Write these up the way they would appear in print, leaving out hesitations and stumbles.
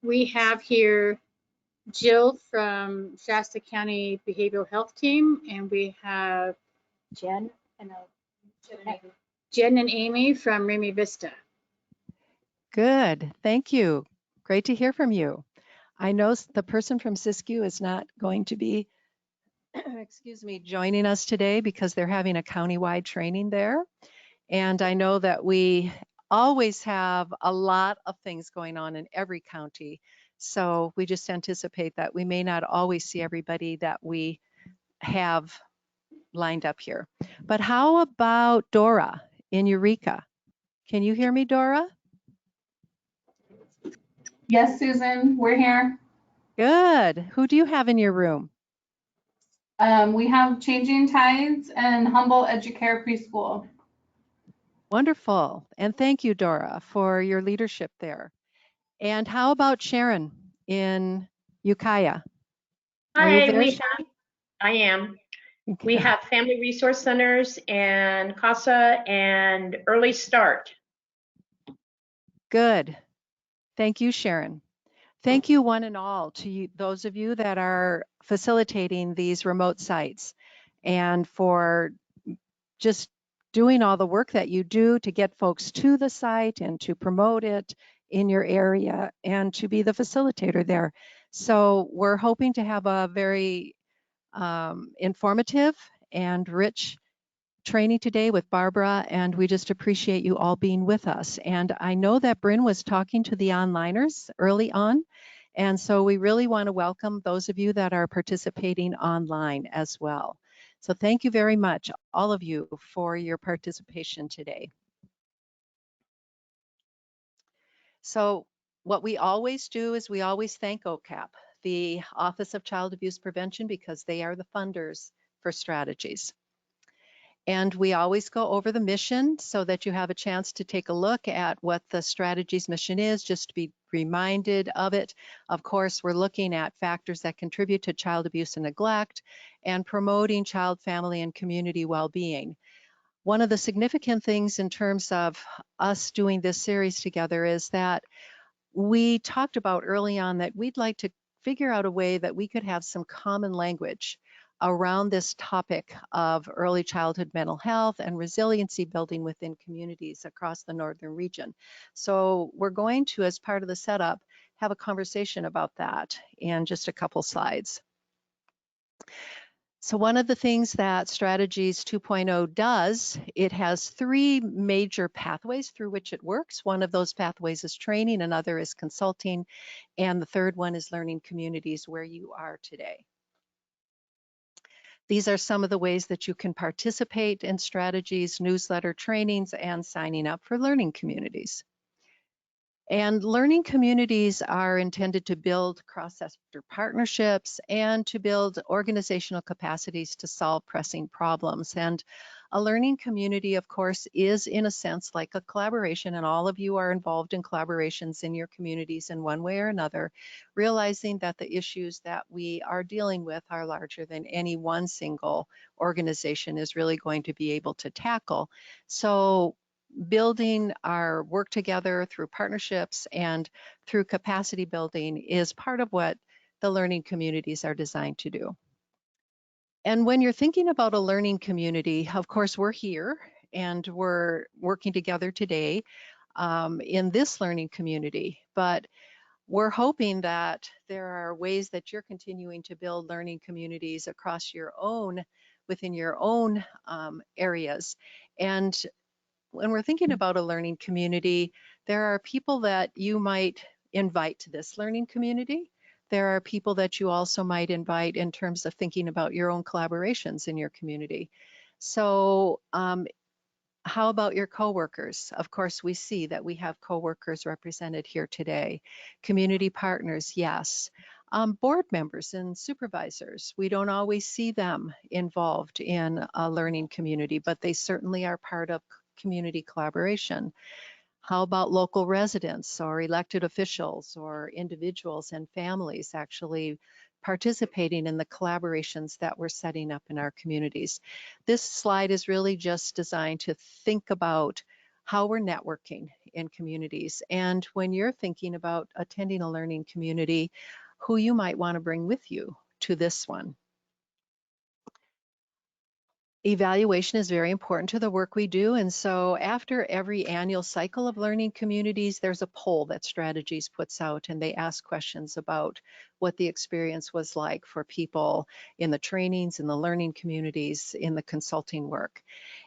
We have here Jill from Shasta County Behavioral Health Team, and we have Jen and Amy from Remy Vista. Good, thank you. Great to hear from you. I know the person from Siskiyou is not going to be, excuse me, joining us today because they're having a countywide training there. And I know that we always have a lot of things going on in every county. So we just anticipate that we may not always see everybody that we have lined up here. But how about Dora in Eureka? Can you hear me, Dora? Yes, Susan, we're here. Good. Who do you have in your room? We have Changing Tides and Humble Educare Preschool. Wonderful. And thank you, Dora, for your leadership there. And how about Sharon in Ukiah? Hi, I am. Okay. We have family resource centers and CASA and Early Start. Good. Thank you, Sharon. Thank you one and all to you, those of you that are facilitating these remote sites and for just doing all the work that you do to get folks to the site and to promote it in your area and to be the facilitator there. So we're hoping to have a very informative and rich training today with Barbara, and we just appreciate you all being with us. And I know that Bryn was talking to the onliners early on, and so we really want to welcome those of you that are participating online as well. So thank you very much, all of you, for your participation today. So what we always do is we always thank OCAP, the Office of Child Abuse Prevention, because they are the funders for strategies. And we always go over the mission so that you have a chance to take a look at what the strategy's mission is, just to be reminded of it. Of course, we're looking at factors that contribute to child abuse and neglect and promoting child, family, and community well-being. One of the significant things in terms of us doing this series together is that we talked about early on that we'd like to figure out a way that we could have some common language around this topic of early childhood mental health and resiliency building within communities across the northern region. So we're going to, as part of the setup, have a conversation about that in just a couple slides. So one of the things that Strategies 2.0 does, it has three major pathways through which it works. One of those pathways is training, another is consulting, and the third one is learning communities where you are today. These are some of the ways that you can participate in strategies, newsletter trainings, and signing up for learning communities. And learning communities are intended to build cross-sector partnerships and to build organizational capacities to solve pressing problems. And a learning community, of course, is in a sense like a collaboration, and all of you are involved in collaborations in your communities in one way or another, realizing that the issues that we are dealing with are larger than any one single organization is really going to be able to tackle. So building our work together through partnerships and through capacity building is part of what the learning communities are designed to do. And when you're thinking about a learning community, of course, we're here and we're working together today in this learning community, but we're hoping that there are ways that you're continuing to build learning communities across your own, within your own areas. And when we're thinking about a learning community, there are people that you might invite to this learning community. There are people that you also might invite in terms of thinking about your own collaborations in your community. So how about your coworkers? Of course, we see that we have coworkers represented here today. Community partners, yes. Board members and supervisors, we don't always see them involved in a learning community, but they certainly are part of community collaboration. How about local residents or elected officials or individuals and families actually participating in the collaborations that we're setting up in our communities? This slide is really just designed to think about how we're networking in communities, and when you're thinking about attending a learning community, who you might want to bring with you to this one. Evaluation is very important to the work we do, and so after every annual cycle of learning communities, there's a poll that Strategies puts out, and they ask questions about what the experience was like for people in the trainings, in the learning communities, in the consulting work.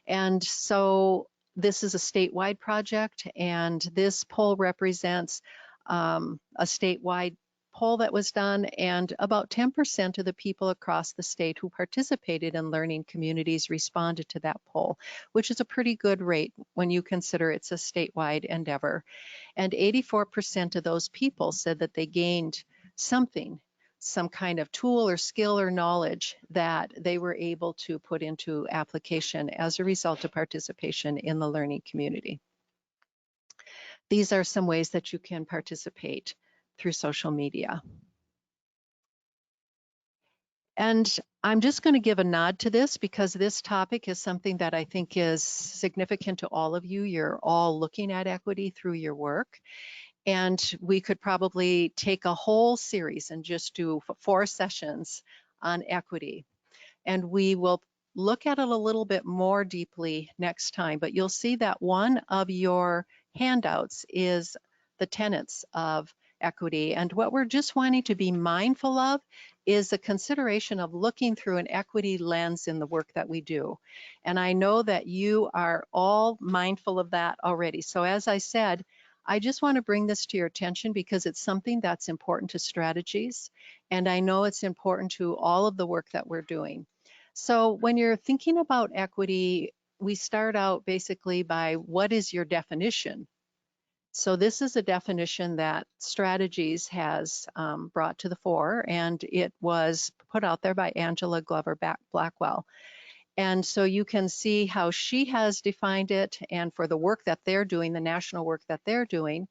And so this is a statewide project, and this poll represents a statewide poll that was done, and about 10% of the people across the state who participated in learning communities responded to that poll, which is a pretty good rate when you consider it's a statewide endeavor. And 84% of those people said that they gained something, some kind of tool or skill or knowledge that they were able to put into application as a result of participation in the learning community. These are some ways that you can participate through social media. And I'm just going to give a nod to this because this topic is something that I think is significant to all of you. You're all looking at equity through your work. And we could probably take a whole series and just do 4 sessions on equity. And we will look at it a little bit more deeply next time. But you'll see that one of your handouts is the tenets of equity. And what we're just wanting to be mindful of is a consideration of looking through an equity lens in the work that we do. And I know that you are all mindful of that already. So as I said, I just want to bring this to your attention because it's something that's important to Strategies. And I know it's important to all of the work that we're doing. So when you're thinking about equity, we start out basically by what is your definition? So this is a definition that Strategies has brought to the fore, and it was put out there by Angela Glover Blackwell. And so you can see how she has defined it, and for the work that they're doing, the national work that they're doing.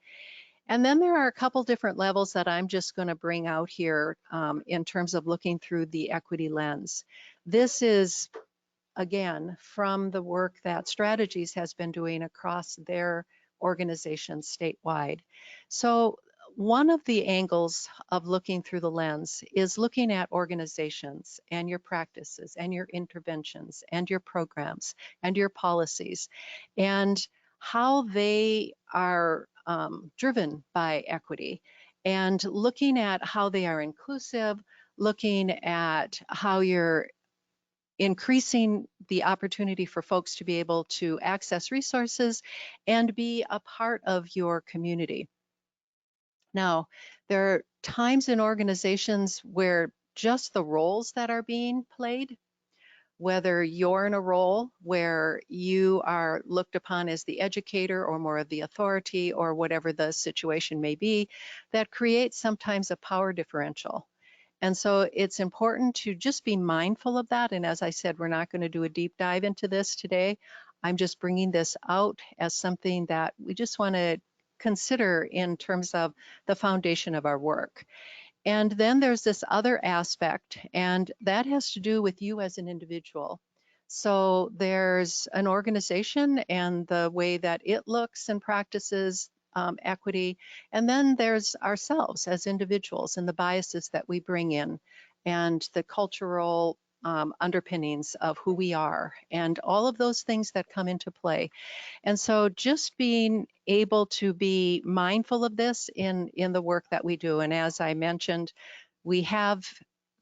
And then there are a couple different levels that I'm just going to bring out here in terms of looking through the equity lens. This is, again, from the work that Strategies has been doing across their organizations statewide. So one of the angles of looking through the lens is looking at organizations and your practices and your interventions and your programs and your policies and how they are driven by equity, and looking at how they are inclusive, looking at how you're increasing the opportunity for folks to be able to access resources and be a part of your community. Now, there are times in organizations where just the roles that are being played, whether you're in a role where you are looked upon as the educator or more of the authority or whatever the situation may be, that creates sometimes a power differential. And so it's important to just be mindful of that. And as I said, we're not going to do a deep dive into this today. I'm just bringing this out as something that we just want to consider in terms of the foundation of our work. And then there's this other aspect, and that has to do with you as an individual. So there's an organization and the way that it looks and practices equity, and then there's ourselves as individuals and the biases that we bring in and the cultural underpinnings of who we are and all of those things that come into play. And so just being able to be mindful of this in the work that we do. And as I mentioned, we have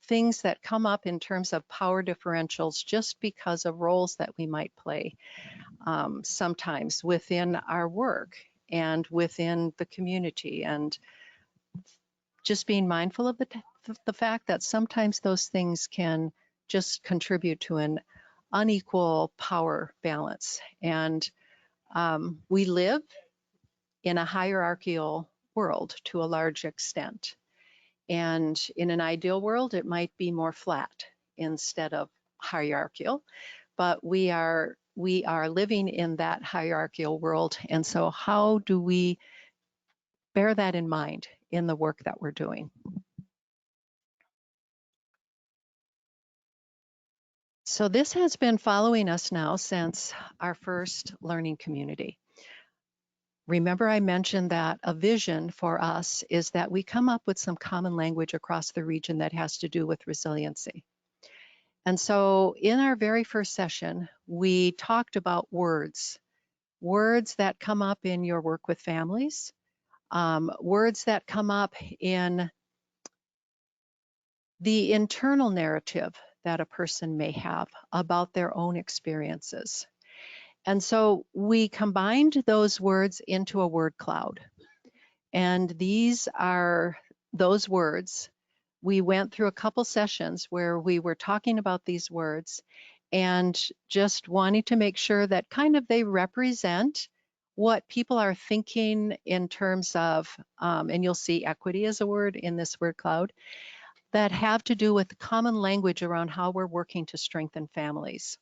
things that come up in terms of power differentials just because of roles that we might play sometimes within our work and within the community, and just being mindful of the fact that sometimes those things can just contribute to an unequal power balance. And we live in a hierarchical world to a large extent. And in an ideal world, it might be more flat instead of hierarchical, but we are living in that hierarchical world. And so how do we bear that in mind in the work that we're doing? So this has been following us now since our first learning community. Remember I mentioned that a vision for us is that we come up with some common language across the region that has to do with resiliency. And so in our very first session, we talked about words that come up in your work with families, words that come up in the internal narrative that a person may have about their own experiences. And so we combined those words into a word cloud. And these are those words. We went through a couple sessions where we were talking about these words and just wanting to make sure that kind of they represent what people are thinking in terms of, and you'll see equity as a word in this word cloud, that have to do with common language around how we're working to strengthen families.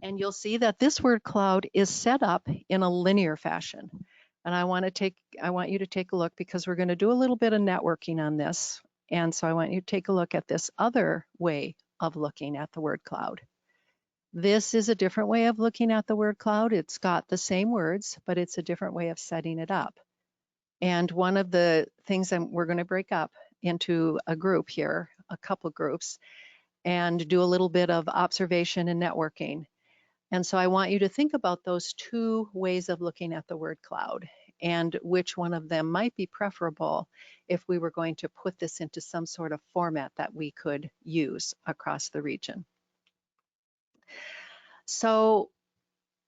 And you'll see that this word cloud is set up in a linear fashion. And I want you to take a look because we're going to do a little bit of networking on this. And so I want you to take a look at this other way of looking at the word cloud. This is a different way of looking at the word cloud. It's got the same words, but it's a different way of setting it up. And one of the things we're going to break up into a group here, a couple groups, and do a little bit of observation and networking. And so I want you to think about those two ways of looking at the word cloud and which one of them might be preferable if we were going to put this into some sort of format that we could use across the region. So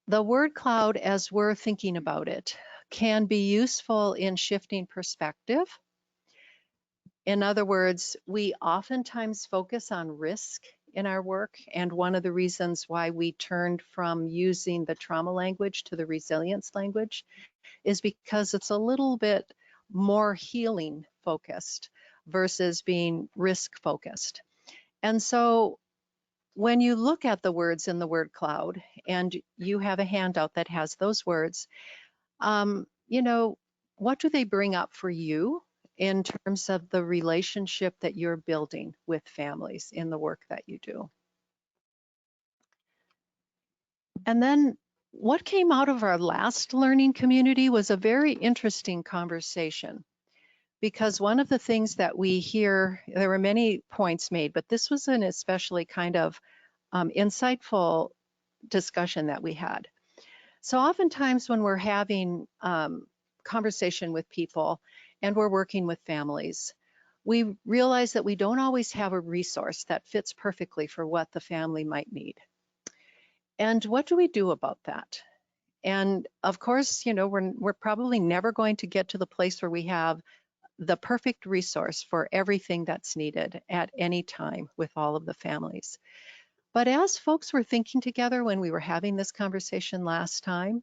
the word cloud, as we're thinking about it, can be useful in shifting perspective. In other words, we oftentimes focus on risk in our work, and one of the reasons why we turned from using the trauma language to the resilience language is because it's a little bit more healing focused versus being risk focused. And so when you look at the words in the word cloud, and you have a handout that has those words, you know, what do they bring up for you in terms of the relationship that you're building with families in the work that you do? And then what came out of our last learning community was a very interesting conversation, because one of the things that we hear, there were many points made, but this was an especially kind of insightful discussion that we had. So oftentimes when we're having conversation with people and we're working with families, we realize that we don't always have a resource that fits perfectly for what the family might need. And what do we do about that? And of course, you know, we're probably never going to get to the place where we have the perfect resource for everything that's needed at any time with all of the families. But as folks were thinking together when we were having this conversation last time,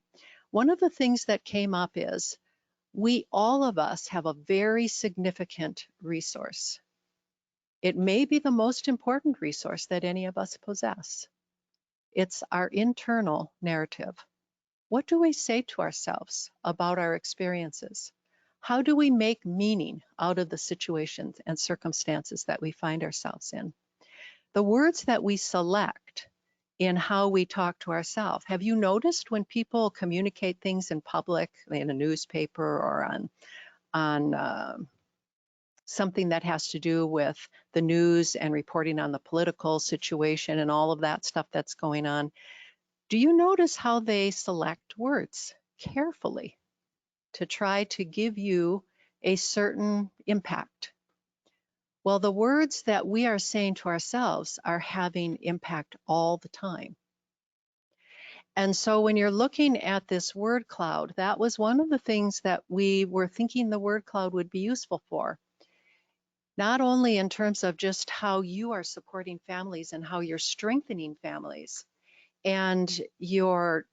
one of the things that came up is all of us have a very significant resource. It may be the most important resource that any of us possess. It's our internal narrative. What do we say to ourselves about our experiences? How do we make meaning out of the situations and circumstances that we find ourselves in? The words that we select in how we talk to ourselves. Have you noticed when people communicate things in public, in a newspaper or on something that has to do with the news and reporting on the political situation and all of that stuff that's going on, do you notice how they select words carefully to try to give you a certain impact? Well, the words that we are saying to ourselves are having impact all the time. And so when you're looking at this word cloud, that was one of the things that we were thinking the word cloud would be useful for. Not only in terms of just how you are supporting families and how you're strengthening families, and you're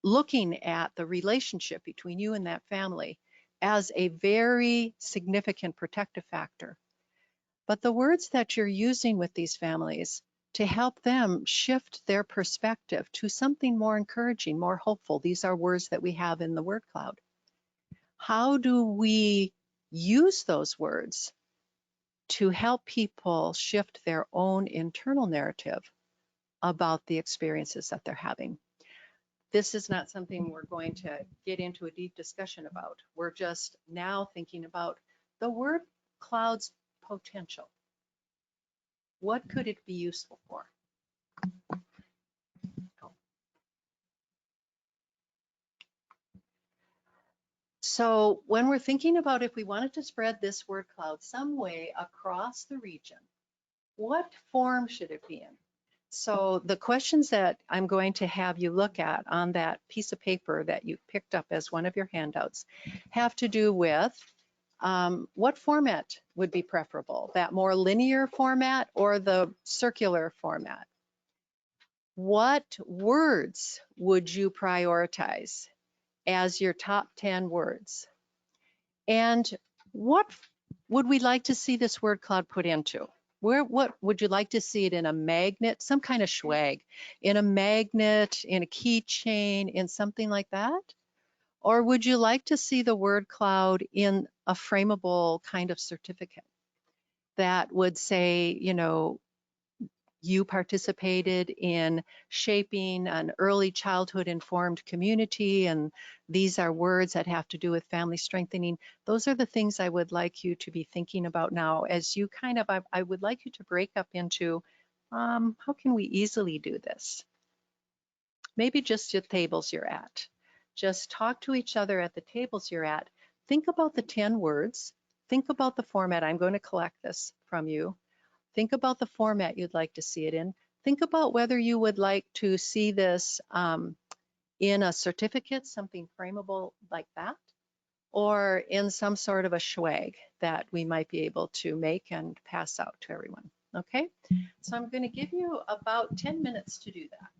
looking at the relationship between you and that family as a very significant protective factor, but the words that you're using with these families to help them shift their perspective to something more encouraging, more hopeful. These are words that we have in the word cloud. How do we use those words to help people shift their own internal narrative about the experiences that they're having? this is not something we're going to get into a deep discussion about. We're just now thinking about the word cloud's potential. What could it be useful for? So when we're thinking about if we wanted to spread this word cloud some way across the region, what form should it be in? So the questions that I'm going to have you look at on that piece of paper that you picked up as one of your handouts have to do with what format would be preferable, that more linear format or the circular format? What words would you prioritize as your top 10 words? And what would we like to see this word cloud put into? What would you like to see it in? A magnet, some kind of swag, in a magnet, in a keychain, in something like that? Or would you like to see the word cloud in a frameable kind of certificate that would say, you know, you participated in shaping an early childhood informed community, and these are words that have to do with family strengthening. Those are the things I would like you to be thinking about now as you kind of, I would like you to break up into how can we easily do this? Maybe just the tables you're at. Just talk to each other at the tables you're at. Think about the 10 words. Think about the format. I'm going to collect this from you. Think about the format you'd like to see it in. Think about whether you would like to see this in a certificate, something frameable like that, or in some sort of a swag that we might be able to make and pass out to everyone. Okay, so I'm going to give you about 10 minutes to do that.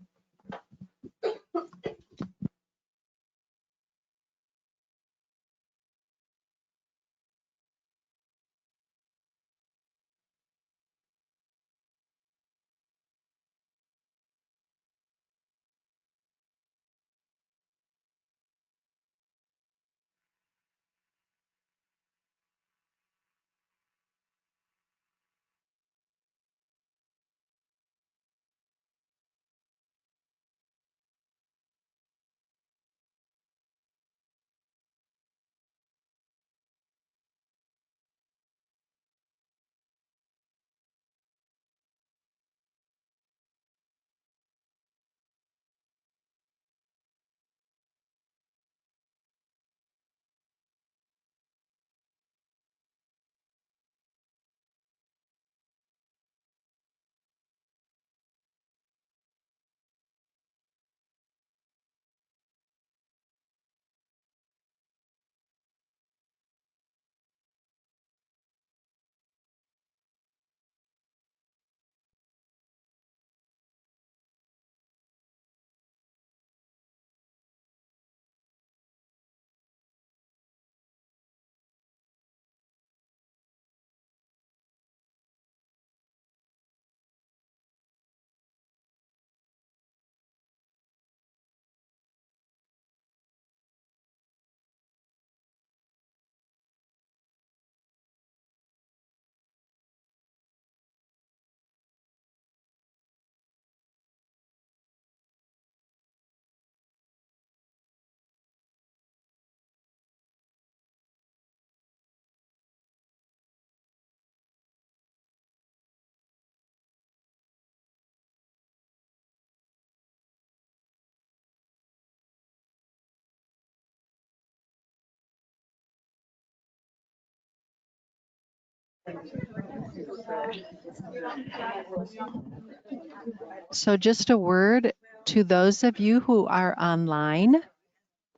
So just a word to those of you who are online.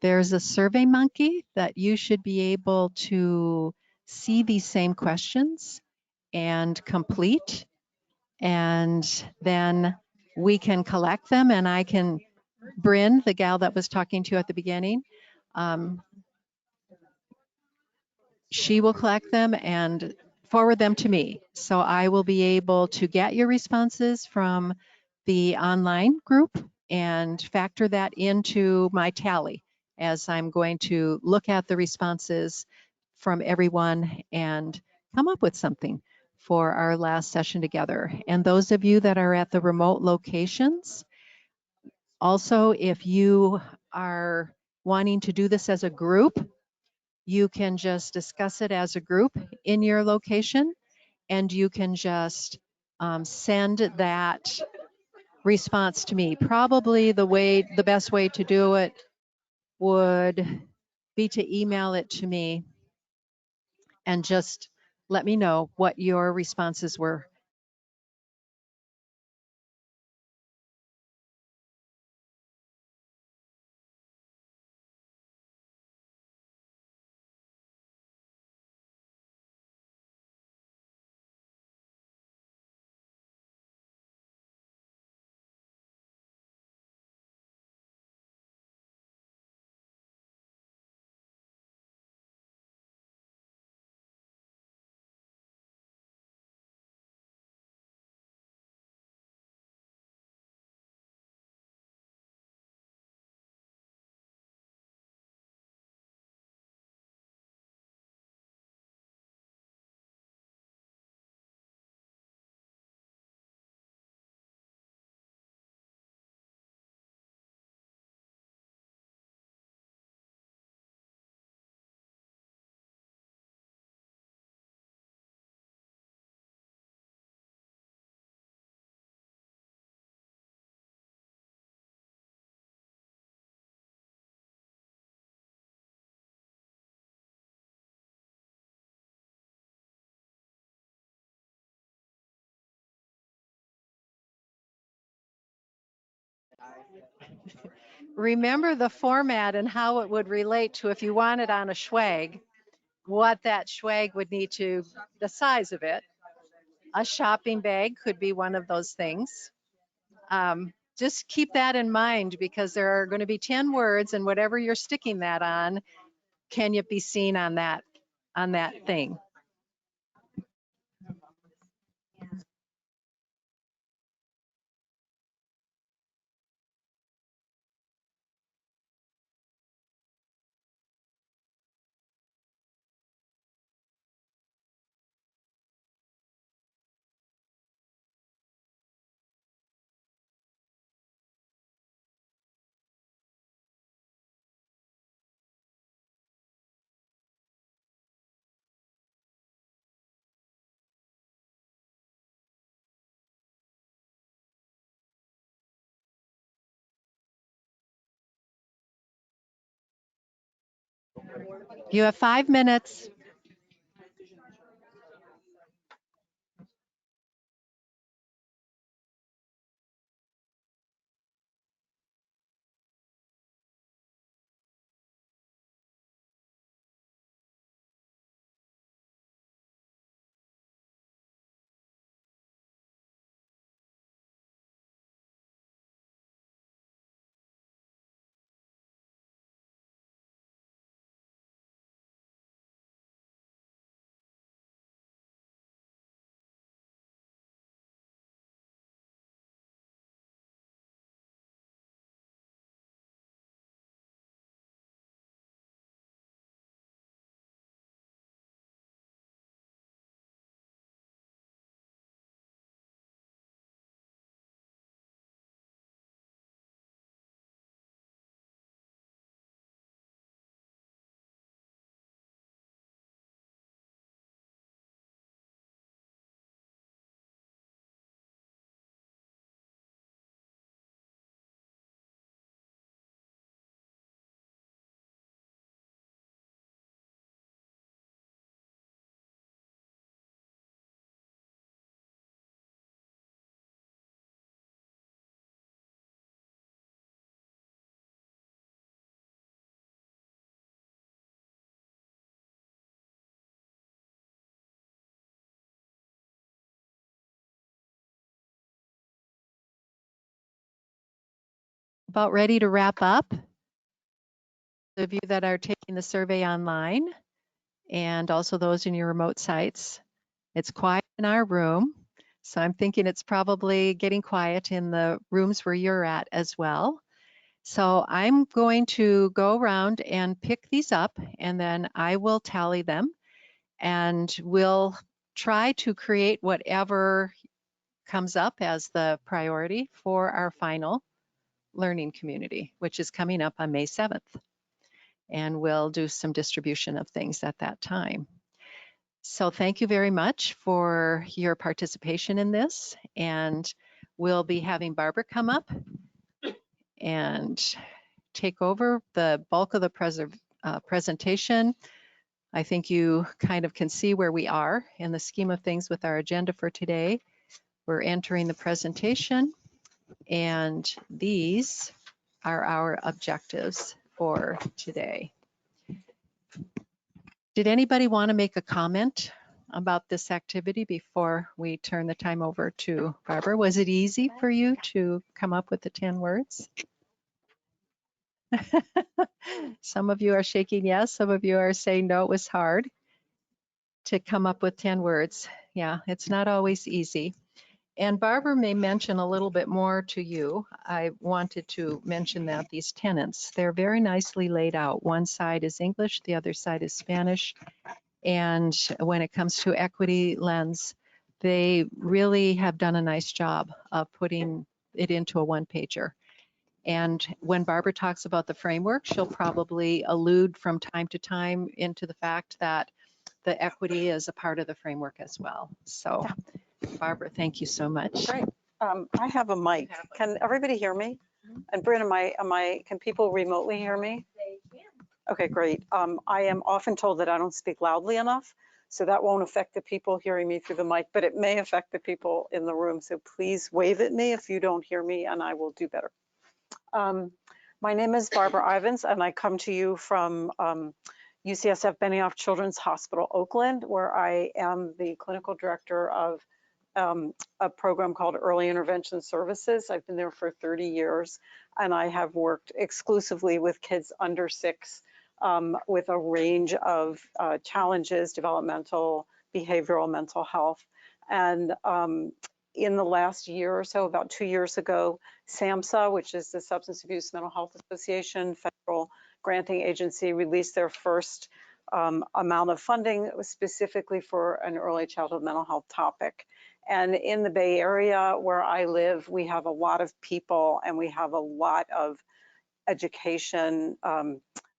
There's a Survey Monkey that you should be able to see these same questions and complete. And then we can collect them, and I can, Bryn, the gal that was talking to you at the beginning, she will collect them and forward them to me. So I will be able to get your responses from the online group and factor that into my tally as I'm going to look at the responses from everyone and come up with something for our last session together. And those of you that are at the remote locations, Also, if you are wanting to do this as a group, you can just discuss it as a group in your location, and you can just send that response to me. Probably the best way to do it would be to email it to me and just let me know what your responses were. Remember the format and how it would relate to if you wanted on a swag, what that swag would need to, the size of it. A shopping bag could be one of those things. Just keep that in mind because there are going to be 10 words, and whatever you're sticking that on, can it be seen on that thing? You have 5 minutes. About ready to wrap up. Those of you that are taking the survey online and also those in your remote sites, it's quiet in our room. So I'm thinking it's probably getting quiet in the rooms where you're at as well. So I'm going to go around and pick these up, and then I will tally them, and we'll try to create whatever comes up as the priority for our final learning community, which is coming up on May 7th. And we'll do some distribution of things at that time. So thank you very much for your participation in this. And we'll be having Barbara come up and take over the bulk of the presentation. I think you kind of can see where we are in the scheme of things with our agenda for today. We're entering the presentation, and these are our objectives for today. Did anybody want to make a comment about this activity before we turn the time over to Barbara? Was it easy for you to come up with the 10 words? Some of you are shaking yes, some of you are saying no, it was hard to come up with 10 words. Yeah, it's not always easy. And Barbara may mention a little bit more to you. I wanted to mention that these tenets, they're very nicely laid out. One side is English, the other side is Spanish. And when it comes to equity lens, they really have done a nice job of putting it into a one-pager. And when Barbara talks about the framework, she'll probably allude from time to time into the fact that the equity is a part of the framework as well. So Barbara, thank you so much. Great. I have a mic. Can everybody hear me? And Bryn, can people remotely hear me? They can. Okay, great. I am often told that I don't speak loudly enough, so that won't affect the people hearing me through the mic, but it may affect the people in the room. So please wave at me if you don't hear me, and I will do better. My name is Barbara Ivins, and I come to you from UCSF Benioff Children's Hospital, Oakland, where I am the clinical director of a program called Early Intervention Services. I've been there for 30 years, and I have worked exclusively with kids under 6 with a range of challenges, developmental, behavioral, mental health. And in the last year or so, about 2 years ago, SAMHSA, which is the Substance Abuse Mental Health Association, federal granting agency, released their first amount of funding specifically for an early childhood mental health topic. And in the Bay Area where I live, we have a lot of people and we have a lot of education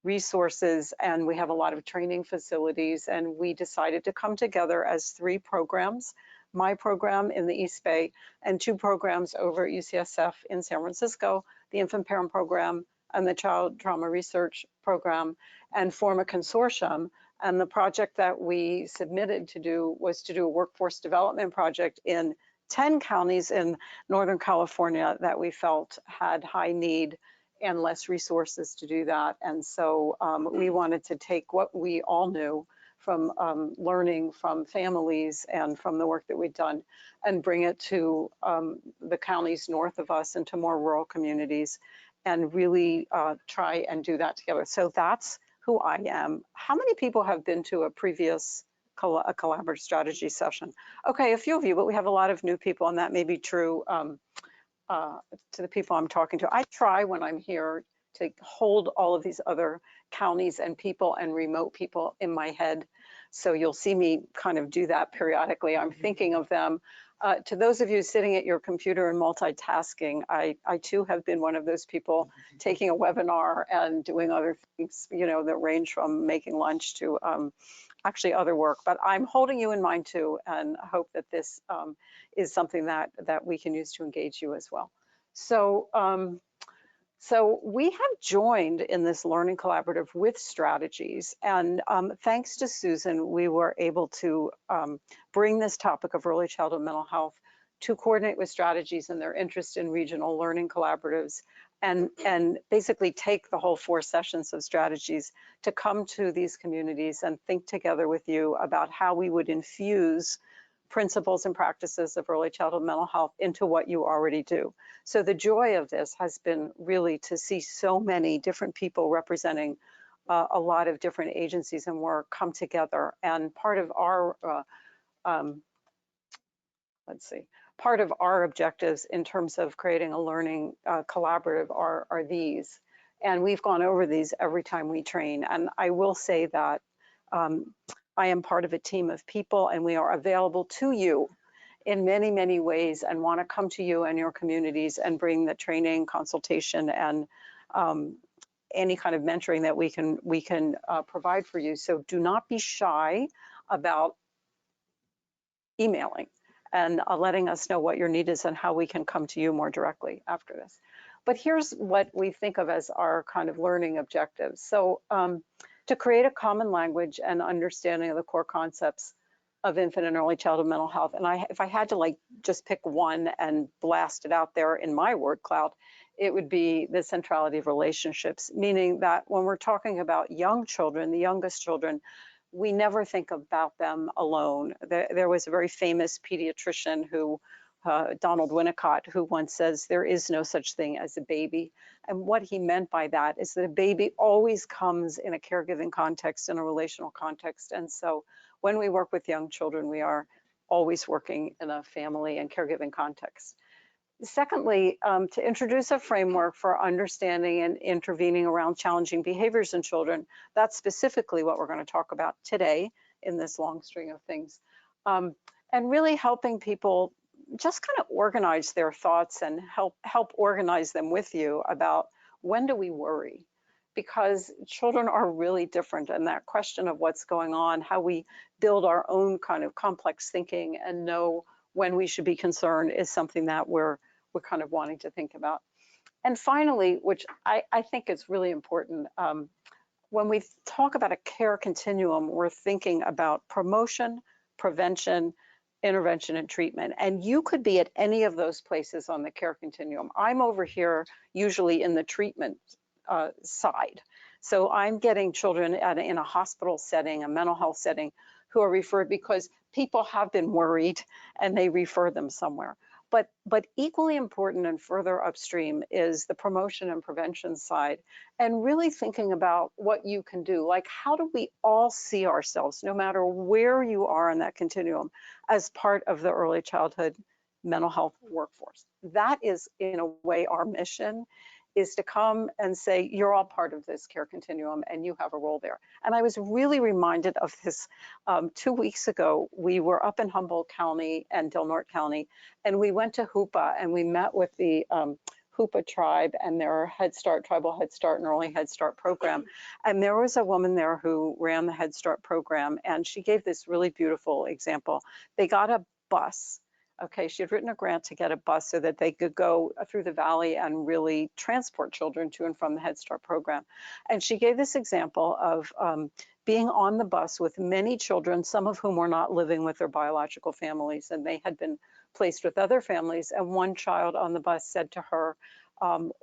resources, and we have a lot of training facilities. And we decided to come together as 3 programs, my program in the East Bay and 2 programs over at UCSF in San Francisco, the Infant Parent Program and the Child Trauma Research Program, and form a consortium. And the project that we submitted to do was to do a workforce development project in 10 counties in Northern California that we felt had high need and less resources to do that. And so we wanted to take what we all knew from learning from families and from the work that we'd done and bring it to the counties north of us and to more rural communities and really try and do that together. So that's who I am. How many people have been to a previous collaborative strategy session? Okay, a few of you, but we have a lot of new people, and that may be true to the people I'm talking to. I try when I'm here to hold all of these other counties and people and remote people in my head. So you'll see me kind of do that periodically. I'm thinking of them. To those of you sitting at your computer and multitasking, I too have been one of those people taking a webinar and doing other things, you know, that range from making lunch to actually other work. But I'm holding you in mind too, and I hope that this is something that we can use to engage you as well. So, so we have joined in this learning collaborative with strategies, and thanks to Susan, we were able to bring this topic of early childhood mental health to coordinate with strategies and their interest in regional learning collaboratives, and basically take the whole 4 sessions of strategies to come to these communities and think together with you about how we would infuse principles and practices of early childhood mental health into what you already do. So the joy of this has been really to see so many different people representing a lot of different agencies and work come together. And part of our, part of our objectives in terms of creating a learning collaborative are these. And we've gone over these every time we train. And I will say that I am part of a team of people, and we are available to you in many, many ways and want to come to you and your communities and bring the training, consultation, and any kind of mentoring that we can provide for you. So do not be shy about emailing and letting us know what your need is and how we can come to you more directly after this. But here's what we think of as our kind of learning objectives. So to create a common language and understanding of the core concepts of infant and early childhood mental health. And if I had to like just pick one and blast it out there in my word cloud, it would be the centrality of relationships, meaning that when we're talking about young children, the youngest children, we never think about them alone. There was a very famous pediatrician who, Donald Winnicott, who once says there is no such thing as a baby. And what he meant by that is that a baby always comes in a caregiving context, in a relational context. And so when we work with young children, we are always working in a family and caregiving context. Secondly, to introduce a framework for understanding and intervening around challenging behaviors in children. That's specifically what we're going to talk about today in this long string of things. And really helping people just kind of organize their thoughts and help organize them with you about when do we worry? Because children are really different, and that question of what's going on, how we build our own kind of complex thinking and know when we should be concerned is something that we're kind of wanting to think about. And finally, which I think is really important, when we talk about a care continuum, we're thinking about promotion, prevention, intervention, and treatment. And you could be at any of those places on the care continuum. I'm over here usually in the treatment side. So I'm getting children in a hospital setting, a mental health setting, who are referred because people have been worried and they refer them somewhere. But equally important and further upstream is the promotion and prevention side, and really thinking about what you can do. Like, how do we all see ourselves, no matter where you are in that continuum, as part of the early childhood mental health workforce? That is, in a way, our mission, is to come and say, you're all part of this care continuum and you have a role there. And I was really reminded of this 2 weeks ago. We were up in Humboldt County and Del Norte County, and we went to Hoopa and we met with the Hoopa tribe and their Head Start, Tribal Head Start and Early Head Start program. And there was a woman there who ran the Head Start program, and she gave this really beautiful example. They got a bus. Okay, she had written a grant to get a bus so that they could go through the valley and really transport children to and from the Head Start program. And she gave this example of being on the bus with many children, some of whom were not living with their biological families, and they had been placed with other families. And one child on the bus said to her,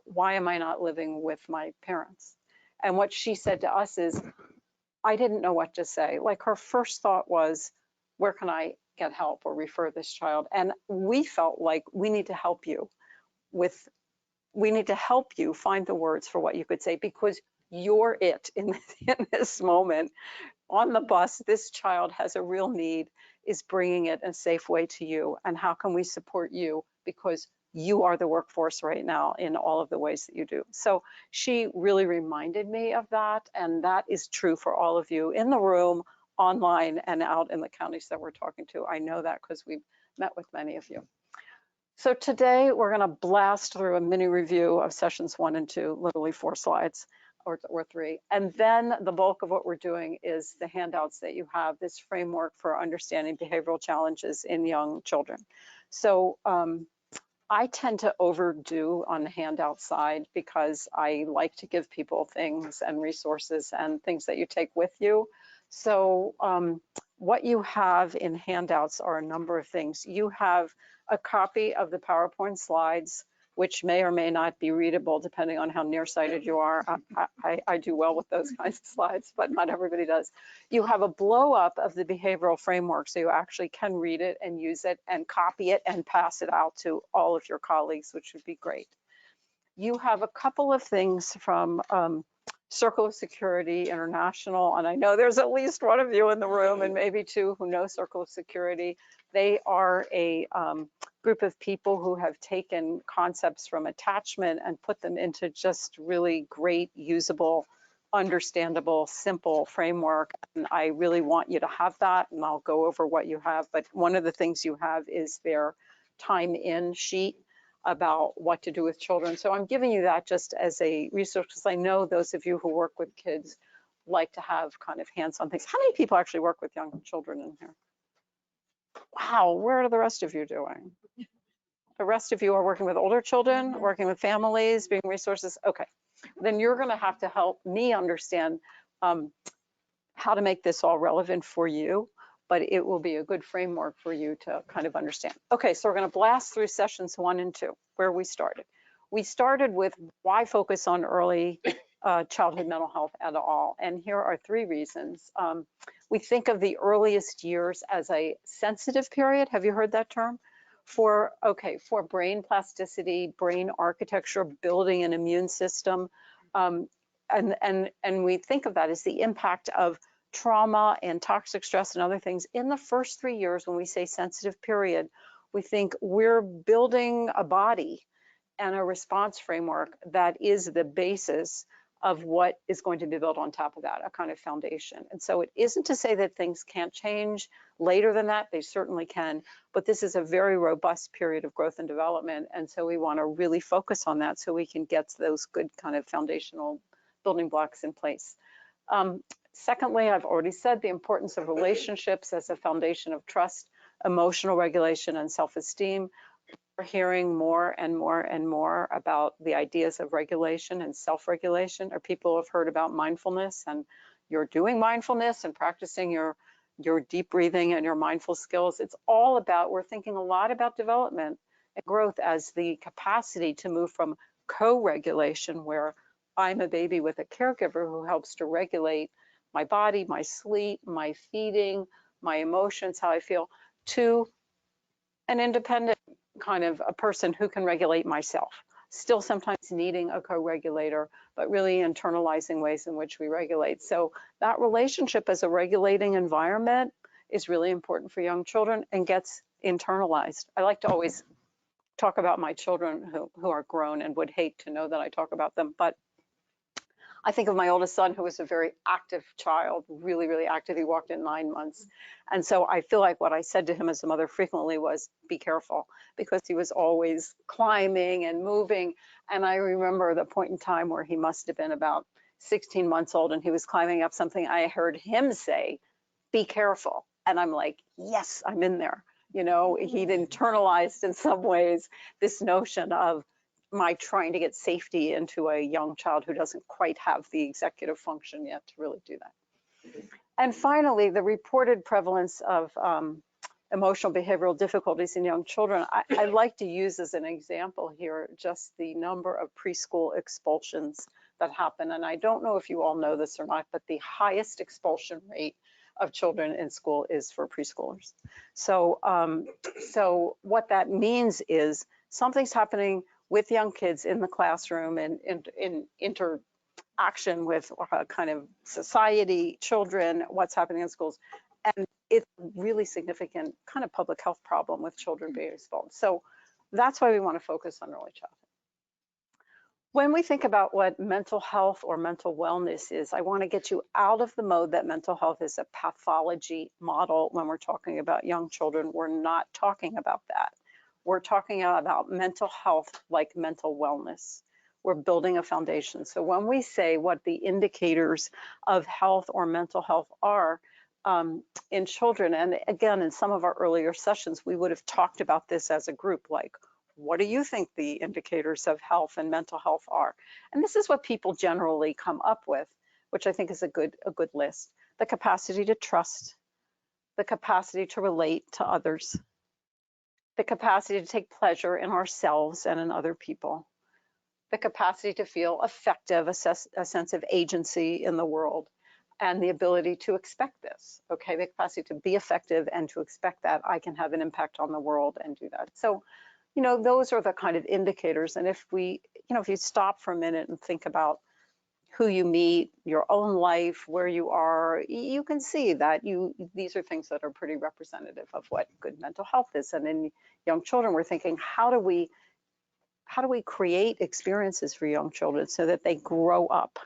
why am I not living with my parents? And what she said to us is, I didn't know what to say. Like, her first thought was, where can I get help or refer this child? And we felt like we need to help you find the words for what you could say, because you're it in this moment. On the bus, this child has a real need, is bringing it in a safe way to you. And how can we support you? Because you are the workforce right now in all of the ways that you do. So she really reminded me of that. And that is true for all of you in the room, online, and out in the counties that we're talking to. I know that because we've met with many of you. So today we're going to blast through a mini review of sessions 1 and 2, literally 4 slides or 3. And then the bulk of what we're doing is the handouts that you have, this framework for understanding behavioral challenges in young children. So I tend to overdo on the handout side because I like to give people things and resources and things that you take with you. So what you have in handouts are a number of things. You have a copy of the PowerPoint slides, which may or may not be readable depending on how nearsighted you are. I do well with those kinds of slides, but not everybody does. You have a blow up of the behavioral framework, so you actually can read it and use it and copy it and pass it out to all of your colleagues, which would be great. You have a couple of things from Circle of Security International, and I know there's at least one of you in the room and maybe 2 who know Circle of Security. They are a group of people who have taken concepts from attachment and put them into just really great, usable understandable, simple framework. And I really want you to have that, and I'll go over what you have. But one of the things you have is their time in sheet about what to do with children. So I'm giving you that just as a resource, because I know those of you who work with kids like to have kind of hands-on things. How many people actually work with young children in here? Wow, where are the rest of you doing? The rest of you are working with older children, working with families, being resources. Okay, then you're going to have to help me understand how to make this all relevant for you, but it will be a good framework for you to kind of understand. Okay, so we're going to blast through sessions 1 and 2, where we started. We started with why focus on early childhood mental health at all, and here are 3 reasons. We think of the earliest years as a sensitive period. Have you heard that term? For brain plasticity, brain architecture, building an immune system, and we think of that as the impact of trauma and toxic stress and other things. In the first 3 years, when we say sensitive period, we think we're building a body and a response framework that is the basis of what is going to be built on top of that, a kind of foundation. And so it isn't to say that things can't change later than that, they certainly can, but this is a very robust period of growth and development. And so we want to really focus on that so we can get those good kind of foundational building blocks in place. Secondly, I've already said the importance of relationships as a foundation of trust, emotional regulation, and self-esteem. We're hearing more and more and more about the ideas of regulation and self-regulation, or people have heard about mindfulness, and you're doing mindfulness and practicing your deep breathing and your mindful skills. It's all about, we're thinking a lot about development and growth as the capacity to move from co-regulation, where I'm a baby with a caregiver who helps to regulate my body, my sleep, my feeding, my emotions, how I feel, to an independent kind of a person who can regulate myself. Still sometimes needing a co-regulator, but really internalizing ways in which we regulate. So that relationship as a regulating environment is really important for young children and gets internalized. I like to always talk about my children who are grown and would hate to know that I talk about them, but I think of my oldest son, who was a very active child, really, really active. He walked at 9 months. And so I feel like what I said to him as a mother frequently was, be careful, because he was always climbing and moving. And I remember the point in time where he must have been about 16 months old and he was climbing up something. I heard him say, be careful. And I'm like, yes, I'm in there. You know, he'd internalized in some ways this notion of my trying to get safety into a young child who doesn't quite have the executive function yet to really do that. And finally, the reported prevalence of emotional behavioral difficulties in young children. I like to use as an example here just the number of preschool expulsions that happen. And I don't know if you all know this or not, but the highest expulsion rate of children in school is for preschoolers. So, so what that means is something's happening with young kids in the classroom and in interaction with kind of society, children, what's happening in schools. And it's a really significant kind of public health problem with children being expelled. So that's why we want to focus on early childhood. When we think about what mental health or mental wellness is, I want to get you out of the mode that mental health is a pathology model. When we're talking about young children, we're not talking about that. We're talking about mental health like mental wellness. We're building a foundation. So when we say what the indicators of health or mental health are in children, and again, in some of our earlier sessions, we would have talked about this as a group, like, what do you think the indicators of health and mental health are? And this is what people generally come up with, which I think is a good list. The capacity to trust, the capacity to relate to others, the capacity to take pleasure in ourselves and in other people, the capacity to feel effective, a sense of agency in the world, and the ability to expect this, okay? The capacity to be effective and to expect that I can have an impact on the world and do that. So, you know, those are the kind of indicators. And if we, you know, if you stop for a minute and think about who you meet, your own life, where you are, you can see that these are things that are pretty representative of what good mental health is. And in young children, we're thinking, how do we how do we create experiences for young children so that they grow up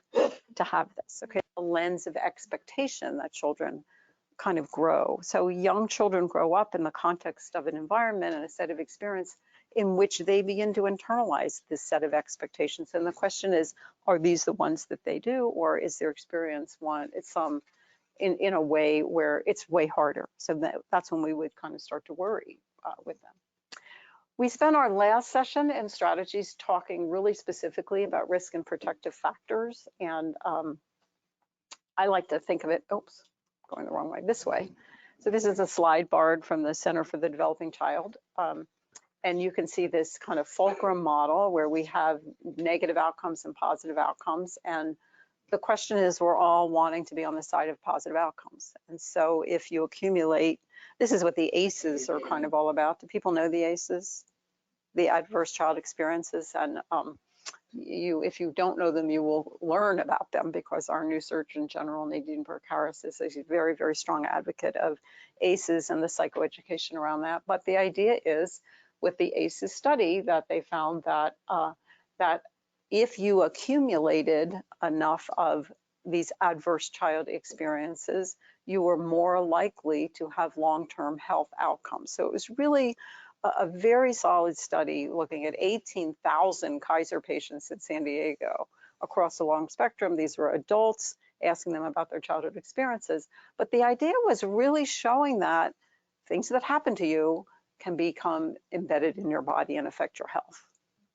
to have this, okay? A lens of expectation that children kind of grow. So young children grow up in the context of an environment and a set of experience in which they begin to internalize this set of expectations. And the question is, are these the ones that they do, or is their experience one, it's in a way where it's way harder? So that's when we would kind of start to worry with them. We spent our last session in strategies talking really specifically about risk and protective factors. And I like to think of it, oops, going the wrong way, this way. So this is a slide borrowed from the Center for the Developing Child. And you can see this kind of fulcrum model where we have negative outcomes and positive outcomes. And the question is, we're all wanting to be on the side of positive outcomes. And so if you accumulate, this is what the ACEs are kind of all about. Do people know the ACEs? The adverse child experiences. And if you don't know them, you will learn about them, because our new Surgeon General, Nadine Burke-Harris, is a very, very strong advocate of ACEs and the psychoeducation around that. But the idea is, with the ACEs study, that they found that that if you accumulated enough of these adverse child experiences, you were more likely to have long-term health outcomes. So it was really a very solid study looking at 18,000 Kaiser patients in San Diego across the long spectrum. These were adults, asking them about their childhood experiences. But the idea was really showing that things that happen to you can become embedded in your body and affect your health.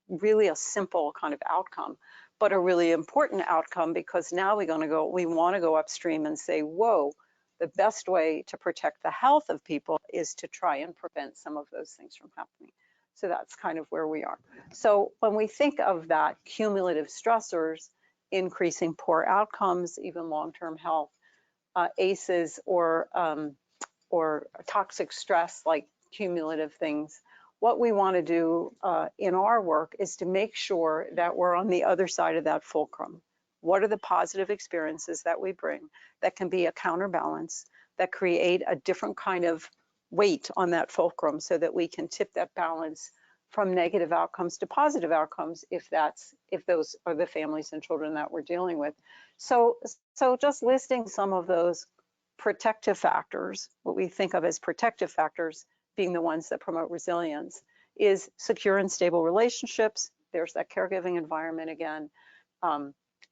Really a simple kind of outcome, but a really important outcome, because now we want to go upstream and say, whoa, the best way to protect the health of people is to try and prevent some of those things from happening. So that's kind of where we are. So when we think of that, cumulative stressors, increasing poor outcomes, even long-term health, ACEs or toxic stress, like cumulative things, what we want to do in our work is to make sure that we're on the other side of that fulcrum. What are the positive experiences that we bring that can be a counterbalance, that create a different kind of weight on that fulcrum, so that we can tip that balance from negative outcomes to positive outcomes, if those are the families and children that we're dealing with. So just listing some of those protective factors, what we think of as protective factors being the ones that promote resilience, is secure and stable relationships. There's that caregiving environment again.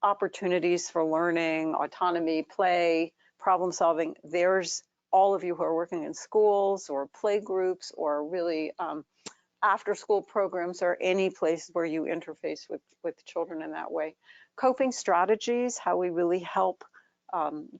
Opportunities for learning, autonomy, play, problem solving. There's all of you who are working in schools or play groups or really after school programs, or any place where you interface with children in that way. Coping strategies, how we really help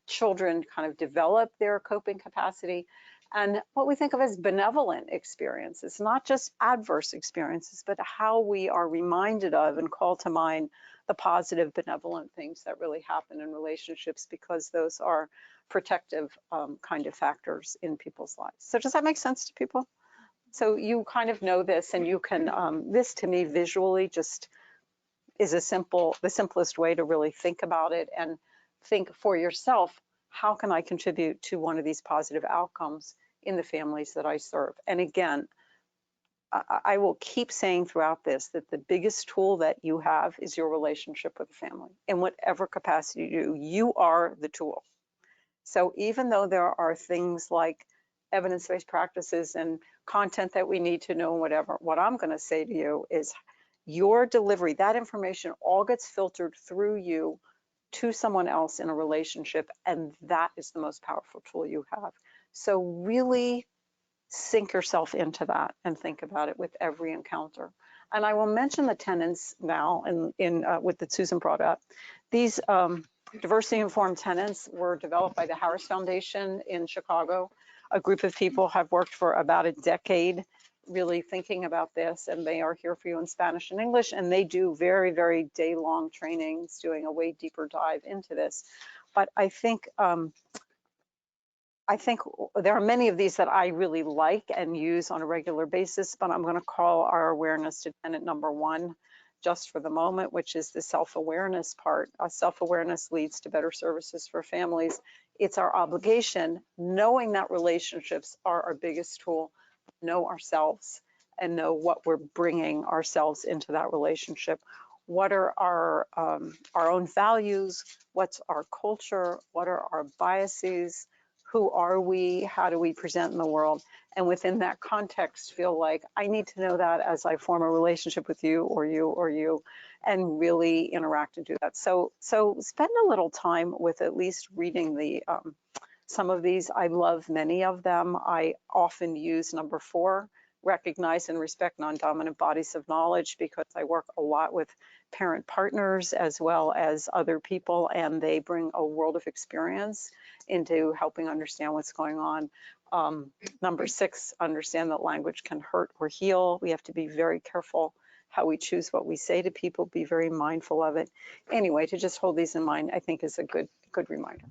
children kind of develop their coping capacity. And what we think of as benevolent experiences, not just adverse experiences, but how we are reminded of and call to mind the positive, benevolent things that really happen in relationships, because those are protective kind of factors in people's lives. So does that make sense to people? So you kind of know this, and you can, this to me visually just is the simplest way to really think about it and think for yourself, how can I contribute to one of these positive outcomes in the families that I serve? And again, I will keep saying throughout this that the biggest tool that you have is your relationship with the family. In whatever capacity you do, you are the tool. So even though there are things like evidence-based practices and content that we need to know, whatever, what I'm going to say to you is your delivery, that information all gets filtered through you to someone else in a relationship, and that is the most powerful tool you have. So really sink yourself into that and think about it with every encounter. And I will mention the tenets now that Susan brought up. These diversity-informed tenets were developed by the Harris Foundation in Chicago. A group of people have worked for about a decade really thinking about this, and they are here for you in Spanish and English, and they do very, very day-long trainings doing a way deeper dive into this. But I think there are many of these that I really like and use on a regular basis, but I'm going to call our awareness to tenet number 1 just for the moment, which is the self-awareness part. Self-awareness leads to better services for families. It's our obligation, knowing that relationships are our biggest tool, know ourselves and know what we're bringing ourselves into that relationship. What are our own values? What's our culture? What are our biases? Who are we? How do we present in the world? And within that context, feel like I need to know that as I form a relationship with you or you or you, and really interact and do that. So spend a little time with at least reading the some of these. I love many of them. I often use number 4, recognize and respect non-dominant bodies of knowledge, because I work a lot with parent partners as well as other people, and they bring a world of experience into helping understand what's going on. Number 6, understand that language can hurt or heal. We have to be very careful how we choose what we say to people, be very mindful of it. Anyway, to just hold these in mind, I think is a good reminder.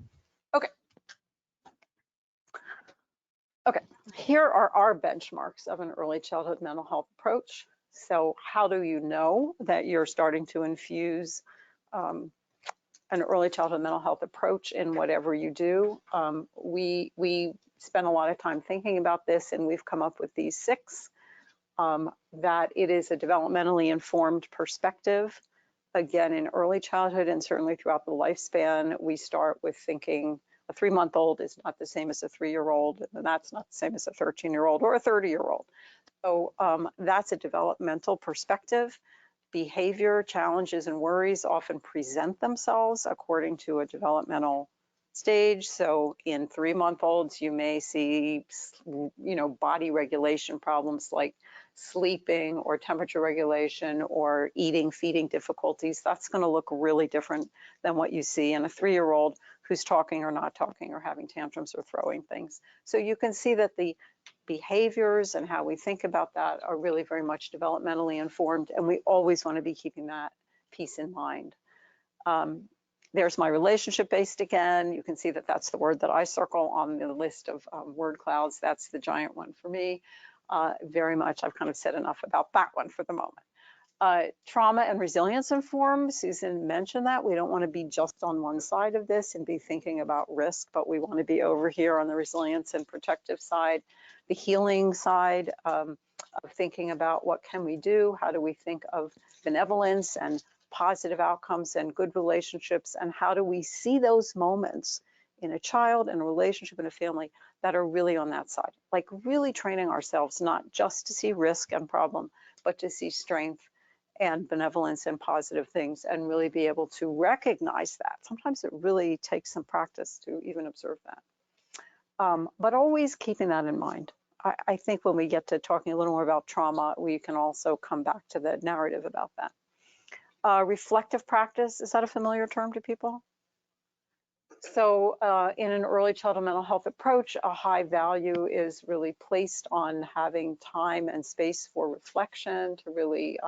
Okay, here are our benchmarks of an early childhood mental health approach. So how do you know that you're starting to infuse an early childhood mental health approach in whatever you do? We spend a lot of time thinking about this, and we've come up with these 6. That it is a developmentally informed perspective. Again, in early childhood and certainly throughout the lifespan, we start with thinking a 3-month-old is not the same as a 3-year-old, and that's not the same as a 13-year-old or a 30-year-old. So that's a developmental perspective. Behavior, challenges, and worries often present themselves according to a developmental stage. So in 3-month-olds, you may see, body regulation problems like sleeping or temperature regulation or eating, feeding difficulties. That's going to look really different than what you see in a 3-year-old who's talking or not talking or having tantrums or throwing things. So you can see that the behaviors and how we think about that are really very much developmentally informed, and we always want to be keeping that piece in mind. There's my relationship based again. You can see that that's the word that I circle on the list of word clouds. That's the giant one for me. Very much, I've kind of said enough about that one for the moment. Trauma and resilience informed. Susan mentioned that. We don't want to be just on one side of this and be thinking about risk, but we want to be over here on the resilience and protective side, the healing side of thinking about what can we do, how do we think of benevolence and positive outcomes and good relationships, and how do we see those moments in a child and a relationship and a family that are really on that side, like really training ourselves not just to see risk and problem, but to see strength and benevolence and positive things, and really be able to recognize that. Sometimes it really takes some practice to even observe that, but always keeping that in mind. I think when we get to talking a little more about trauma, we can also come back to the narrative about that. Reflective practice, is that a familiar term to people? So in an early childhood mental health approach, a high value is really placed on having time and space for reflection, to really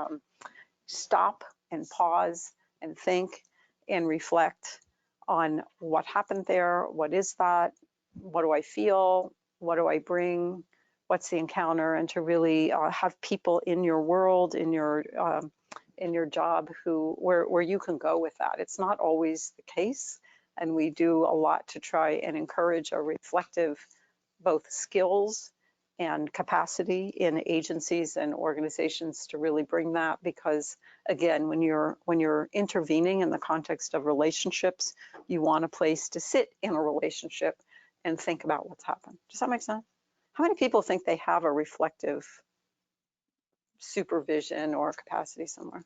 stop and pause and think and reflect on what happened there, what is that, what do I feel, what do I bring, what's the encounter, and to really have people in your world, in your job where you can go with that. It's not always the case, and we do a lot to try and encourage a reflective both skills and capacity in agencies and organizations to really bring that, because again, when you're intervening in the context of relationships, you want a place to sit in a relationship and think about what's happened. Does that make sense? How many people think they have a reflective supervision or capacity somewhere?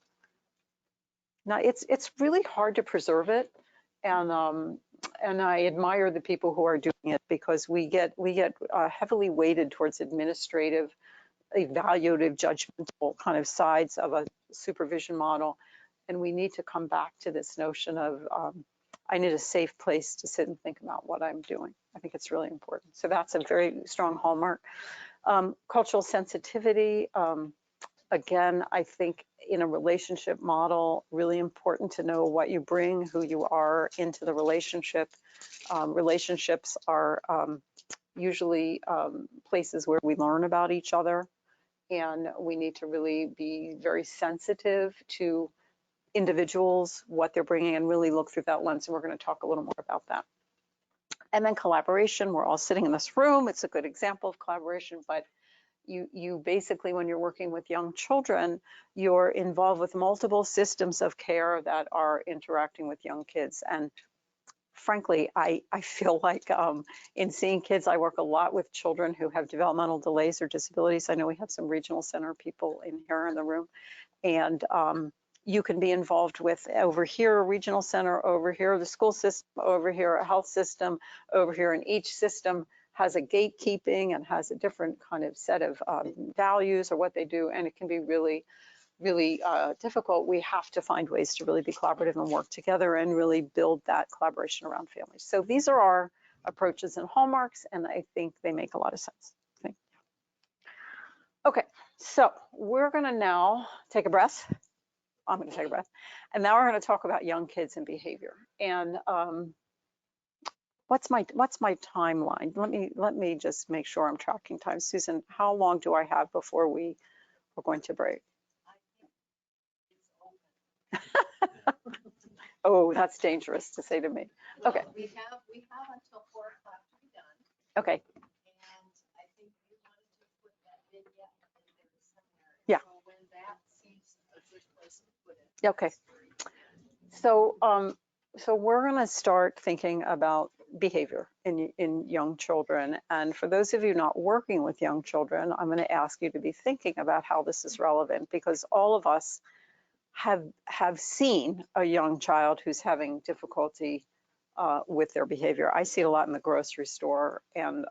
Now it's really hard to preserve it, and I admire the people who are doing it, because we get heavily weighted towards administrative, evaluative, judgmental kind of sides of a supervision model, and we need to come back to this notion of I need a safe place to sit and think about what I'm doing. I think it's really important. So that's a very strong hallmark. Cultural sensitivity. Again, I think in a relationship model, really important to know what you bring, who you are into the relationship. Relationships are usually places where we learn about each other, and we need to really be very sensitive to individuals, what they're bringing, and really look through that lens. And we're going to talk a little more about that. And then collaboration. We're all sitting in this room. It's a good example of collaboration, but You basically, when you're working with young children, you're involved with multiple systems of care that are interacting with young kids. And frankly, I feel like in seeing kids, I work a lot with children who have developmental delays or disabilities. I know we have some regional center people in here in the room, and you can be involved with over here a regional center, over here the school system, over here a health system, over here, and each system has a gatekeeping and has a different kind of set of values or what they do, and it can be really difficult. We have to find ways to really be collaborative and work together and really build that collaboration around families. So these are our approaches and hallmarks, and I think they make a lot of sense. Okay, so we're gonna now take a breath. I'm gonna take a breath. And now we're gonna talk about young kids and behavior. And what's my timeline? Let me just make sure I'm tracking time. Susan, how long do I have before we're going to break? Oh, that's dangerous to say to me. Okay. We have until 4 o'clock to be done. Okay. And I think you wanted to put that vignette in there somewhere. Yeah. So when that seems a good place to put it. Okay. So we're going to start thinking about behavior in young children. And for those of you not working with young children, I'm going to ask you to be thinking about how this is relevant, because all of us have seen a young child who's having difficulty with their behavior. I see it a lot in the grocery store, and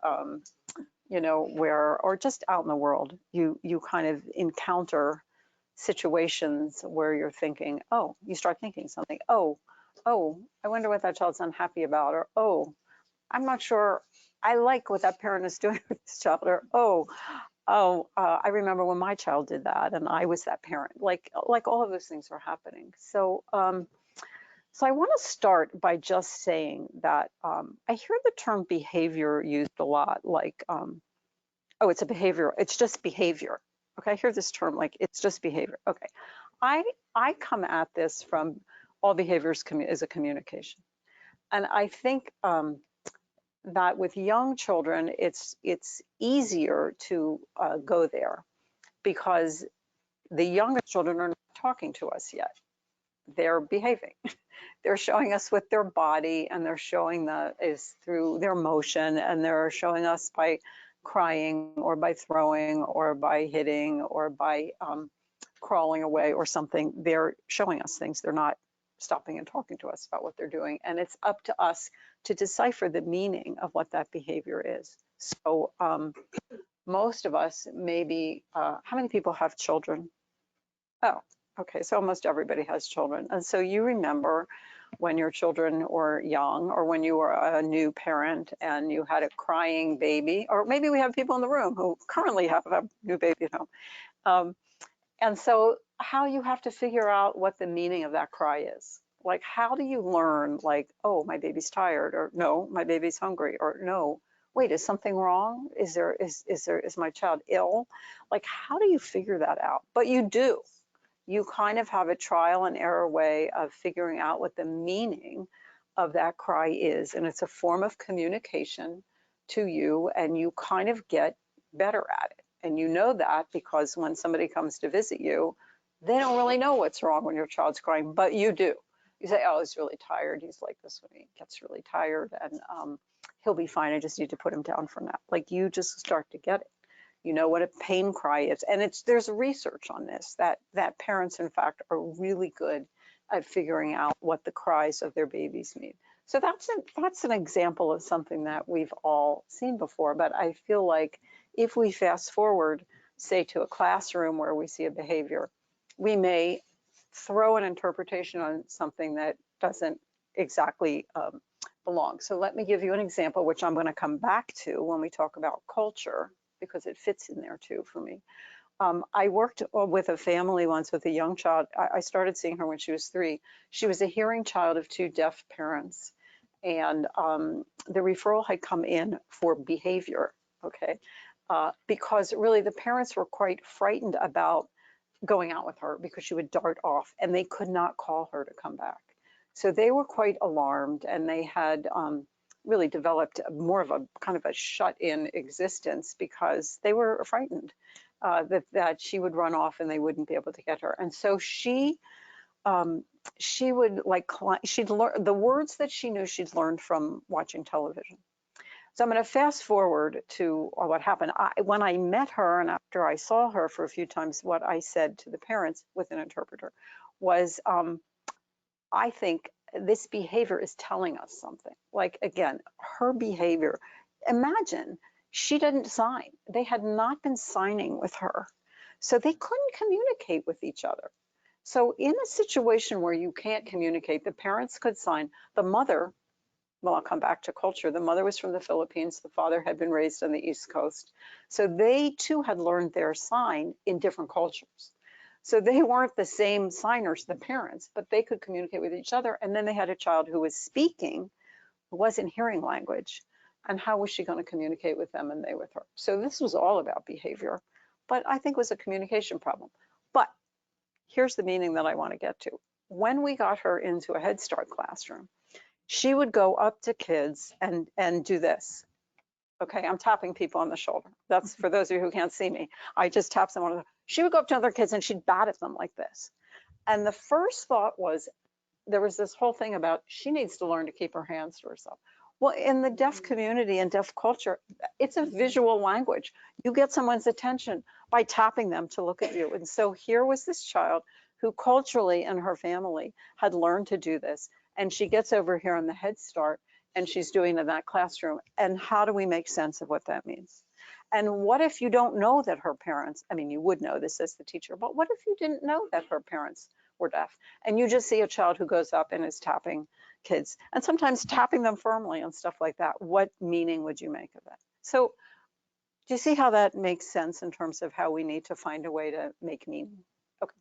you know, or just out in the world, you kind of encounter situations where you're thinking, oh, you start thinking something, oh, I wonder what that child's unhappy about, or oh, I'm not sure I like what that parent is doing with this child, or I remember when my child did that and I was that parent. Like all of those things are happening. So so I want to start by just saying that I hear the term behavior used a lot, like oh, it's a behavior, it's just behavior. Okay, I hear this term like it's just behavior. Okay, I come at this from all behaviors is a communication, and I think that with young children, it's easier to go there because the youngest children are not talking to us yet. They're behaving. They're showing us with their body, and they're showing is through their motion, and they're showing us by crying or by throwing or by hitting or by crawling away or something. They're showing us things. They're not stopping and talking to us about what they're doing. And it's up to us to decipher the meaning of what that behavior is. So most of us maybe, how many people have children? Oh, okay, so almost everybody has children. And so you remember when your children were young, or when you were a new parent and you had a crying baby, or maybe we have people in the room who currently have a new baby at home. And so how you have to figure out what the meaning of that cry is. Like, how do you learn, like, oh, my baby's tired, or no, my baby's hungry, or no, wait, is something wrong? Is my child ill? Like, how do you figure that out? But you do. You kind of have a trial and error way of figuring out what the meaning of that cry is. And it's a form of communication to you, and you kind of get better at it. And you know that because when somebody comes to visit you, they don't really know what's wrong when your child's crying, but you do. You say, oh, he's really tired. He's like this when he gets really tired, and he'll be fine. I just need to put him down for now. Like, you just start to get it. You know what a pain cry is. And there's research on this, that parents, in fact, are really good at figuring out what the cries of their babies mean. So that's an example of something that we've all seen before. But I feel like if we fast forward, say, to a classroom where we see a behavior, we may throw an interpretation on something that doesn't exactly belong. So let me give you an example, which I'm going to come back to when we talk about culture, because it fits in there too for me. I worked with a family once with a young child. I started seeing her when she was 3. She was a hearing child of 2 deaf parents, and the referral had come in for behavior, okay? Because really the parents were quite frightened about going out with her because she would dart off, and they could not call her to come back. So they were quite alarmed, and they had really developed more of a kind of a shut-in existence because they were frightened that she would run off and they wouldn't be able to get her. And so she would she'd learn the words that she knew she'd learned from watching television. So I'm going to fast forward to what happened. When I met her and after I saw her for a few times, what I said to the parents with an interpreter was, I think this behavior is telling us something. Like, again, her behavior, imagine she didn't sign. They had not been signing with her. So they couldn't communicate with each other. So in a situation where you can't communicate, the parents could sign. The mother, well, I'll come back to culture. The mother was from the Philippines. The father had been raised on the East Coast. So they too had learned their sign in different cultures. So they weren't the same signers, the parents, but they could communicate with each other. And then they had a child who was speaking, who wasn't hearing language. And how was she going to communicate with them and they with her? So this was all about behavior, but I think it was a communication problem. But here's the meaning that I want to get to. When we got her into a Head Start classroom, she would go up to kids and do this. Okay, I'm tapping people on the shoulder. That's for those of you who can't see me. I just tap someone on the, she would go up to other kids and she'd bat at them like this. And the first thought was, there was this whole thing about she needs to learn to keep her hands to herself. Well, in the deaf community and deaf culture, it's a visual language. You get someone's attention by tapping them to look at you. And so here was this child who culturally in her family had learned to do this. And she gets over here on the Head Start and she's doing it in that classroom. And how do we make sense of what that means? And what if you don't know that her parents, I mean, you would know this as the teacher, but what if you didn't know that her parents were deaf and you just see a child who goes up and is tapping kids and sometimes tapping them firmly and stuff like that? What meaning would you make of that? So do you see how that makes sense in terms of how we need to find a way to make meaning? Okay.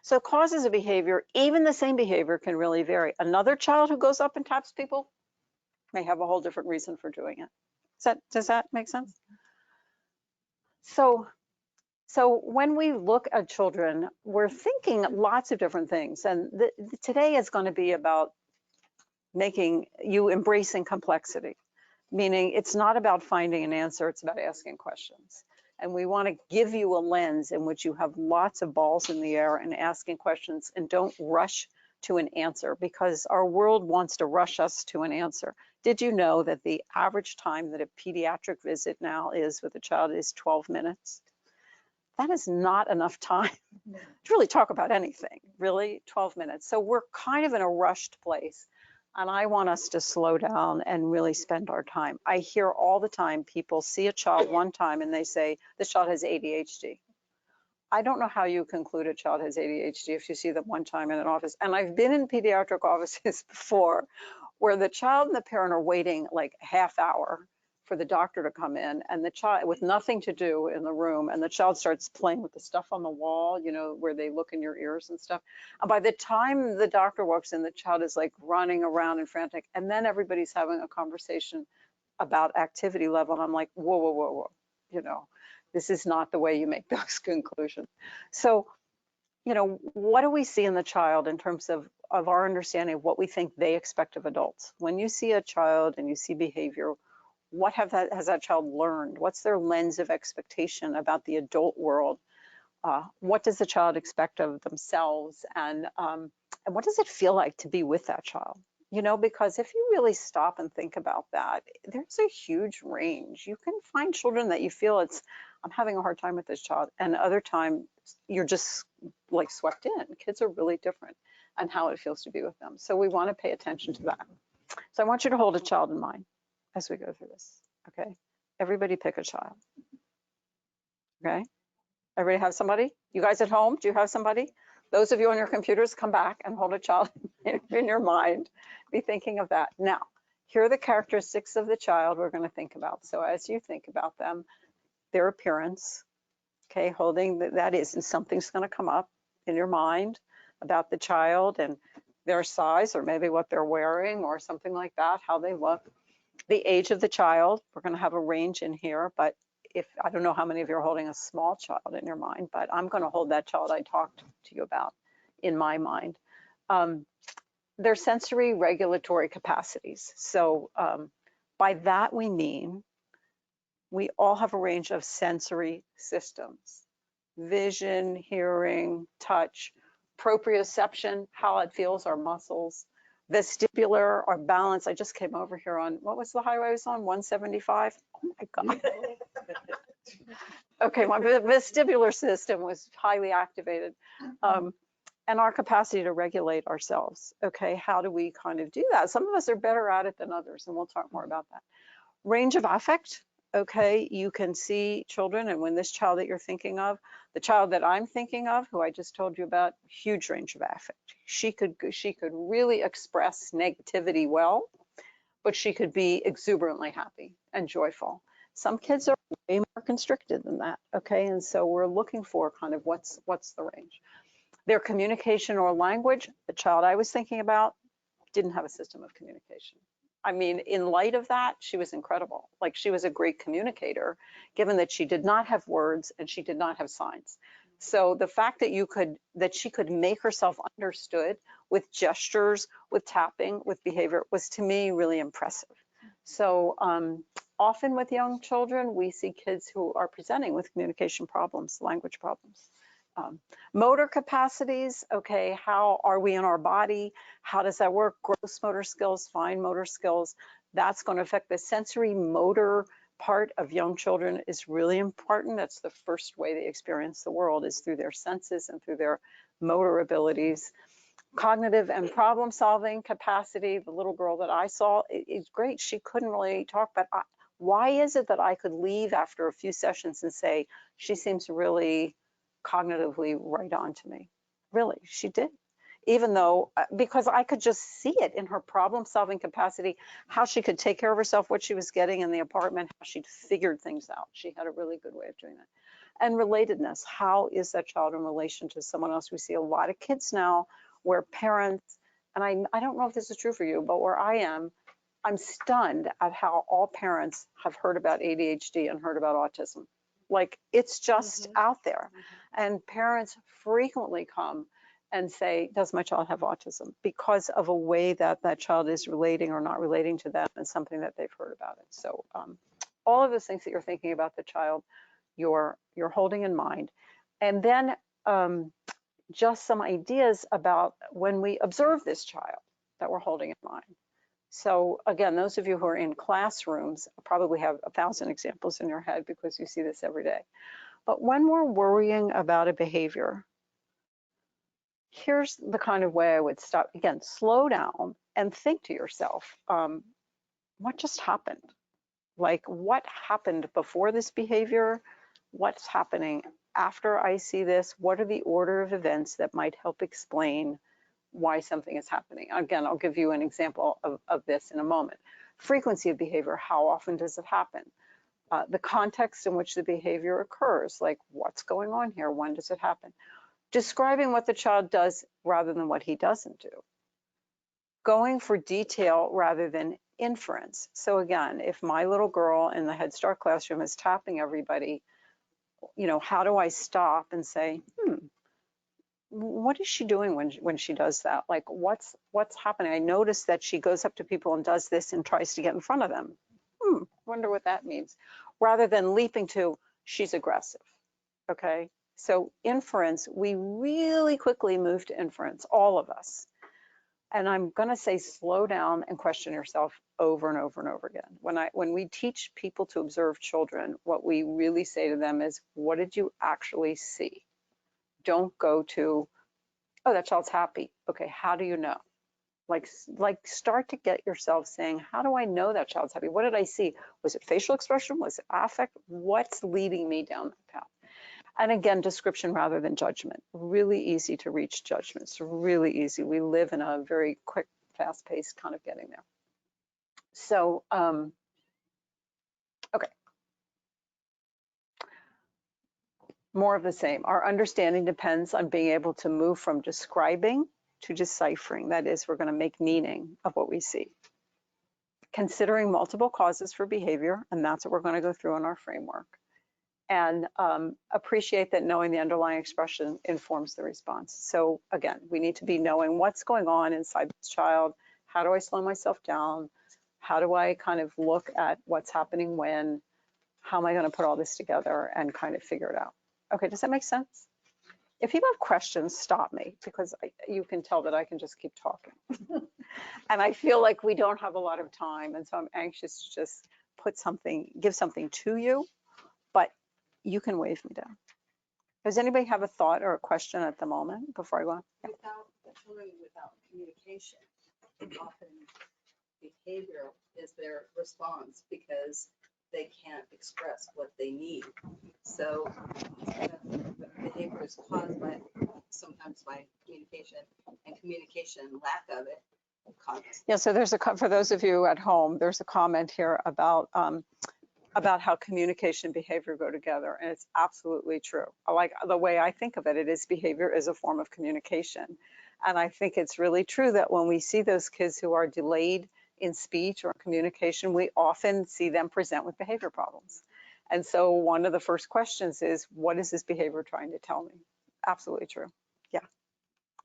So causes of behavior, even the same behavior can really vary. Another child who goes up and taps people may have a whole different reason for doing it. Does that make sense? So when we look at children, we're thinking lots of different things. And today is going to be about making you embracing complexity, meaning it's not about finding an answer, it's about asking questions. And we want to give you a lens in which you have lots of balls in the air and asking questions, and don't rush to an answer because our world wants to rush us to an answer. Did you know that the average time that a pediatric visit now is with a child is 12 minutes? That is not enough time to really talk about anything, really, 12 minutes. So we're kind of in a rushed place. And I want us to slow down and really spend our time. I hear all the time people see a child one time and they say, this child has ADHD. I don't know how you conclude a child has ADHD if you see them one time in an office. And I've been in pediatric offices before where the child and the parent are waiting like a half hour for the doctor to come in, and the child with nothing to do in the room, and the child starts playing with the stuff on the wall, you know, where they look in your ears and stuff. And by the time the doctor walks in, the child is like running around and frantic, and then everybody's having a conversation about activity level. And I'm like, whoa, whoa, whoa, whoa, you know, this is not the way you make those conclusions. So, you know, what do we see in the child in terms of our understanding of what we think they expect of adults? When you see a child and you see behavior, what has that child learned? What's their lens of expectation about the adult world? What does the child expect of themselves? And what does it feel like to be with that child? You know, because if you really stop and think about that, there's a huge range. You can find children that you feel I'm having a hard time with this child, and other time you're just like swept in. Kids are really different and how it feels to be with them. So we want to pay attention to that. So I want you to hold a child in mind as we go through this, okay? Everybody pick a child, okay? Everybody have somebody? You guys at home, do you have somebody? Those of you on your computers, come back and hold a child in your mind. Be thinking of that. Now, here are the characteristics of the child we're gonna think about. So as you think about them, their appearance, okay, holding that is, and something's gonna come up in your mind about the child and their size, or maybe what they're wearing or something like that, how they look. The age of the child, we're going to have a range in here, but I don't know how many of you are holding a small child in your mind, but I'm going to hold that child I talked to you about in my mind. their sensory regulatory capacities. So by that we mean we all have a range of sensory systems: vision, hearing, touch, proprioception, how it feels, our muscles, vestibular, our balance. I just came over here on, what was the highway I was on, 175? Oh my God. Okay, my vestibular system was highly activated. And our capacity to regulate ourselves. Okay, how do we kind of do that? Some of us are better at it than others, and we'll talk more about that. Range of affect. Okay, you can see children, and when this child that you're thinking of, the child that I'm thinking of, who I just told you about, huge range of affect. She could really express negativity well, but she could be exuberantly happy and joyful. Some kids are way more constricted than that. Okay, and so we're looking for kind of what's the range. Their communication or language, the child I was thinking about didn't have a system of communication. I mean, in light of that, she was incredible. Like, she was a great communicator, given that she did not have words and she did not have signs. So the fact that she could make herself understood with gestures, with tapping, with behavior was, to me, really impressive. So often with young children, we see kids who are presenting with communication problems, language problems. Motor capacities, okay, how are we in our body? How does that work? Gross motor skills, fine motor skills, that's going to affect the sensory motor part of young children is really important. That's the first way they experience the world, is through their senses and through their motor abilities. Cognitive and problem solving capacity, the little girl that I saw, it's great. She couldn't really talk, but why is it that I could leave after a few sessions and say, she seems really cognitively right on to me? Really, she did. Even though, because I could just see it in her problem solving capacity, how she could take care of herself, what she was getting in the apartment, how she'd figured things out. She had a really good way of doing that. And relatedness, how is that child in relation to someone else? We see a lot of kids now where parents, and I don't know if this is true for you, but where I am, I'm stunned at how all parents have heard about ADHD and heard about autism. Like, it's just out there. And parents frequently come and say, does my child have autism? Because of a way that that child is relating or not relating to them and something that they've heard about it. So all of those things that you're thinking about the child, you're holding in mind. And then just some ideas about when we observe this child that we're holding in mind. So again, those of you who are in classrooms probably have 1,000 examples in your head because you see this every day. But when we're worrying about a behavior, here's the kind of way I would stop. Again, slow down and think to yourself, what just happened? Like, what happened before this behavior? What's happening after I see this? What are the order of events that might help explain why something is happening? Again, I'll give you an example of this in a moment. Frequency of behavior, how often does it happen? The context in which the behavior occurs, like, what's going on here? When does it happen? Describing what the child does rather than what he doesn't do. Going for detail rather than inference. So again, if my little girl in the Head Start classroom is tapping everybody, you know, how do I stop and say, what is she doing when she does that? Like, what's happening? I notice that she goes up to people and does this and tries to get in front of them. Wonder what that means. Rather than leaping to, she's aggressive. Okay, so inference, we really quickly move to inference, all of us. And I'm going to say slow down and question yourself over and over and over again. When we teach people to observe children, what we really say to them is, what did you actually see? Don't go to, oh, that child's happy. Okay, how do you know? Like start to get yourself saying, how do I know that child's happy? What did I see? Was it facial expression? Was it affect? What's leading me down that path? And again, description rather than judgment. Really easy to reach judgments, really easy. We live in a very quick, fast-paced kind of getting there. So, okay. More of the same. Our understanding depends on being able to move from describing to deciphering. That is, we're going to make meaning of what we see. Considering multiple causes for behavior, and that's what we're going to go through in our framework. and appreciate that knowing the underlying expression informs the response. So again, we need to be knowing what's going on inside this child. How do I slow myself down? How do I kind of look at what's happening when? How am I going to put all this together and kind of figure it out? Okay, does that make sense? If you have questions, stop me, because you can tell that I can just keep talking. And I feel like we don't have a lot of time, and so I'm anxious to just give something to you, but you can wave me down. Does anybody have a thought or a question at the moment before I go on? Yeah. Without communication, often behavior is their response because they can't express what they need. So behavior is caused by sometimes by communication, and communication, lack of it, causes. Yeah, so there's for those of you at home, there's a comment here about how communication and behavior go together, and it's absolutely true. Like the way I think of it, it is behavior is a form of communication. And I think it's really true that when we see those kids who are delayed in speech or communication, we often see them present with behavior problems. And so one of the first questions is, what is this behavior trying to tell me? Absolutely true. Yeah.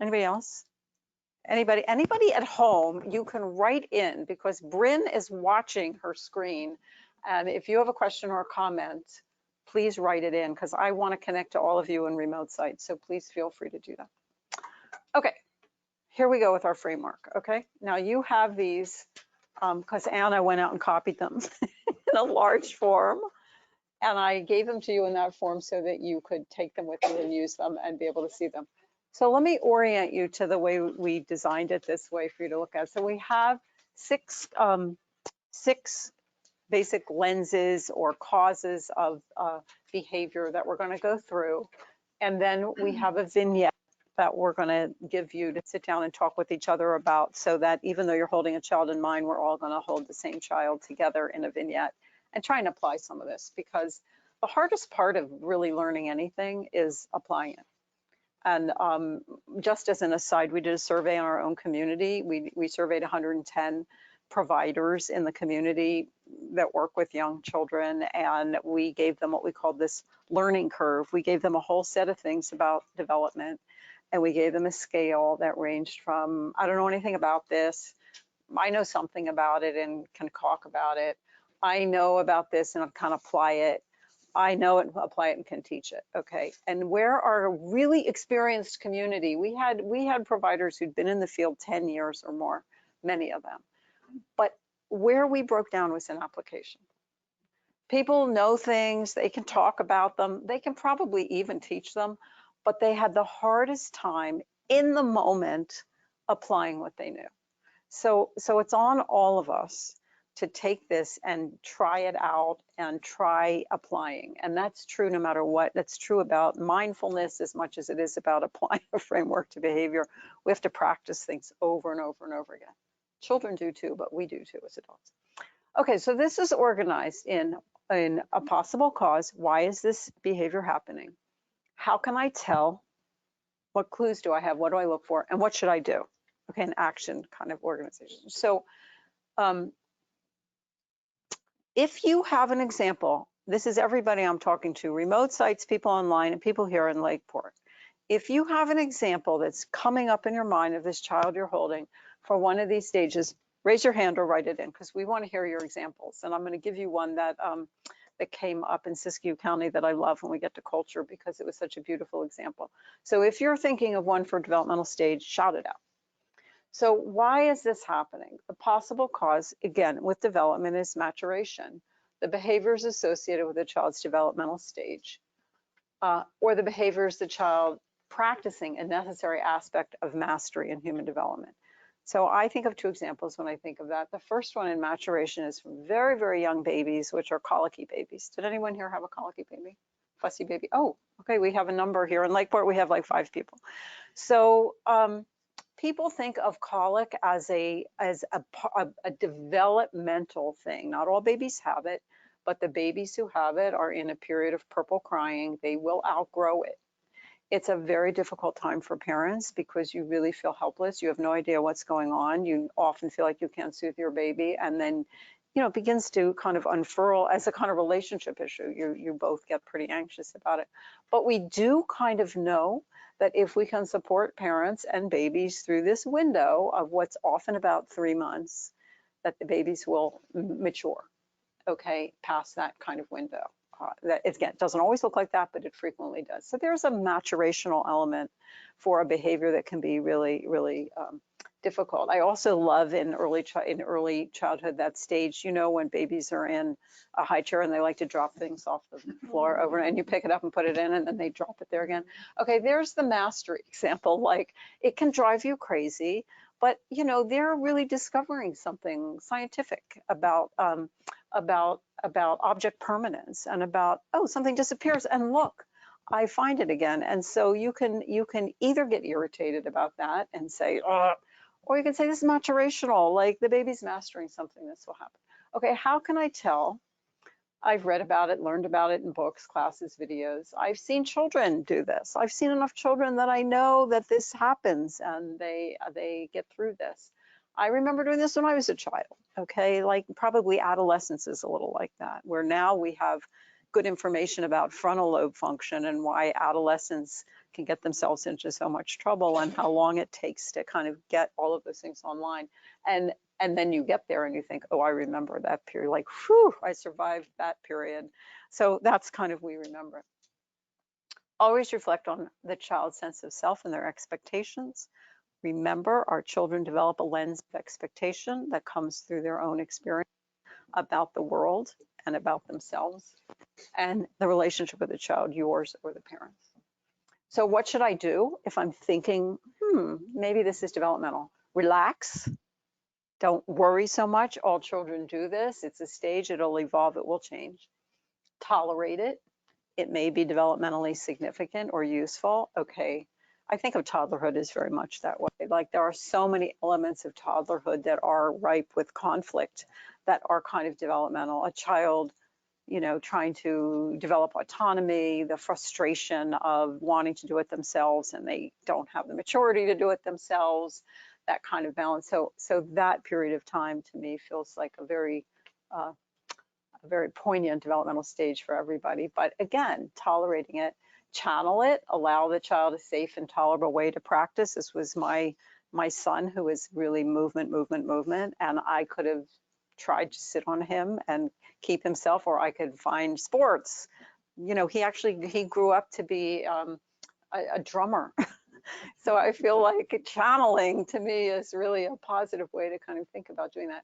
Anybody else? Anybody at home, you can write in, because Bryn is watching her screen. And if you have a question or a comment, please write it in, because I want to connect to all of you in remote sites. So please feel free to do that. Okay, here we go with our framework. Okay, now you have these, because Anna went out and copied them in a large form. And I gave them to you in that form so that you could take them with you and use them and be able to see them. So let me orient you to the way we designed it this way for you to look at. So we have six basic lenses or causes of behavior that we're going to go through. And then we have a vignette that we're going to give you to sit down and talk with each other about, so that even though you're holding a child in mind, we're all going to hold the same child together in a vignette and try and apply some of this, because the hardest part of really learning anything is applying it. And just as an aside, we did a survey in our own community. We surveyed 110 providers in the community that work with young children, and we gave them what we called this learning curve. We gave them a whole set of things about development, and we gave them a scale that ranged from, I don't know anything about this, I know something about it and can talk about it, I know about this and I can apply it, I know it, apply it, and can teach it. Okay, and where our really experienced community, we had providers who'd been in the field 10 years or more, many of them. But where we broke down was in application. People know things, they can talk about them, they can probably even teach them, but they had the hardest time in the moment applying what they knew. So it's on all of us to take this and try it out and try applying. And that's true no matter what. That's true about mindfulness as much as it is about applying a framework to behavior. We have to practice things over and over and over again. Children do too, but we do too as adults. Okay, so this is organized in a possible cause. Why is this behavior happening? How can I tell? What clues do I have? What do I look for? And what should I do? Okay, an action kind of organization. So if you have an example, this is everybody I'm talking to, remote sites, people online, and people here in Lakeport. If you have an example that's coming up in your mind of this child you're holding for one of these stages, raise your hand or write it in, because we want to hear your examples. And I'm going to give you one that that came up in Siskiyou County that I love when we get to culture, because it was such a beautiful example. So if you're thinking of one for developmental stage, shout it out. So why is this happening? The possible cause, again, with development is maturation. The behaviors associated with a child's developmental stage, or the behaviors the child practicing a necessary aspect of mastery in human development. So I think of two examples when I think of that. The first one in maturation is from very, very young babies, which are colicky babies. Did anyone here have a colicky baby? Fussy baby? Oh, okay, we have a number here. In Lakeport, we have like 5 people. So people think of colic as a developmental thing. Not all babies have it, but the babies who have it are in a period of purple crying. They will outgrow it. It's a very difficult time for parents because you really feel helpless. You have no idea what's going on. You often feel like you can't soothe your baby, and then it begins to kind of unfurl as a kind of relationship issue. You both get pretty anxious about it. But we do kind of know that if we can support parents and babies through this window of what's often about 3 months, that the babies will mature, okay, past that kind of window. That, again, doesn't always look like that, but it frequently does. So there's a maturational element for a behavior that can be really, really difficult. I also love in early childhood, that stage, when babies are in a high chair and they like to drop things off the floor over, and you pick it up and put it in and then they drop it there again. Okay, there's the mastery example. Like, it can drive you crazy, but they're really discovering something scientific about object permanence and about, oh, something disappears and look, I find it again. And so you can either get irritated about that and say, oh, or you can say, this is maturational, like the baby's mastering something, this will happen. Okay, how can I tell? I've read about it, learned about it in books, classes, videos. I've seen children do this. I've seen enough children that I know that this happens and they get through this. I remember doing this when I was a child, okay? Like, probably adolescence is a little like that, where now we have good information about frontal lobe function and why adolescents can get themselves into so much trouble and how long it takes to kind of get all of those things online. And then you get there and you think, oh, I remember that period, like, whew, I survived that period. So that's kind of, we remember it. Always reflect on the child's sense of self and their expectations. Remember, our children develop a lens of expectation that comes through their own experience about the world and about themselves and the relationship with the child, yours or the parents. So what should I do if I'm thinking, maybe this is developmental? Relax. Don't worry so much. All children do this. It's a stage. It'll evolve. It will change. Tolerate it. It may be developmentally significant or useful. Okay. I think of toddlerhood as very much that way. Like, there are so many elements of toddlerhood that are ripe with conflict that are kind of developmental. A child, trying to develop autonomy, the frustration of wanting to do it themselves and they don't have the maturity to do it themselves, that kind of balance. So that period of time to me feels like a very poignant developmental stage for everybody. But again, tolerating it, channel it, allow the child a safe and tolerable way to practice. This was my son, who is really movement, and I could have tried to sit on him and keep himself, or I could find sports. He grew up to be a drummer. So I feel like channeling to me is really a positive way to kind of think about doing that.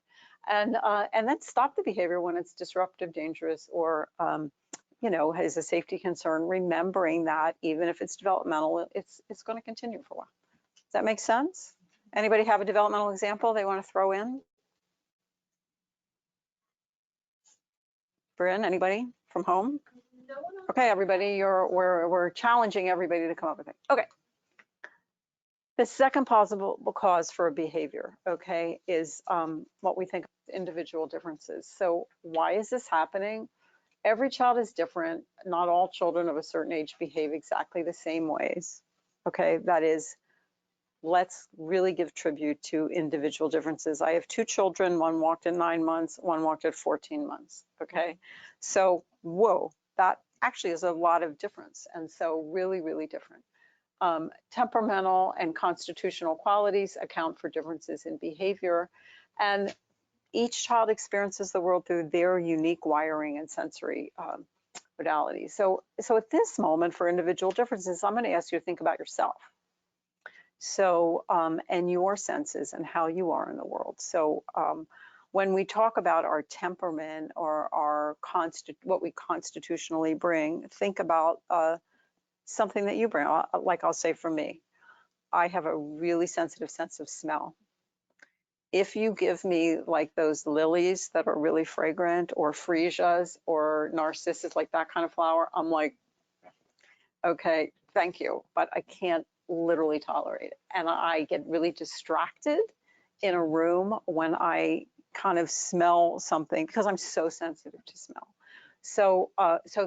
And then stop the behavior when it's disruptive, dangerous, or is a safety concern, remembering that even if it's developmental, it's going to continue for a while. Does that make sense? Anybody have a developmental example they want to throw in? Bryn, anybody from home? Okay, everybody, we're challenging everybody to come up with it. Okay. The second possible cause for a behavior, okay, is what we think of individual differences. So why is this happening? Every child is different. Not all children of a certain age behave exactly the same ways. Okay, that is, let's really give tribute to individual differences. I have 2 children, one walked at 9 months, one walked at 14 months, okay? So, whoa, that actually is a lot of difference. And so really, really different. Temperamental and constitutional qualities account for differences in behavior. And each child experiences the world through their unique wiring and sensory modalities. So at this moment, for individual differences, I'm going to ask you to think about yourself. So, and your senses and how you are in the world. So when we talk about our temperament or what we constitutionally bring, think about something that you bring. Like, I'll say for me, I have a really sensitive sense of smell. If you give me like those lilies that are really fragrant, or freesias or narcissus, like that kind of flower, I'm like, okay, thank you, but I can't literally tolerate it. And I get really distracted in a room when I kind of smell something, because I'm so sensitive to smell. So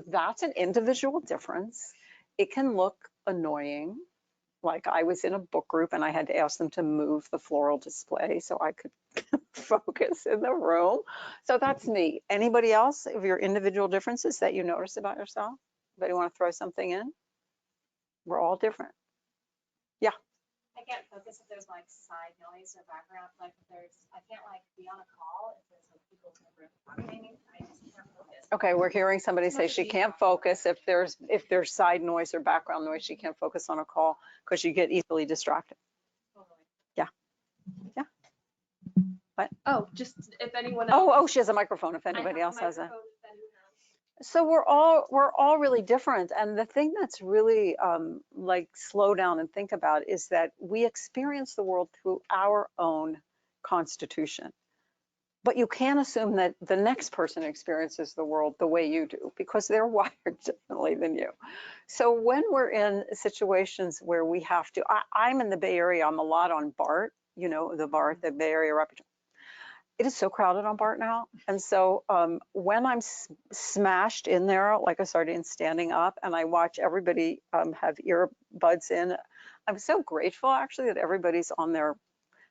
that's an individual difference. It can look annoying. Like I was in a book group and I had to ask them to move the floral display so I could focus in the room. So that's me. Anybody else of your individual differences that you notice about yourself? Anybody want to throw something in? We're all different. Yeah. I can't focus if there's like side noise or background, like if there's, I can't like be on a call if there's like people in the room talking, I just can't focus. Okay, we're hearing somebody say she can't focus if there's side noise or background noise. She can't focus on a call because you get easily distracted. Totally. Yeah. Yeah. What? Oh, just if anyone else. Oh, she has a microphone if anybody else has a. So we're all really different. And the thing that's really like slow down and think about is that we experience the world through our own constitution. But you can't assume that the next person experiences the world the way you do because they're wired differently than you. So when we're in situations where we have to, I'm in the Bay Area, I'm a lot on BART, you know, the BART, the Bay Area Rapid. It is so crowded on BART now. And so when I'm smashed in there like a sardine standing up and I watch everybody have earbuds in, I'm so grateful actually that everybody's on their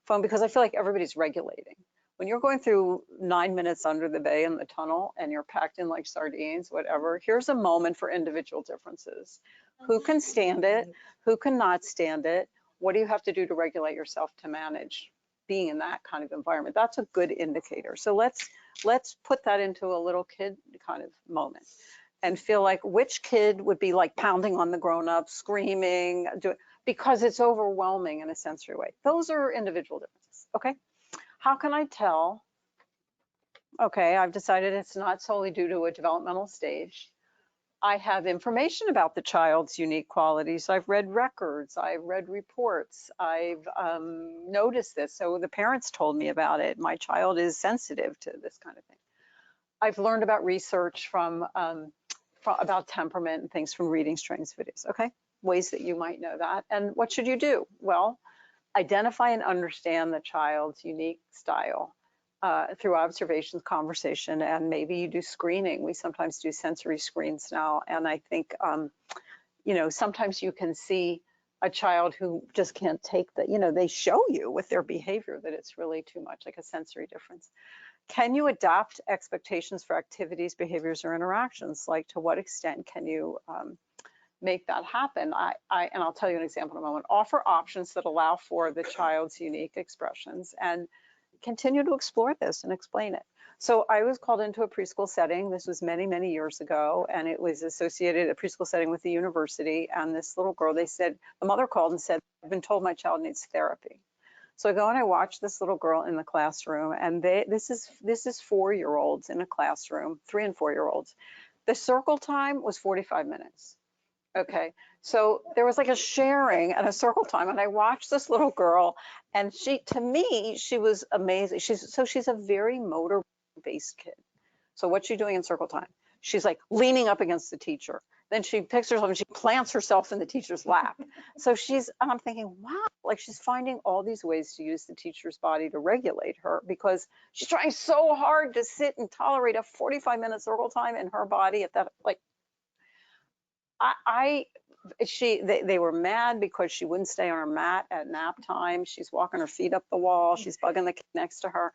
phone because I feel like everybody's regulating. When you're going through 9 minutes under the bay in the tunnel and you're packed in like sardines, whatever, here's a moment for individual differences. Who can stand it? Who cannot stand it? What do you have to do to regulate yourself to manage being in that kind of environment? That's a good indicator. So let's put that into a little kid kind of moment and feel like which kid would be like pounding on the grown-up, screaming, because it's overwhelming in a sensory way. Those are individual differences, okay? How can I tell? Okay, I've decided it's not solely due to a developmental stage. I have information about the child's unique qualities. I've read records, I've read reports, I've noticed this. So the parents told me about it. My child is sensitive to this kind of thing. I've learned about research from about temperament and things from reading strengths videos, okay? Ways that you might know that. And what should you do? Well, identify and understand the child's unique style through observations, conversation, and maybe you do screening. We sometimes do sensory screens now. And I think, you know, sometimes you can see a child who just can't take that, you know, they show you with their behavior that it's really too much, like a sensory difference. Can you adapt expectations for activities, behaviors, or interactions? Like to what extent can you make that happen? And I'll tell you an example in a moment. Offer options that allow for the child's unique expressions and continue to explore this and explain it. So I was called into a preschool setting. This was many, many years ago, and it was associated a preschool setting with the university. And this little girl, they said, the mother called and said, I've been told my child needs therapy. So I go and I watch this little girl in the classroom, and this is 4-year-olds in a classroom, 3 and 4-year-olds. The circle time was 45 minutes. Okay, so there was like a sharing and a circle time, and I watched this little girl, and to me, she was amazing. She's a very motor-based kid. So what's she doing in circle time? She's like leaning up against the teacher. Then she picks herself and she plants herself in the teacher's lap. So I'm thinking, wow, like she's finding all these ways to use the teacher's body to regulate her because she's trying so hard to sit and tolerate a 45-minute circle time in her body at that, like, they were mad because she wouldn't stay on her mat at nap time. She's walking her feet up the wall. She's bugging the kid next to her.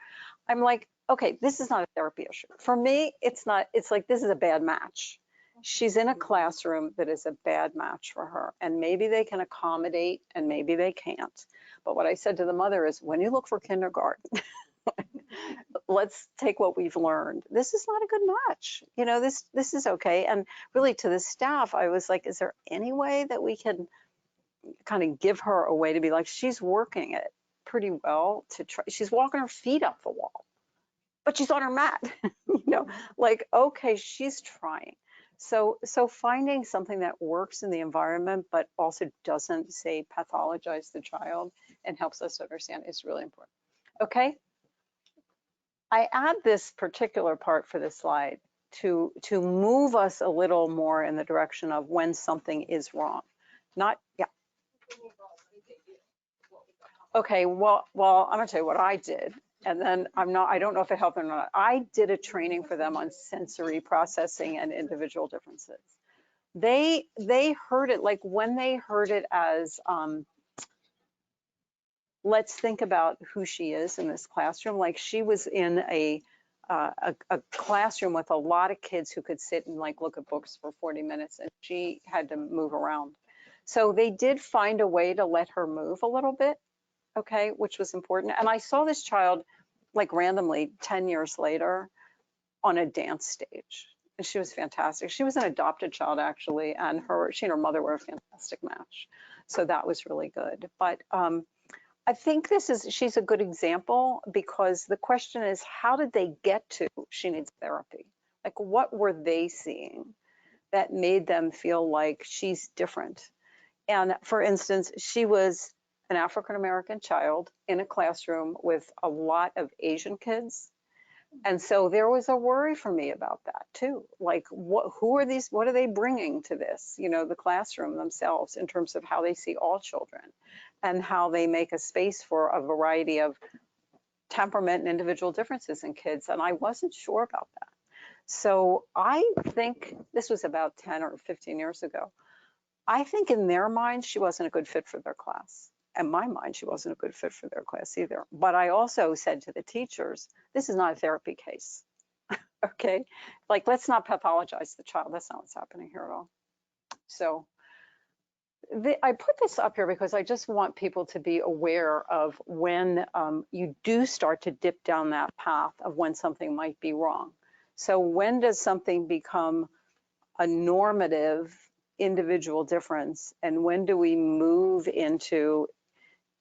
I'm like, okay, this is not a therapy issue. For me, it's not, it's like, this is a bad match. She's in a classroom that is a bad match for her. And maybe they can accommodate and maybe they can't. But what I said to the mother is, when you look for kindergarten, let's take what we've learned. This is not a good match. You know, this is okay. And really to the staff, I was like, is there any way that we can kind of give her a way to be like, she's working it pretty well to try. She's walking her feet up the wall, but she's on her mat, you know, like, okay, she's trying. So finding something that works in the environment, but also doesn't say pathologize the child and helps us understand is really important. Okay. I add this particular part for this slide to move us a little more in the direction of when something is wrong. Not, yeah. Okay, well, I'm gonna tell you what I did, and then I don't know if it helped or not. I did a training for them on sensory processing and individual differences. they heard it, like when they heard it as, let's think about who she is in this classroom. Like she was in a classroom with a lot of kids who could sit and like look at books for 40 minutes, and she had to move around. So they did find a way to let her move a little bit, okay, which was important. And I saw this child like randomly 10 years later on a dance stage. And she was fantastic. She was an adopted child actually, and she and her mother were a fantastic match. So that was really good. But I think she's a good example, because the question is, how did they get to she needs therapy? Like, what were they seeing that made them feel like she's different? And for instance, she was an African-American child in a classroom with a lot of Asian kids. And so there was a worry for me about that too. Like, who are these, what are they bringing to this, the classroom themselves, in terms of how they see all children and how they make a space for a variety of temperament and individual differences in kids. And I wasn't sure about that. So I think this was about 10 or 15 years ago. I think in their minds, she wasn't a good fit for their class. In my mind, she wasn't a good fit for their class either. But I also said to the teachers, this is not a therapy case, okay? Like, let's not pathologize the child. That's not what's happening here at all. So I put this up here because I just want people to be aware of when you do start to dip down that path of when something might be wrong. So when does something become a normative individual difference, and when do we move into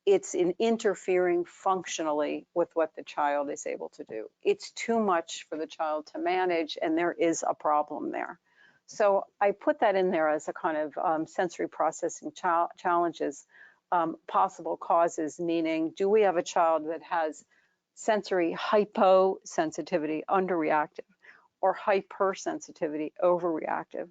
it's interfering functionally with what the child is able to do? It's too much for the child to manage, and there is a problem there. So I put that in there as a kind of sensory processing challenges, possible causes, meaning, do we have a child that has sensory hyposensitivity, underreactive, or hypersensitivity, overreactive?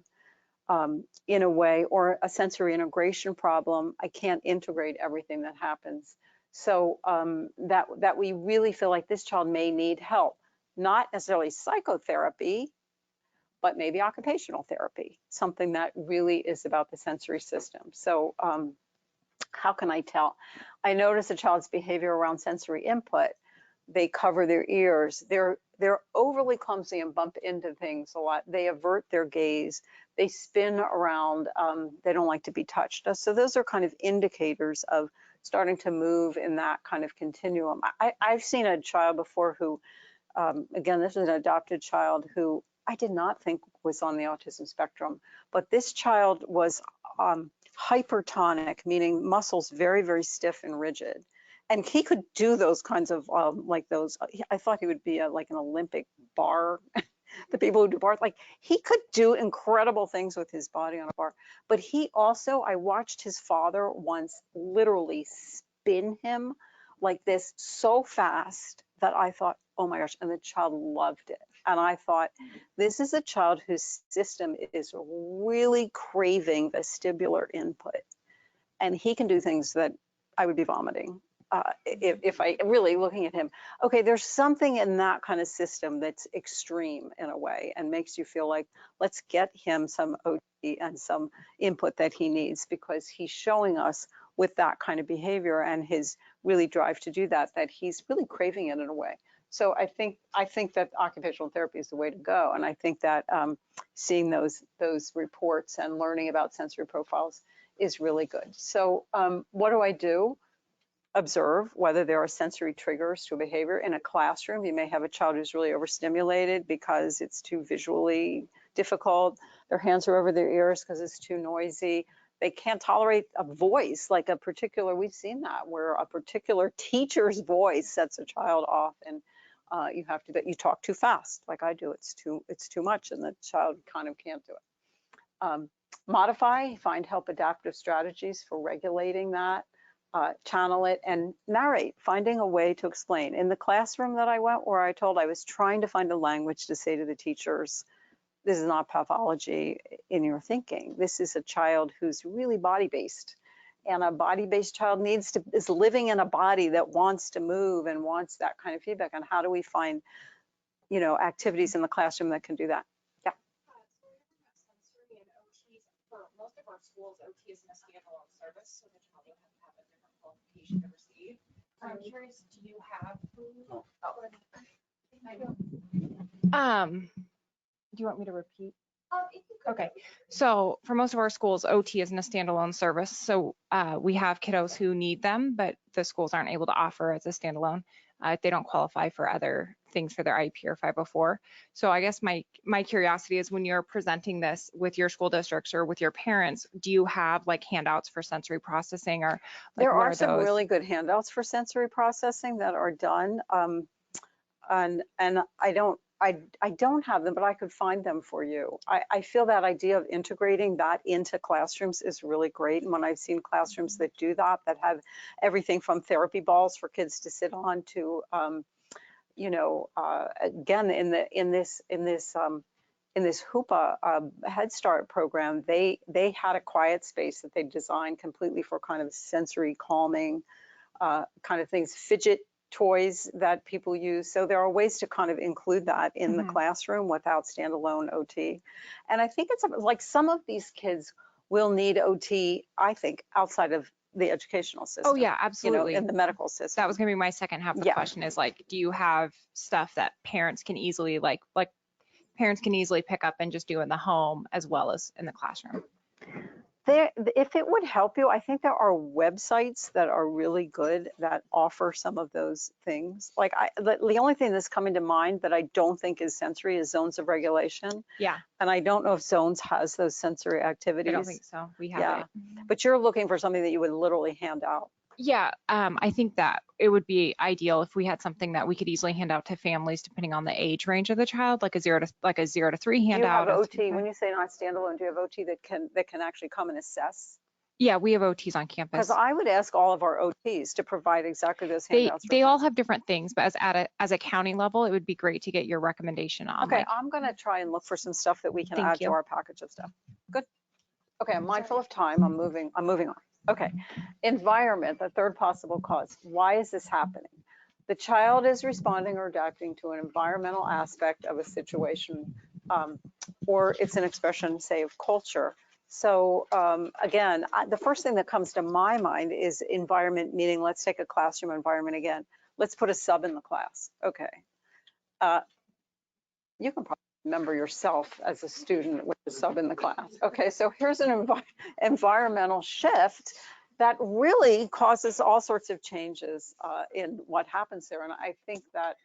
In a way, or a sensory integration problem. I can't integrate everything that happens. So that we really feel like this child may need help, not necessarily psychotherapy, but maybe occupational therapy, something that really is about the sensory system. So how can I tell? I notice a child's behavior around sensory input. They cover their ears. They're overly clumsy and bump into things a lot. They avert their gaze. They spin around. They don't like to be touched. So those are kind of indicators of starting to move in that kind of continuum. I've seen a child before who, again, this is an adopted child who I did not think was on the autism spectrum, but this child was hypertonic, meaning muscles very, very stiff and rigid. And he could do those kinds of like those, I thought he would be like an Olympic bar, the people who do bars, like he could do incredible things with his body on a bar. But he also, I watched his father once literally spin him like this so fast that I thought, oh my gosh, and the child loved it. And I thought, this is a child whose system is really craving vestibular input. And he can do things that I would be vomiting. If I really looking at him, okay, there's something in that kind of system that's extreme in a way and makes you feel like, let's get him some OT and some input that he needs, because he's showing us with that kind of behavior and his really drive to do that, that he's really craving it in a way. So I think that occupational therapy is the way to go. And I think that seeing those reports and learning about sensory profiles is really good. So what do I do? Observe whether there are sensory triggers to a behavior. In a classroom, you may have a child who's really overstimulated because it's too visually difficult. Their hands are over their ears because it's too noisy. They can't tolerate a voice, like a particular, we've seen that, where a particular teacher's voice sets a child off, and you talk too fast, like I do. It's too much, and the child kind of can't do it. Modify, find help adaptive strategies for regulating that. Channel it and narrate, finding a way to explain. In the classroom that I went, where I was trying to find a language to say to the teachers, this is not pathology in your thinking. This is a child who's really body-based, and a body-based child is living in a body that wants to move and wants that kind of feedback. And how do we find, activities in the classroom that can do that? Yeah. So we talking about sensory and OT for most of our schools, OT isn't a standalone service, so the child would have to have a different qualification to receive. So I'm curious, do you have? Do you want me to repeat? If you could. Okay, so for most of our schools, OT isn't a standalone service. So we have kiddos who need them, but the schools aren't able to offer as a standalone. They don't qualify for other things for their IEP or 504. So I guess my curiosity is, when you're presenting this with your school districts or with your parents, do you have like handouts for sensory processing, or like, There what are some those? really good handouts for sensory processing that are done. And I don't have them, but I could find them for you. I feel that idea of integrating that into classrooms is really great. And when I've seen classrooms that do that have everything from therapy balls for kids to sit on to, again, in this Hoopa Head Start program, they had a quiet space that they designed completely for kind of sensory calming kind of things, fidget toys that people use. So there are ways to kind of include that in the classroom without standalone OT. And I think it's like some of these kids will need OT, I think, outside of the educational system. Oh yeah, absolutely. In the medical system. That was gonna be my second half of the question, is like, do you have stuff that parents can easily parents can easily pick up and just do in the home as well as in the classroom? If it would help you, I think there are websites that are really good that offer some of those things. Like the only thing that's coming to mind that I don't think is sensory is Zones of Regulation. Yeah. And I don't know if Zones has those sensory activities. I don't think so. We have it. But you're looking for something that you would literally hand out. Yeah, I think that it would be ideal if we had something that we could easily hand out to families depending on the age range of the child, like a 0 to 3 handout. Do you have OT, when you say not standalone, do you have OT that can actually come and assess? Yeah, we have OTs on campus. Because I would ask all of our OTs to provide exactly those They handouts. all have different things, but as a county level, it would be great to get your recommendation on. Okay, I'm going to try and look for some stuff that we can add to our package of stuff. Good. Okay, I'm mindful of time. I'm moving on. Okay, environment, the third possible cause. Why is this happening? The child is responding or adapting to an environmental aspect of a situation, or it's an expression, say, of culture. So again, the first thing that comes to my mind is environment, meaning let's take a classroom environment again. Let's put a sub in the class. Okay. You can probably remember yourself as a student with a sub in the class. Okay, so here's an environmental shift that really causes all sorts of changes in what happens there. And I think that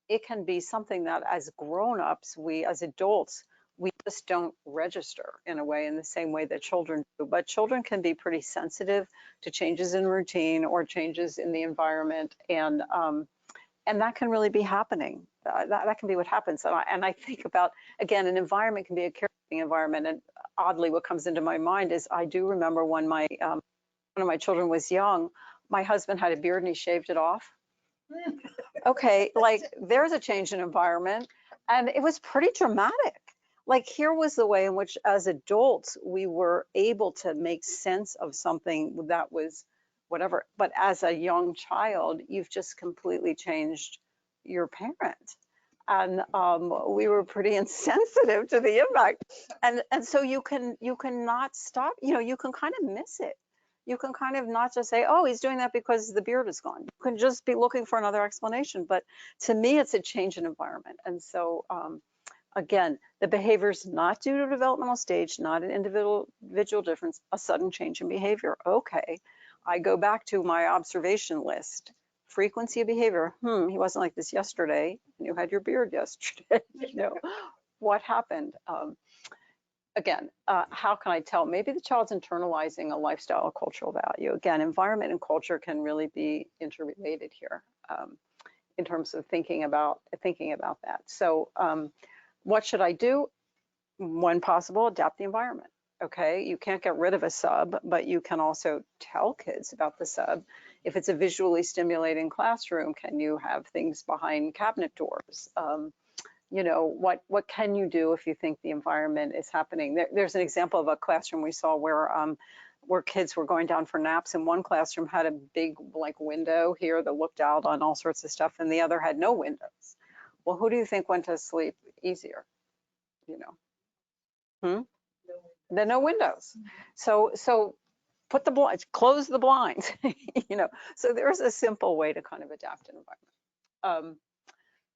it can be something that as grown-ups, we as adults, we just don't register in a way, in the same way that children do. But children can be pretty sensitive to changes in routine or changes in the environment, and that can really be happening. That can be what happens. And I think about, again, an environment can be a caregiving environment. And oddly, what comes into my mind is I do remember when one of my children was young, my husband had a beard and he shaved it off. Okay, like there's a change in environment, and it was pretty dramatic. Like here was the way in which as adults, we were able to make sense of something that was whatever. But as a young child, you've just completely changed your parent. And we were pretty insensitive to the impact. And so you can not stop, you can kind of miss it. You can kind of not just say, oh, he's doing that because the beard is gone. You can just be looking for another explanation. But to me, it's a change in environment. And so again, the behavior is not due to a developmental stage, not an individual difference, a sudden change in behavior. Okay, I go back to my observation list. Frequency of behavior, he wasn't like this yesterday, and you had your beard yesterday. What happened? Again, how can I tell? Maybe the child's internalizing a lifestyle or cultural value. Again, environment and culture can really be interrelated here in terms of thinking about that. So what should I do? When possible, adapt the environment. Okay, you can't get rid of a sub, but you can also tell kids about the sub. If it's a visually stimulating classroom, can you have things behind cabinet doors? What can you do if you think the environment is happening? There's an example of a classroom we saw where kids were going down for naps, and one classroom had a big window here that looked out on all sorts of stuff, and the other had no windows. Well, who do you think went to sleep easier? There are no windows. So put the blinds, close the blinds, you know. So there's a simple way to kind of adapt an environment.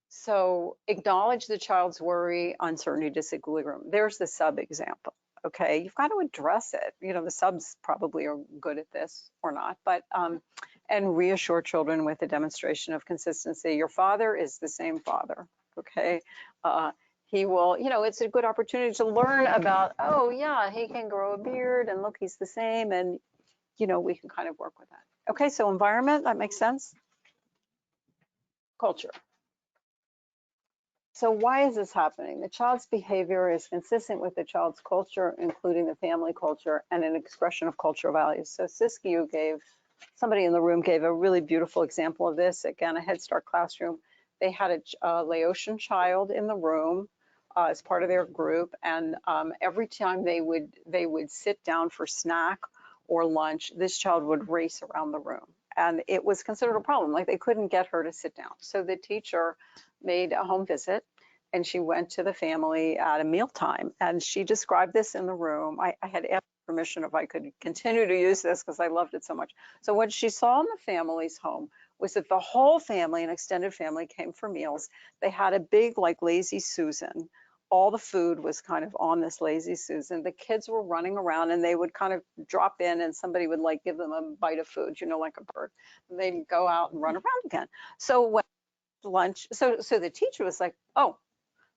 So acknowledge the child's worry, uncertainty, disequilibrium. There's the sub example. Okay, you've got to address it. You know, the subs probably are good at this or not, but and reassure children with a demonstration of consistency. Your father is the same father. Okay, he will. You know, it's a good opportunity to learn about. Oh yeah, he can grow a beard, and look, he's the same, and you know, we can kind of work with that. Okay, so environment, that makes sense. Culture. So why is this happening? The child's behavior is consistent with the child's culture, including the family culture and an expression of cultural values. So Siskiyou somebody in the room gave a really beautiful example of this. Again, a Head Start classroom. They had a Laotian child in the room as part of their group. And every time they would sit down for snack or lunch, this child would race around the room. And it was considered a problem. Like they couldn't get her to sit down. So the teacher made a home visit and she went to the family at a mealtime and she described this in the room. I had asked permission if I could continue to use this because I loved it so much. So what she saw in the family's home was that the whole family and extended family came for meals. They had a big like lazy Susan. All the food was kind of on this lazy Susan. The kids were running around and they would kind of drop in and somebody would like give them a bite of food, you know, like a bird. And they'd go out and run around again. So when lunch, so the teacher was like, oh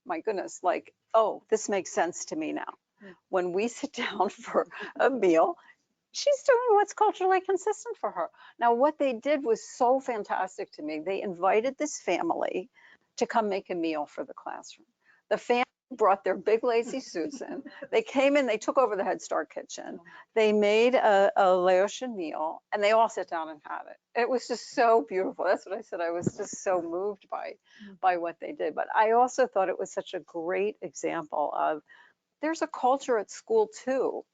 my goodness, like, oh, this makes sense to me now. When we sit down for a meal, she's doing what's culturally consistent for her. Now, what they did was so fantastic to me. They invited this family to come make a meal for the classroom. The family brought their big lazy Susan. They came in, they took over the Head Start kitchen. They made a Laotian meal and they all sat down and had it. It was just so beautiful. That's what I said. I was just so moved by what they did. But I also thought it was such a great example of there's a culture at school too.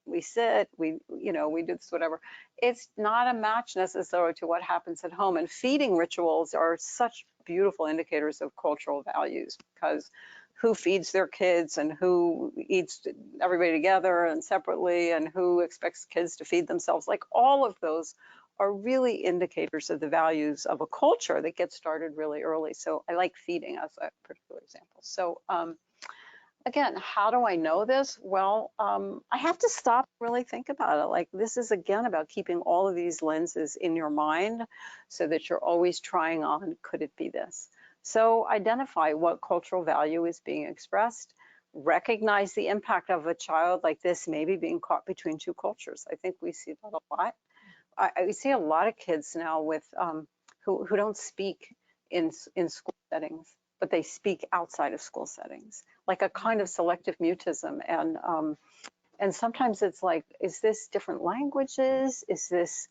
We sit, we do this, whatever. It's not a match necessarily to what happens at home. And feeding rituals are such beautiful indicators of cultural values because who feeds their kids and who eats everybody together and separately and who expects kids to feed themselves. Like all of those are really indicators of the values of a culture that gets started really early. So I like feeding as a particular example. So again, how do I know this? Well, I have to stop and really think about it. Like this is again about keeping all of these lenses in your mind so that you're always trying on, could it be this? So identify what cultural value is being expressed, recognize the impact of a child like this maybe being caught between two cultures. I think we see that a lot. I see a lot of kids now with who don't speak in school settings, but they speak outside of school settings, like a kind of selective mutism. And sometimes it's like, is this different languages? Is this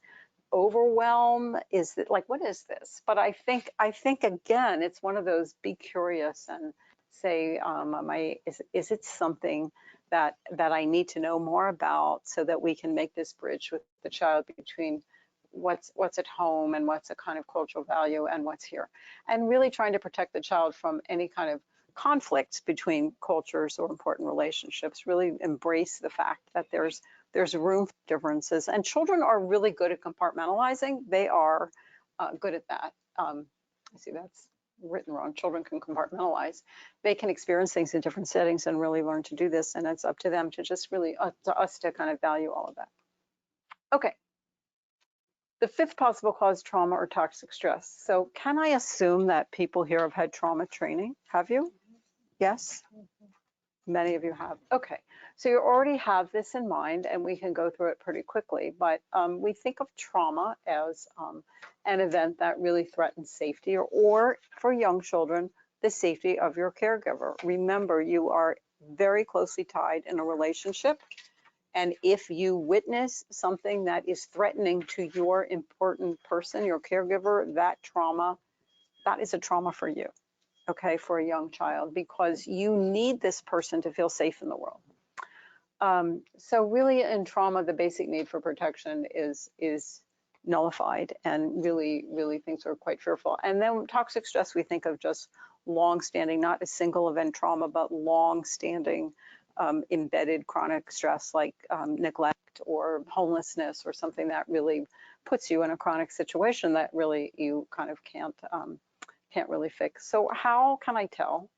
overwhelm? Is it like, what is this? But I think again, it's one of those be curious and say, is it something that I need to know more about so that we can make this bridge with the child between what's at home and what's a kind of cultural value and what's here, and really trying to protect the child from any kind of conflicts between cultures or important relationships. Really embrace the fact that there's room for differences, and children are really good at compartmentalizing. They are good at that. I see that's written wrong. Children can compartmentalize. They can experience things in different settings and really learn to do this, and it's up to them to just really, to us to kind of value all of that. Okay. The fifth possible cause, trauma or toxic stress. So can I assume that people here have had trauma training? Have you? Yes? Many of you have. Okay, so you already have this in mind and we can go through it pretty quickly, but we think of trauma as an event that really threatens safety or for young children, the safety of your caregiver. Remember, you are very closely tied in a relationship. And if you witness something that is threatening to your important person, your caregiver, that is a trauma for you, okay, for a young child, because you need this person to feel safe in the world. So really in trauma, the basic need for protection is nullified, and really things are quite fearful. And then toxic stress, we think of just long-standing, not a single event trauma, but long-standing embedded chronic stress like neglect or homelessness or something that really puts you in a chronic situation that really you kind of can't really fix. So how can I tell?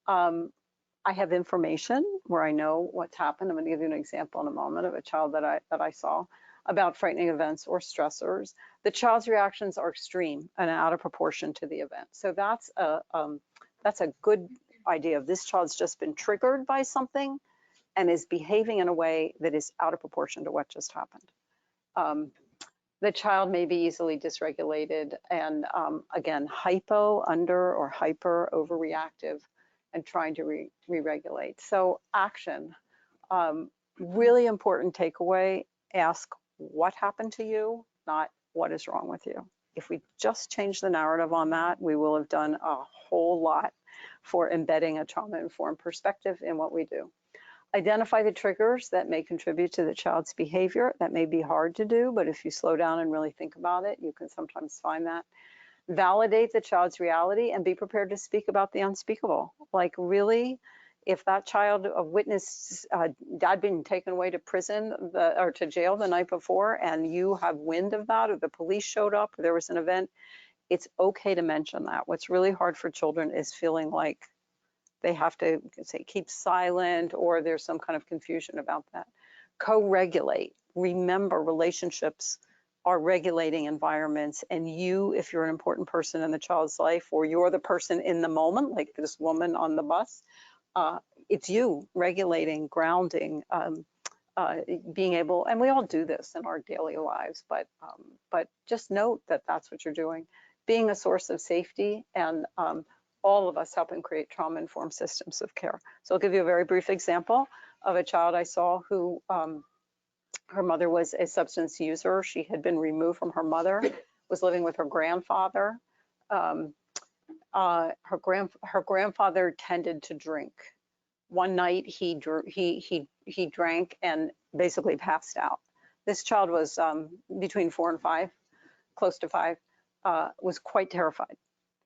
I have information where I know what's happened. I'm going to give you an example in a moment of a child that I saw about frightening events or stressors. The child's reactions are extreme and out of proportion to the event. So that's a good idea of this child's just been triggered by something and is behaving in a way that is out of proportion to what just happened. The child may be easily dysregulated and again, hypo, under, or hyper, overreactive, and trying to re-regulate. So action, really important takeaway, ask what happened to you, not what is wrong with you. If we just change the narrative on that, we will have done a whole lot for embedding a trauma-informed perspective in what we do. Identify the triggers that may contribute to the child's behavior. That may be hard to do, but if you slow down and really think about it, you can sometimes find that. Validate the child's reality and be prepared to speak about the unspeakable. Like really, if that child witnessed dad being taken away to prison or to jail the night before and you have wind of that, or the police showed up, or there was an event, it's okay to mention that. What's really hard for children is feeling like they have to say keep silent or there's some kind of confusion about that. Co-regulate. Remember, relationships are regulating environments, and you, if you're an important person in the child's life, or you're the person in the moment, like this woman on the bus, it's you regulating, grounding, being able, and we all do this in our daily lives, but just note that that's what you're doing. Being a source of safety, and all of us helping create trauma-informed systems of care. So I'll give you a very brief example of a child I saw who her mother was a substance user. She had been removed from her mother, was living with her grandfather. Her grandfather tended to drink. One night he drank and basically passed out. This child was between 4 and 5, close to 5, was quite terrified.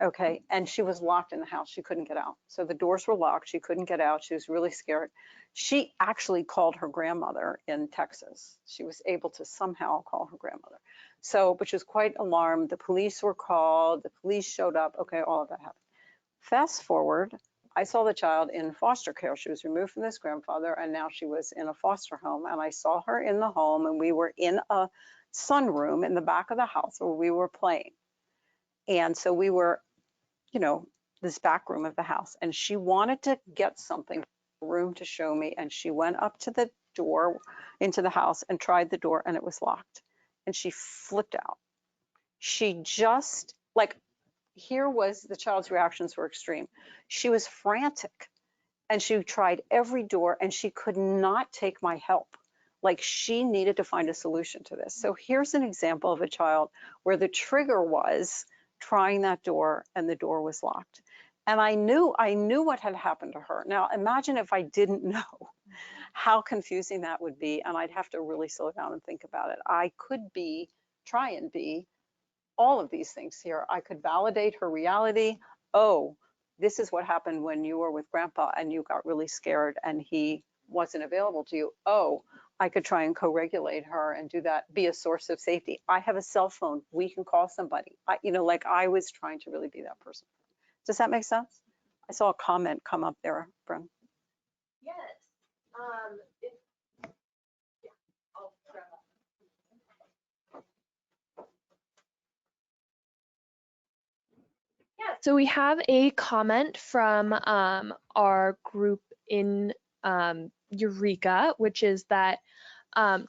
Okay, and she was locked in the house. She couldn't get out. So the doors were locked. She couldn't get out. She was really scared. She actually called her grandmother in Texas. She was able to somehow call her grandmother. So, but she was quite alarmed. The police were called. The police showed up. Okay, all of that happened. Fast forward, I saw the child in foster care. She was removed from this grandfather, and now she was in a foster home. And I saw her in the home, and we were in a sunroom in the back of the house where we were playing. And so we were, you know, this back room of the house, and she wanted to get something room to show me, and she went up to the door into the house and tried the door, and it was locked, and she flipped out. She just, like, here was the child's reactions were extreme. She was frantic, and she tried every door, and she could not take my help. Like, she needed to find a solution to this. So here's an example of a child where the trigger was trying that door and the door was locked. And I knew what had happened to her. Now, imagine if I didn't know how confusing that would be, and I'd have to really slow down and think about it. I could try and be all of these things here. I could validate her reality. Oh, this is what happened when you were with grandpa and you got really scared and he wasn't available to you. Oh, I could try and co-regulate her and do that, be a source of safety. I have a cell phone. We can call somebody. Like I was trying to really be that person. Does that make sense? I saw a comment come up there, Bren. Yes. I'll wrap up. Yeah, so we have a comment from our group in Eureka, which is that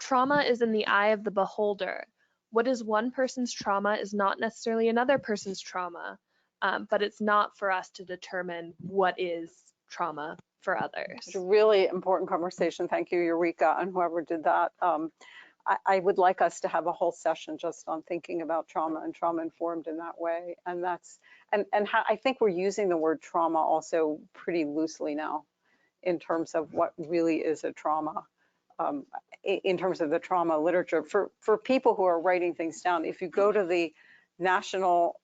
trauma is in the eye of the beholder. What is one person's trauma is not necessarily another person's trauma, but it's not for us to determine what is trauma for others. It's a really important conversation. Thank you, Eureka, and whoever did that. I would like us to have a whole session just on thinking about trauma and trauma informed in that way. And that's, and how, I think we're using the word trauma also pretty loosely now in terms of what really is a trauma, in terms of the trauma literature. For people who are writing things down, if you go to the National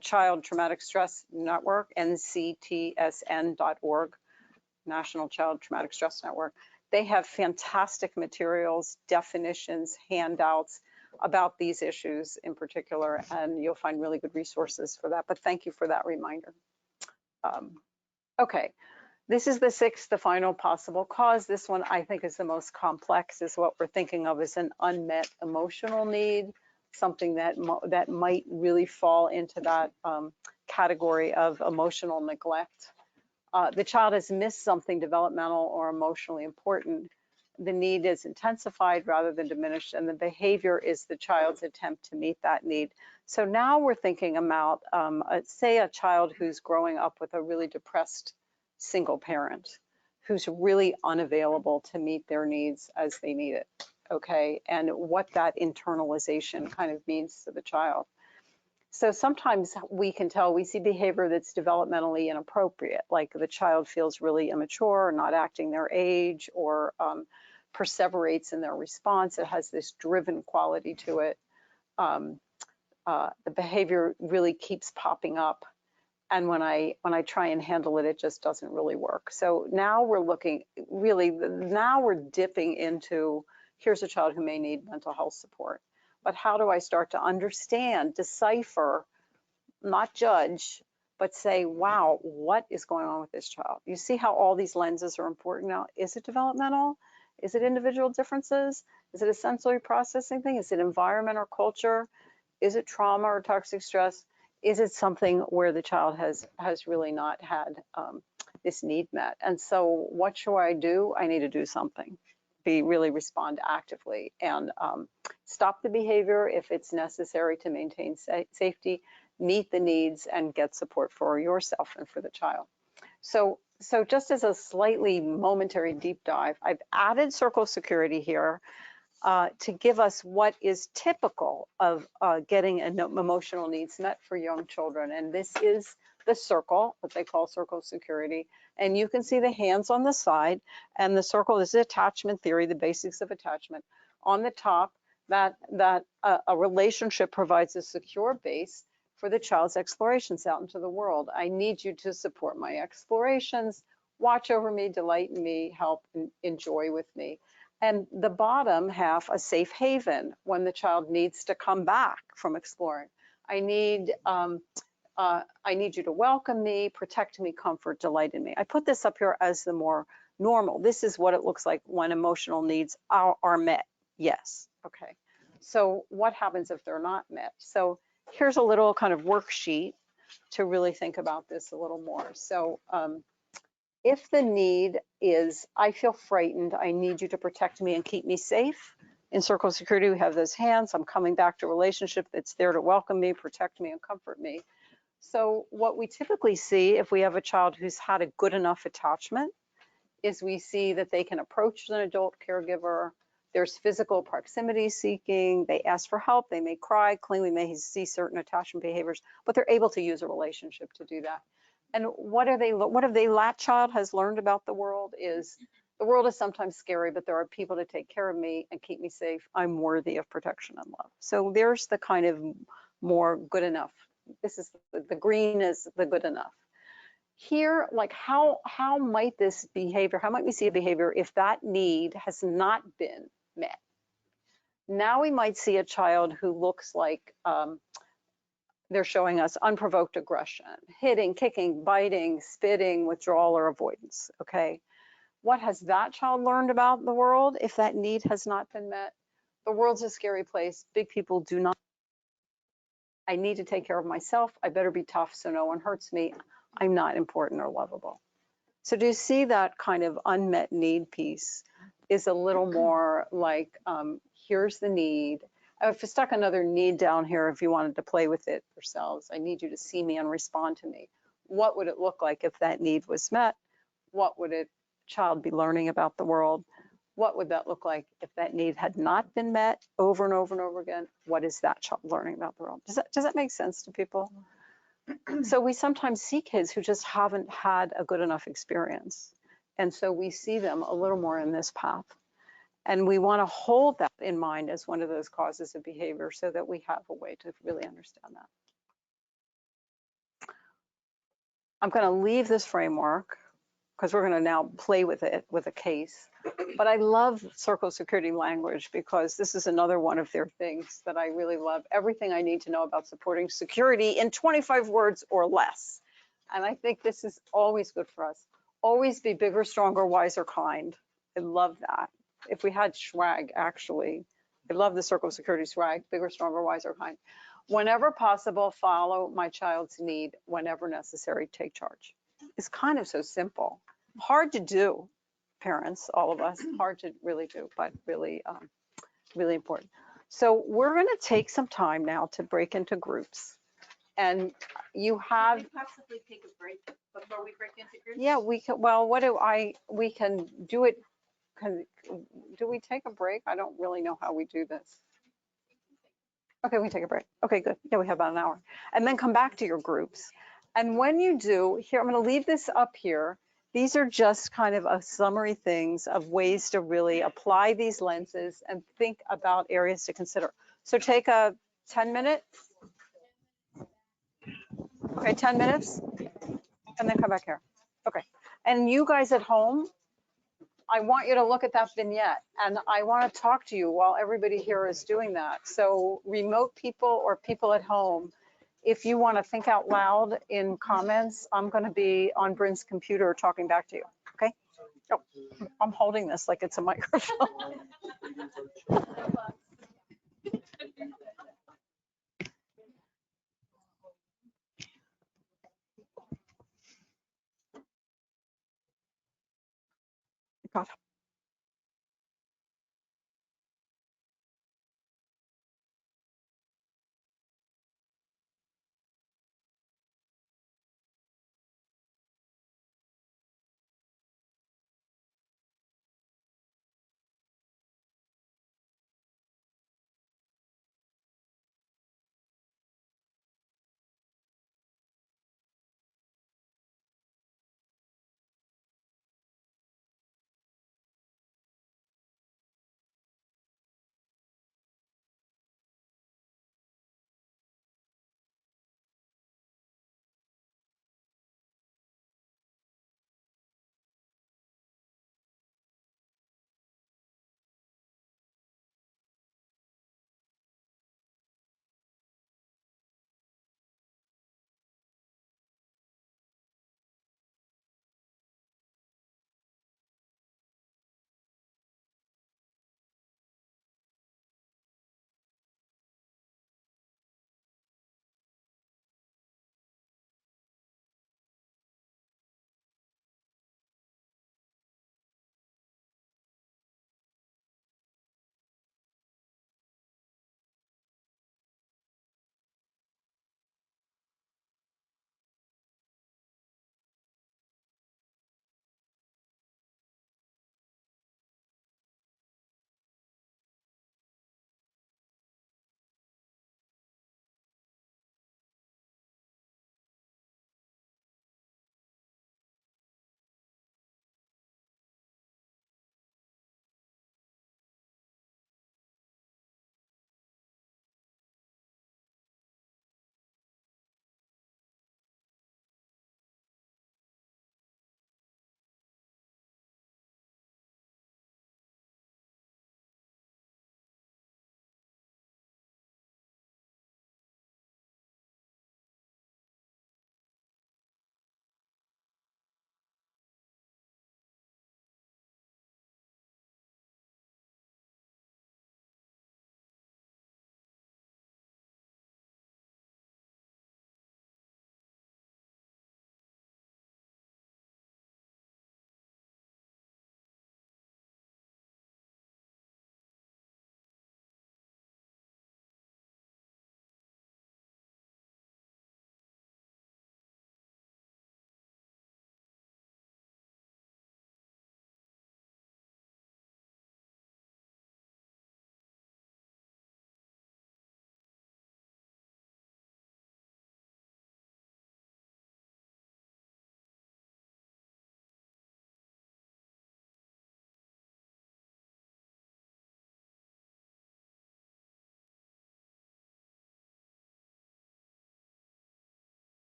Child Traumatic Stress Network, nctsn.org, National Child Traumatic Stress Network. They have fantastic materials, definitions, handouts about these issues in particular, and you'll find really good resources for that. But thank you for that reminder. Okay, this is the sixth, the final possible cause. This one I think is the most complex, is what we're thinking of as an unmet emotional need, something that might really fall into that category of emotional neglect. The child has missed something developmental or emotionally important. The need is intensified rather than diminished, and the behavior is the child's attempt to meet that need. So now we're thinking about, say, a child who's growing up with a really depressed single parent, who's really unavailable to meet their needs as they need it, okay? And what that internalization kind of means to the child. So sometimes we can tell, we see behavior that's developmentally inappropriate, like the child feels really immature or not acting their age, or perseverates in their response. It has this driven quality to it. The behavior really keeps popping up. And when I try and handle it, it just doesn't really work. So now we're looking, really, now we're dipping into, here's a child who may need mental health support. But how do I start to understand, decipher, not judge, but say, wow, what is going on with this child? You see how all these lenses are important now? Is it developmental? Is it individual differences? Is it a sensory processing thing? Is it environment or culture? Is it trauma or toxic stress? Is it something where the child has really not had this need met? And so what should I do? I need to do something. Really respond actively and stop the behavior if it's necessary to maintain safety, meet the needs, and get support for yourself and for the child. So just as a slightly momentary deep dive, I've added circle security here to give us what is typical of getting emotional needs met for young children. And this is the circle, what they call circle security. And you can see the hands on the side, and the circle is attachment theory, the basics of attachment. On the top, that a relationship provides a secure base for the child's explorations out into the world. I need you to support my explorations, watch over me, delight in me, help and enjoy with me. And the bottom half, a safe haven, when the child needs to come back from exploring. I need you to welcome me, protect me, comfort, delight in me. I put this up here as the more normal. This is what it looks like when emotional needs are met. Yes, okay. So what happens if they're not met? So here's a little kind of worksheet to really think about this a little more. So if the need is, I feel frightened, I need you to protect me and keep me safe. In circle security, we have those hands. I'm coming back to a relationship that's there to welcome me, protect me, and comfort me. So what we typically see if we have a child who's had a good enough attachment is we see that they can approach an adult caregiver. There's physical proximity seeking. They ask for help. They may cry, cling. We may see certain attachment behaviors, but they're able to use a relationship to do that. And what have that child has learned about the world is the world is sometimes scary, but there are people to take care of me and keep me safe. I'm worthy of protection and love. So there's the kind of more good enough. This is the green is the good enough. Here, like how might this behavior, how might we see a behavior if that need has not been met? Now we might see a child who looks like they're showing us unprovoked aggression, hitting, kicking, biting, spitting, withdrawal, or avoidance, okay? What has that child learned about the world if that need has not been met? The world's a scary place. Big people do not. I need to take care of myself. I better be tough so no one hurts me. I'm not important or lovable. So do you see that kind of unmet need piece is a little more like, here's the need. If I stuck another need down here, if you wanted to play with it yourselves, I need you to see me and respond to me. What would it look like if that need was met? What would a child be learning about the world? What would that look like if that need had not been met over and over and over again? What is that child learning about the world? Does that make sense to people? So we sometimes see kids who just haven't had a good enough experience. And so we see them a little more in this path. And we want to hold that in mind as one of those causes of behavior so that we have a way to really understand that. I'm going to leave this framework because we're going to now play with it with a case. But I love circle security language because this is another one of their things that I really love. Everything I need to know about supporting security in 25 words or less. And I think this is always good for us. Always be bigger, stronger, wiser, kind. I love that. If we had swag, actually, I love the circle security swag, bigger, stronger, wiser, kind. Whenever possible, follow my child's need. Whenever necessary, take charge. It's kind of so simple. Hard to do, parents, all of us, hard to really do, but really, really important. So we're going to take some time now to break into groups. And you have. Can we possibly take a break before we break into groups? Yeah, we can, well, we can do it. Do we take a break? I don't really know how we do this. Okay, we take a break. Okay, good. Yeah, we have about an hour. And then come back to your groups. And when you do, here, I'm going to leave this up here. These are just kind of a summary things of ways to really apply these lenses and think about areas to consider. So take a 10-minute. Okay, 10 minutes. And then come back here. Okay. And you guys at home, I want you to look at that vignette and I want to talk to you while everybody here is doing that. So remote people or people at home, if you want to think out loud in comments, I'm going to be on Bryn's computer talking back to you. Okay. Oh, I'm holding this like it's a microphone. God.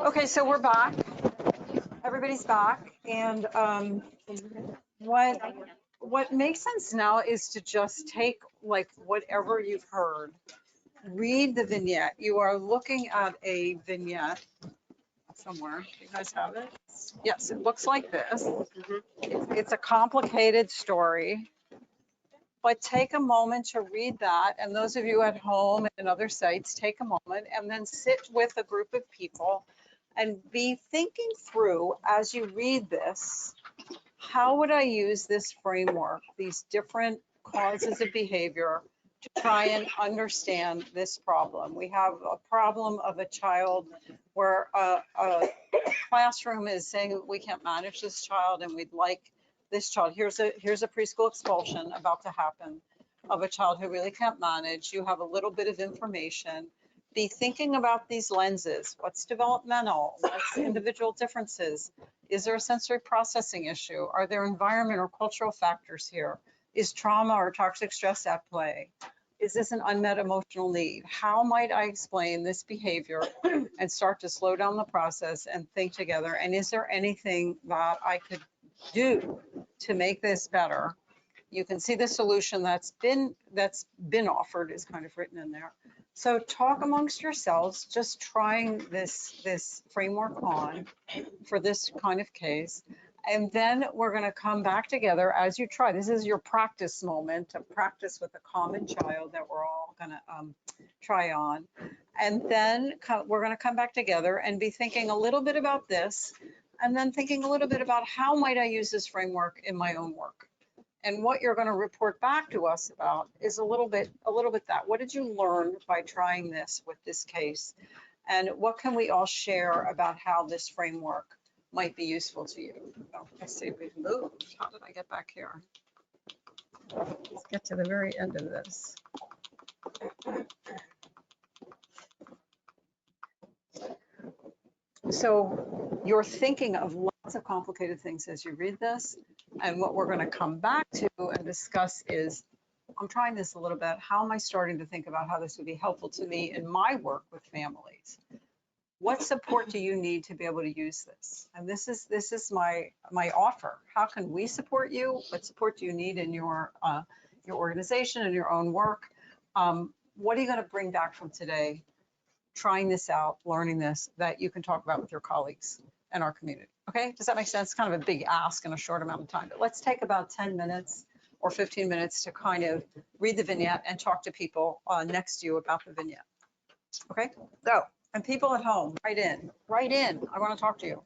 Okay, so we're back. Everybody's back. And what makes sense now is to just take like whatever you've heard, read the vignette. You are looking at a vignette somewhere. You guys have it? Yes, it looks like this. It's a complicated story. But take a moment to read that. And those of you at home and other sites, take a moment and then sit with a group of people and be thinking through as you read this, how would I use this framework, these different causes of behavior to try and understand this problem? We have a problem of a child where a classroom is saying we can't manage this child and we'd like this child. Here's a preschool expulsion about to happen of a child who really can't manage. You have a little bit of information. Be thinking about these lenses. What's developmental? What's individual differences? Is there a sensory processing issue? Are there environment or cultural factors here? Is trauma or toxic stress at play? Is this an unmet emotional need? How might I explain this behavior and start to slow down the process and think together? And is there anything that I could do to make this better? You can see the solution that's been offered is kind of written in there. So talk amongst yourselves, just trying this framework on for this kind of case. And then we're going to come back together as you try. This is your practice moment to practice with a common child that we're all going to try on. And then we're going to come back together and be thinking a little bit about this, and then thinking a little bit about how might I use this framework in my own work. And what you're going to report back to us about is a little bit that. What did you learn by trying this with this case? And what can we all share about how this framework might be useful to you? Oh, let's see, we've moved. How did I get back here? Let's get to the very end of this. So you're thinking of lots of complicated things as you read this. And what we're going to come back to and discuss is, I'm trying this a little bit. How am I starting to think about how this would be helpful to me in my work with families? What support do you need to be able to use this? And this is my offer. How can we support you? What support do you need in your organization and your own work? What are you going to bring back from today, trying this out, learning this, that you can talk about with your colleagues and our community? Okay, does that make sense? Kind of a big ask in a short amount of time, but let's take about 10 minutes or 15 minutes to kind of read the vignette and talk to people next to you about the vignette. Okay, so, and people at home, write in, I want to talk to you.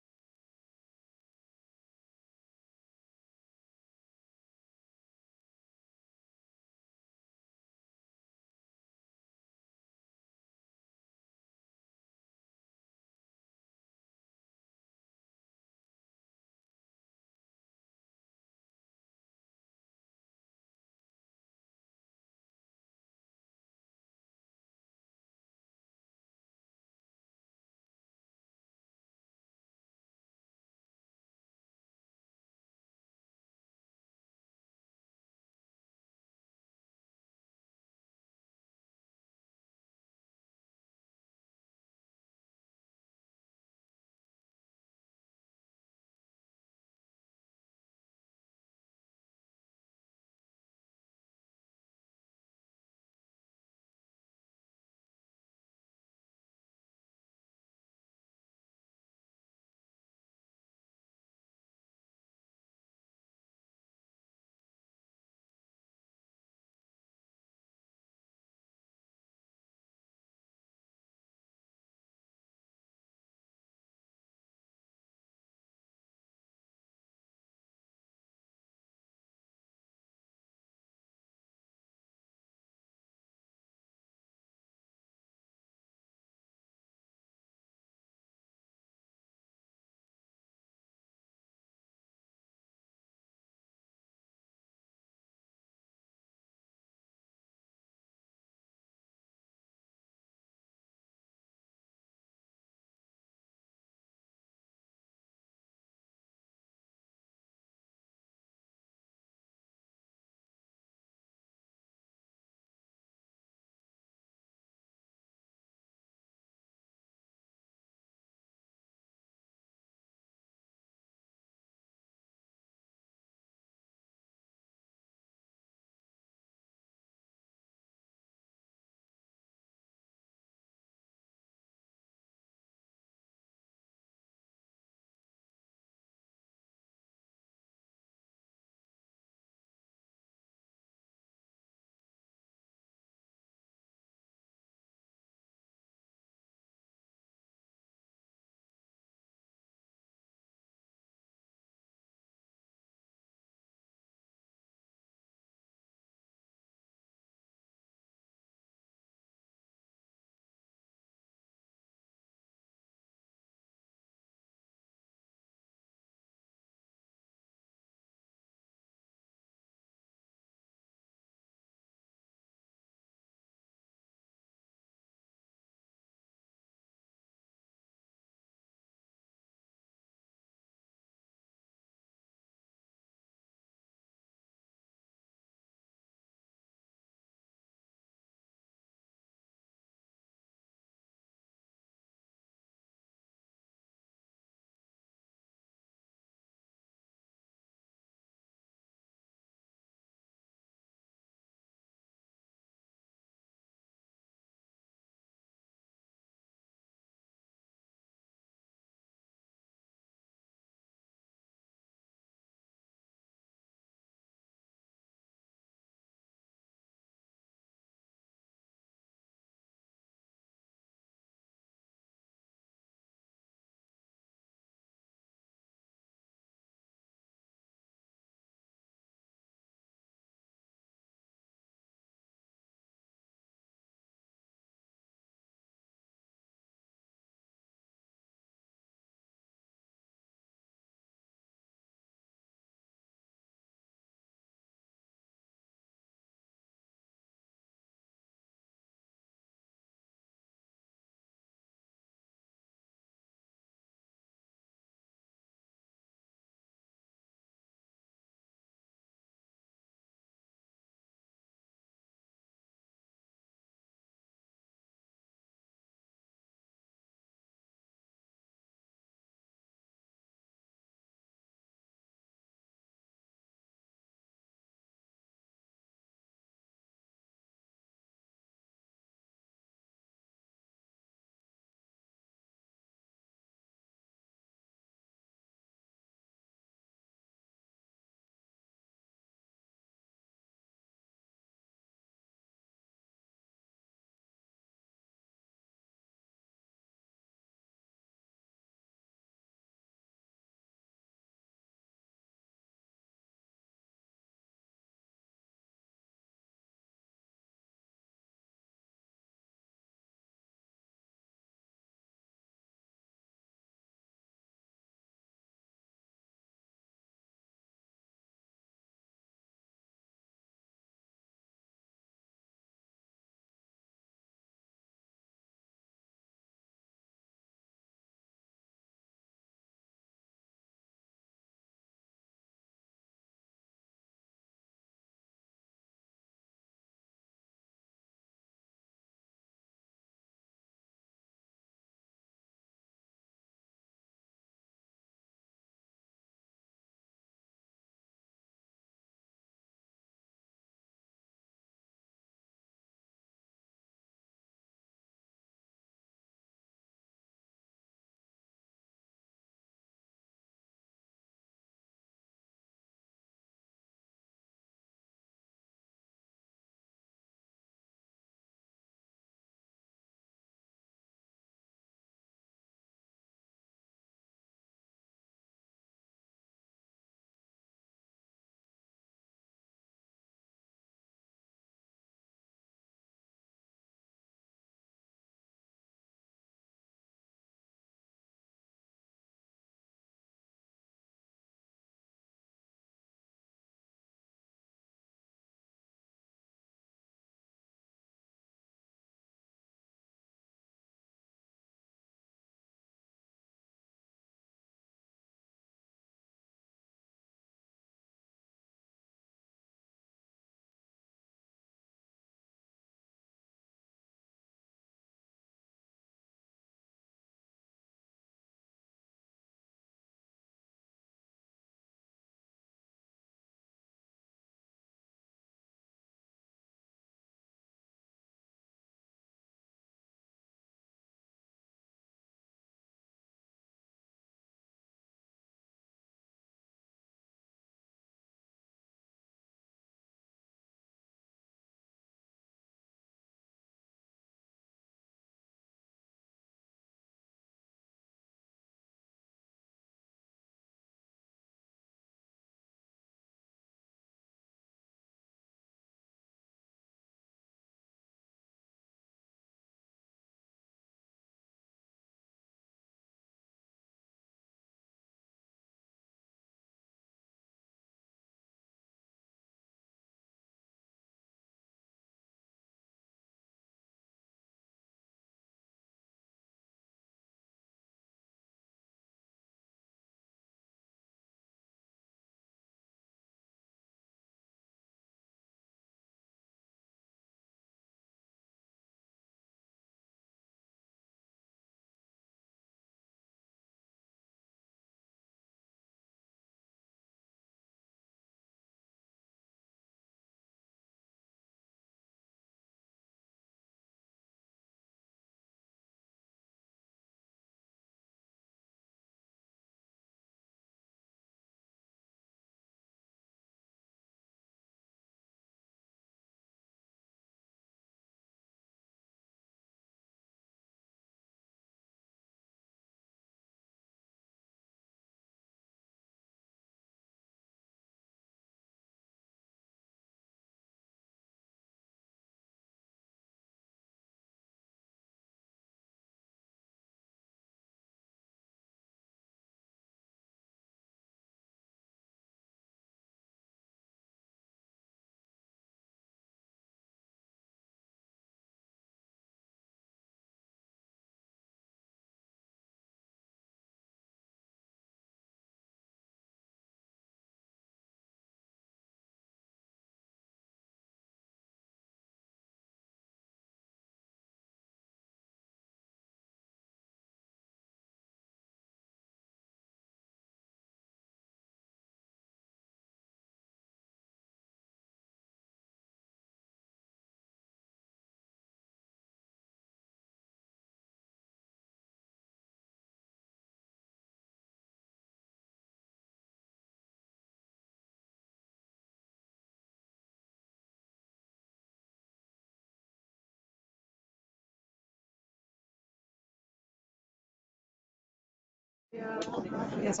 Yes.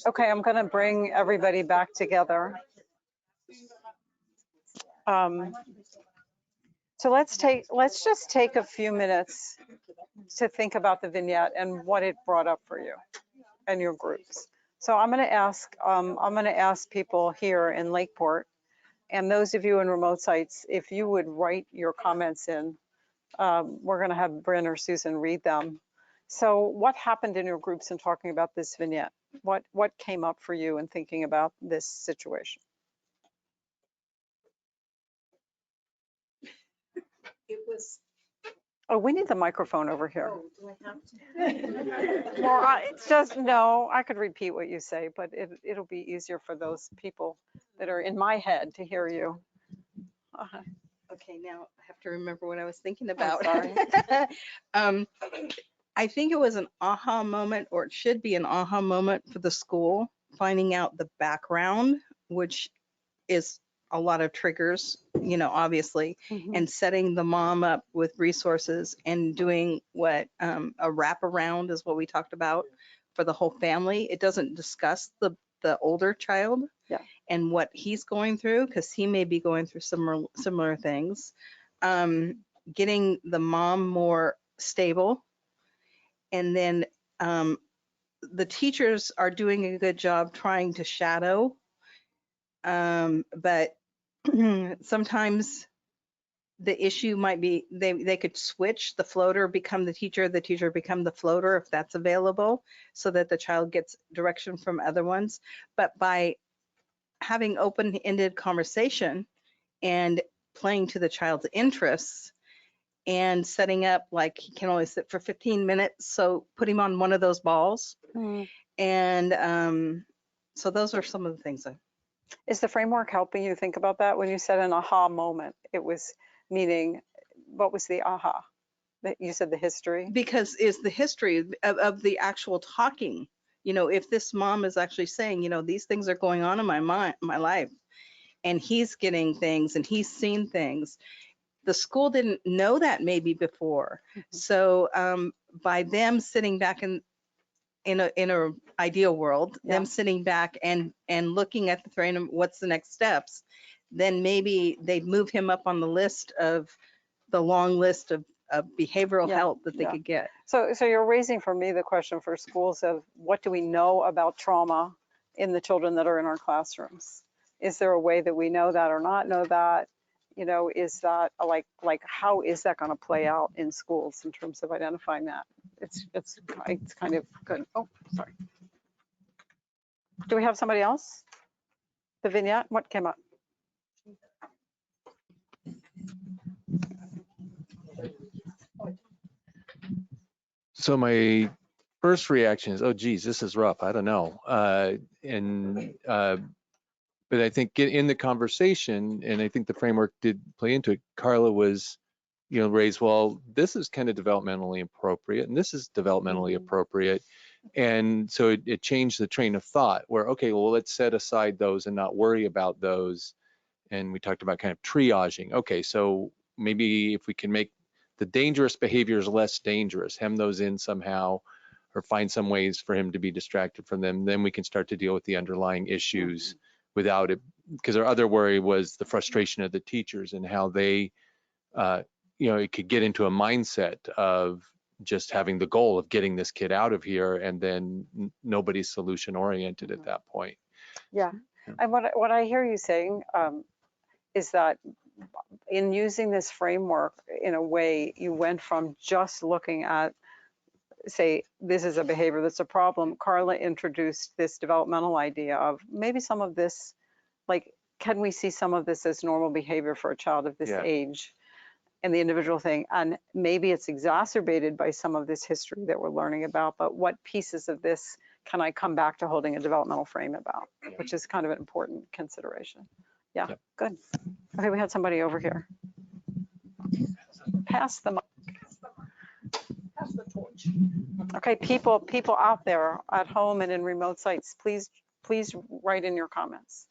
Okay, I'm going to bring everybody back together. So let's just take a few minutes to think about the vignette and what it brought up for you and your groups. So I'm going to ask people here in Lakeport, and those of you in remote sites, if you would write your comments in. We're going to have Bryn or Susan read them. So what happened in your groups in talking about this vignette? What came up for you in thinking about this situation? It was, Oh, we need the microphone over here. oh, do I have to? Well, it's just, no, I could repeat what you say, but it'll be easier for those people that are in my head to hear you. Okay, now I have to remember what I was thinking about. sorry. I think it was an aha moment, or it should be an aha moment for the school, finding out the background, which is a lot of triggers, obviously, and setting the mom up with resources and doing what a wraparound is what we talked about for the whole family. It doesn't discuss the older child. Yeah. And what he's going through, because he may be going through similar things. Getting the mom more stable. And then the teachers are doing a good job trying to shadow. But sometimes the issue might be they could switch the floater, become the teacher become the floater if that's available, so that the child gets direction from other ones. But by having open-ended conversation and playing to the child's interests and setting up, like, he can only sit for 15 minutes, so put him on one of those balls. And so those are some of the things. Is the framework helping you think about that? When you said an aha moment, it was meaning, what was the aha? That you said the history? Because it's the history of the actual talking. If this mom is actually saying, these things are going on in my life, and he's getting things and he's seen things. The school didn't know that maybe before. So by them sitting back in a ideal world, them sitting back and looking at the frame, what's the next steps, then maybe they move him up on the list of the long list of behavioral help that they could get. So you're raising for me the question for schools of what do we know about trauma in the children that are in our classrooms? Is there a way that we know that or not know that? Is that like how is that going to play out in schools in terms of identifying that? It's kind of good. Oh, sorry. Do we have somebody else? The vignette, what came up? So my first reaction is, oh, geez, this is rough. I don't know. But I think in the conversation, and I think the framework did play into it, Carla was, raised, well, this is kind of developmentally appropriate, and this is developmentally appropriate. And so it changed the train of thought where, okay, well, let's set aside those and not worry about those. And we talked about kind of triaging. Okay, so maybe if we can make the dangerous behaviors less dangerous, hem those in somehow, or find some ways for him to be distracted from them, then we can start to deal with the underlying issues without it because our other worry was the frustration of the teachers and how they, it could get into a mindset of just having the goal of getting this kid out of here, and then nobody's solution oriented at that point. Yeah. And what I hear you saying is that in using this framework, in a way, you went from just looking at, say, this is a behavior that's a problem. Carla introduced this developmental idea of maybe some of this, like, can we see some of this as normal behavior for a child of this age, and the individual thing? And maybe it's exacerbated by some of this history that we're learning about, but what pieces of this can I come back to holding a developmental frame about, which is kind of an important consideration. Yeah, good. Okay, we had somebody over here. Pass the mic. Pass the torch. Okay, people out there at home and in remote sites, please write in your comments.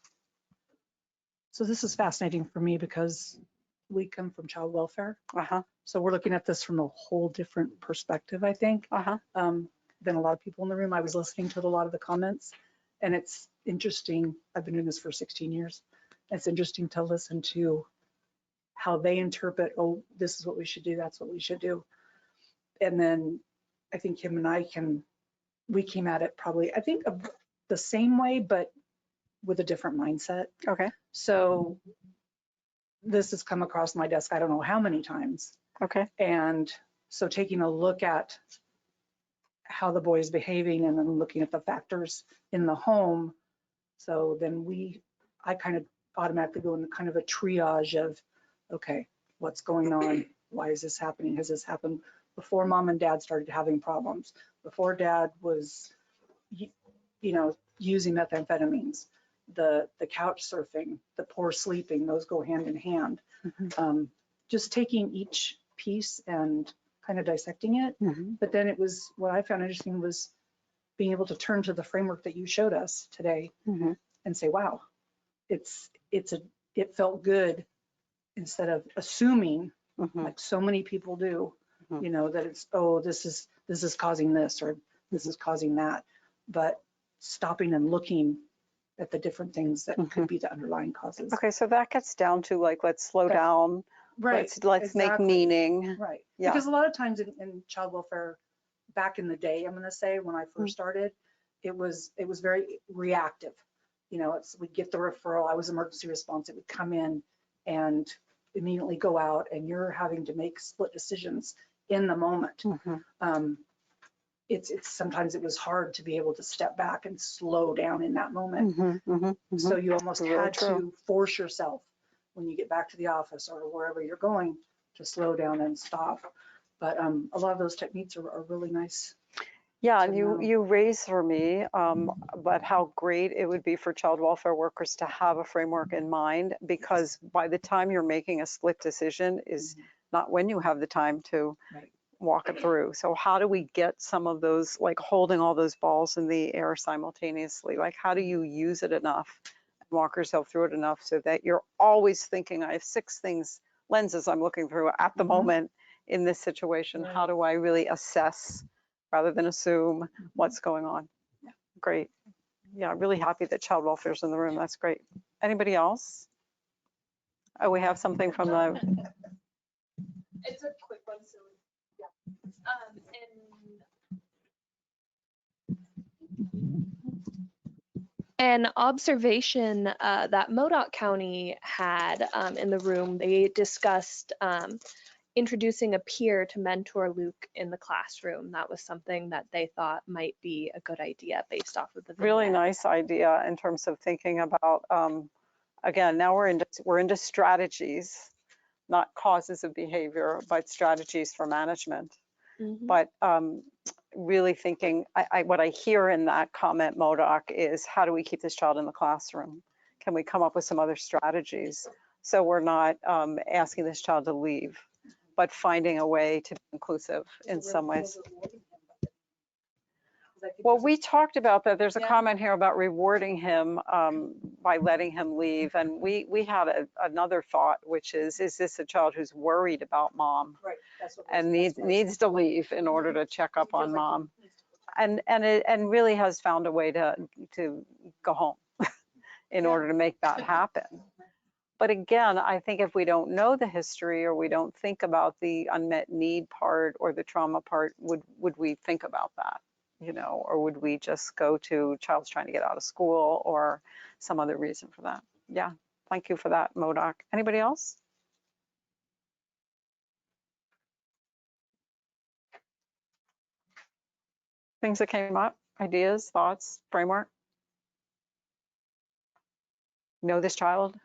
So this is fascinating for me because we come from child welfare. Uh-huh. So we're looking at this from a whole different perspective, I think, than a lot of people in the room. I was listening to a lot of the comments, and it's interesting. I've been doing this for 16 years. It's interesting to listen to how they interpret, oh, this is what we should do, that's what we should do. And then I think him and I we came at it probably, I think, the same way, but with a different mindset. Okay. So this has come across my desk, I don't know how many times. Okay. And so taking a look at how the boy is behaving and then looking at the factors in the home. So then I kind of automatically go into kind of a triage of, okay, what's going on? Why is this happening? Has this happened before mom and dad started having problems? Before dad was, using methamphetamines, the couch surfing, the poor sleeping, those go hand in hand. Mm-hmm. Just taking each piece and kind of dissecting it. Mm-hmm. But then what I found interesting was being able to turn to the framework that you showed us today Mm-hmm. and say, wow, it felt good, instead of assuming Mm-hmm. like so many people do, Mm-hmm. that it's, oh, this is causing this or this is causing that, but stopping and looking at the different things that could be the underlying causes. Okay, so that gets down to like, let's slow down. Right. Let's make meaning. Right. Yeah. Because a lot of times in child welfare, back in the day, I'm going to say, when I first started, it was very reactive. We'd get the referral. I was emergency response. It would come in and immediately go out, and you're having to make split decisions in the moment. Mm-hmm. It's sometimes it was hard to be able to step back and slow down in that moment. Mm-hmm. Mm-hmm. So you almost Really had true. to force yourself when you get back to the office or wherever you're going to slow down and stop. But a lot of those techniques are really nice. Yeah, and you raised for me, but how great it would be for child welfare workers to have a framework in mind, because by the time you're making a split decision is not when you have the time to walk it through. So how do we get some of those, like holding all those balls in the air simultaneously? Like, how do you use it enough and walk yourself through it enough so that you're always thinking, I have 6 lenses I'm looking through at the moment in this situation. How do I really assess rather than assume what's going on? Yeah. Great. Yeah, really happy that child welfare is in the room. That's great. Anybody else? Oh, we have something from the. It's a quick one, so yeah. An observation that Modoc County had in the room, they discussed introducing a peer to mentor Luke in the classroom. That was something that they thought might be a good idea based off of the vignette. Really nice idea in terms of thinking about, again, now we're into strategies, not causes of behavior, but strategies for management. Mm-hmm. But really thinking, what I hear in that comment, Modoc, is how do we keep this child in the classroom? Can we come up with some other strategies so we're not asking this child to leave, but finding a way to be inclusive in some ways? Well, we talked about that. There's a comment here about rewarding him by letting him leave. And we had another thought, which is this a child who's worried about mom? Right. That's what And needs to leave in order to check up on mom, and really has found a way to go home in order to make that happen. But again, I think if we don't know the history or we don't think about the unmet need part or the trauma part, would we think about that? You know, or would we just go to child's trying to get out of school or some other reason for that? Yeah, thank you for that, Modoc. Anybody else? Things that came up, ideas, thoughts, framework? Know this child?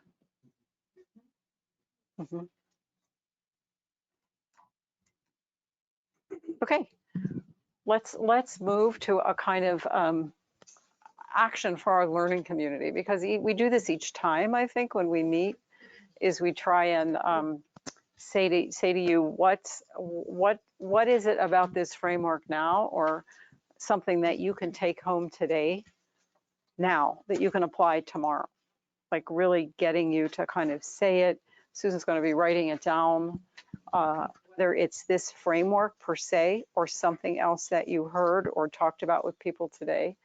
Mhm. Okay, let's move to a kind of action for our learning community, because we do this each time, I think, when we meet, is we try and say to you, what is it about this framework now, or something that you can take home today now that you can apply tomorrow? Like really getting you to kind of say it. Susan's going to be writing it down. It's this framework per se, or something else that you heard or talked about with people today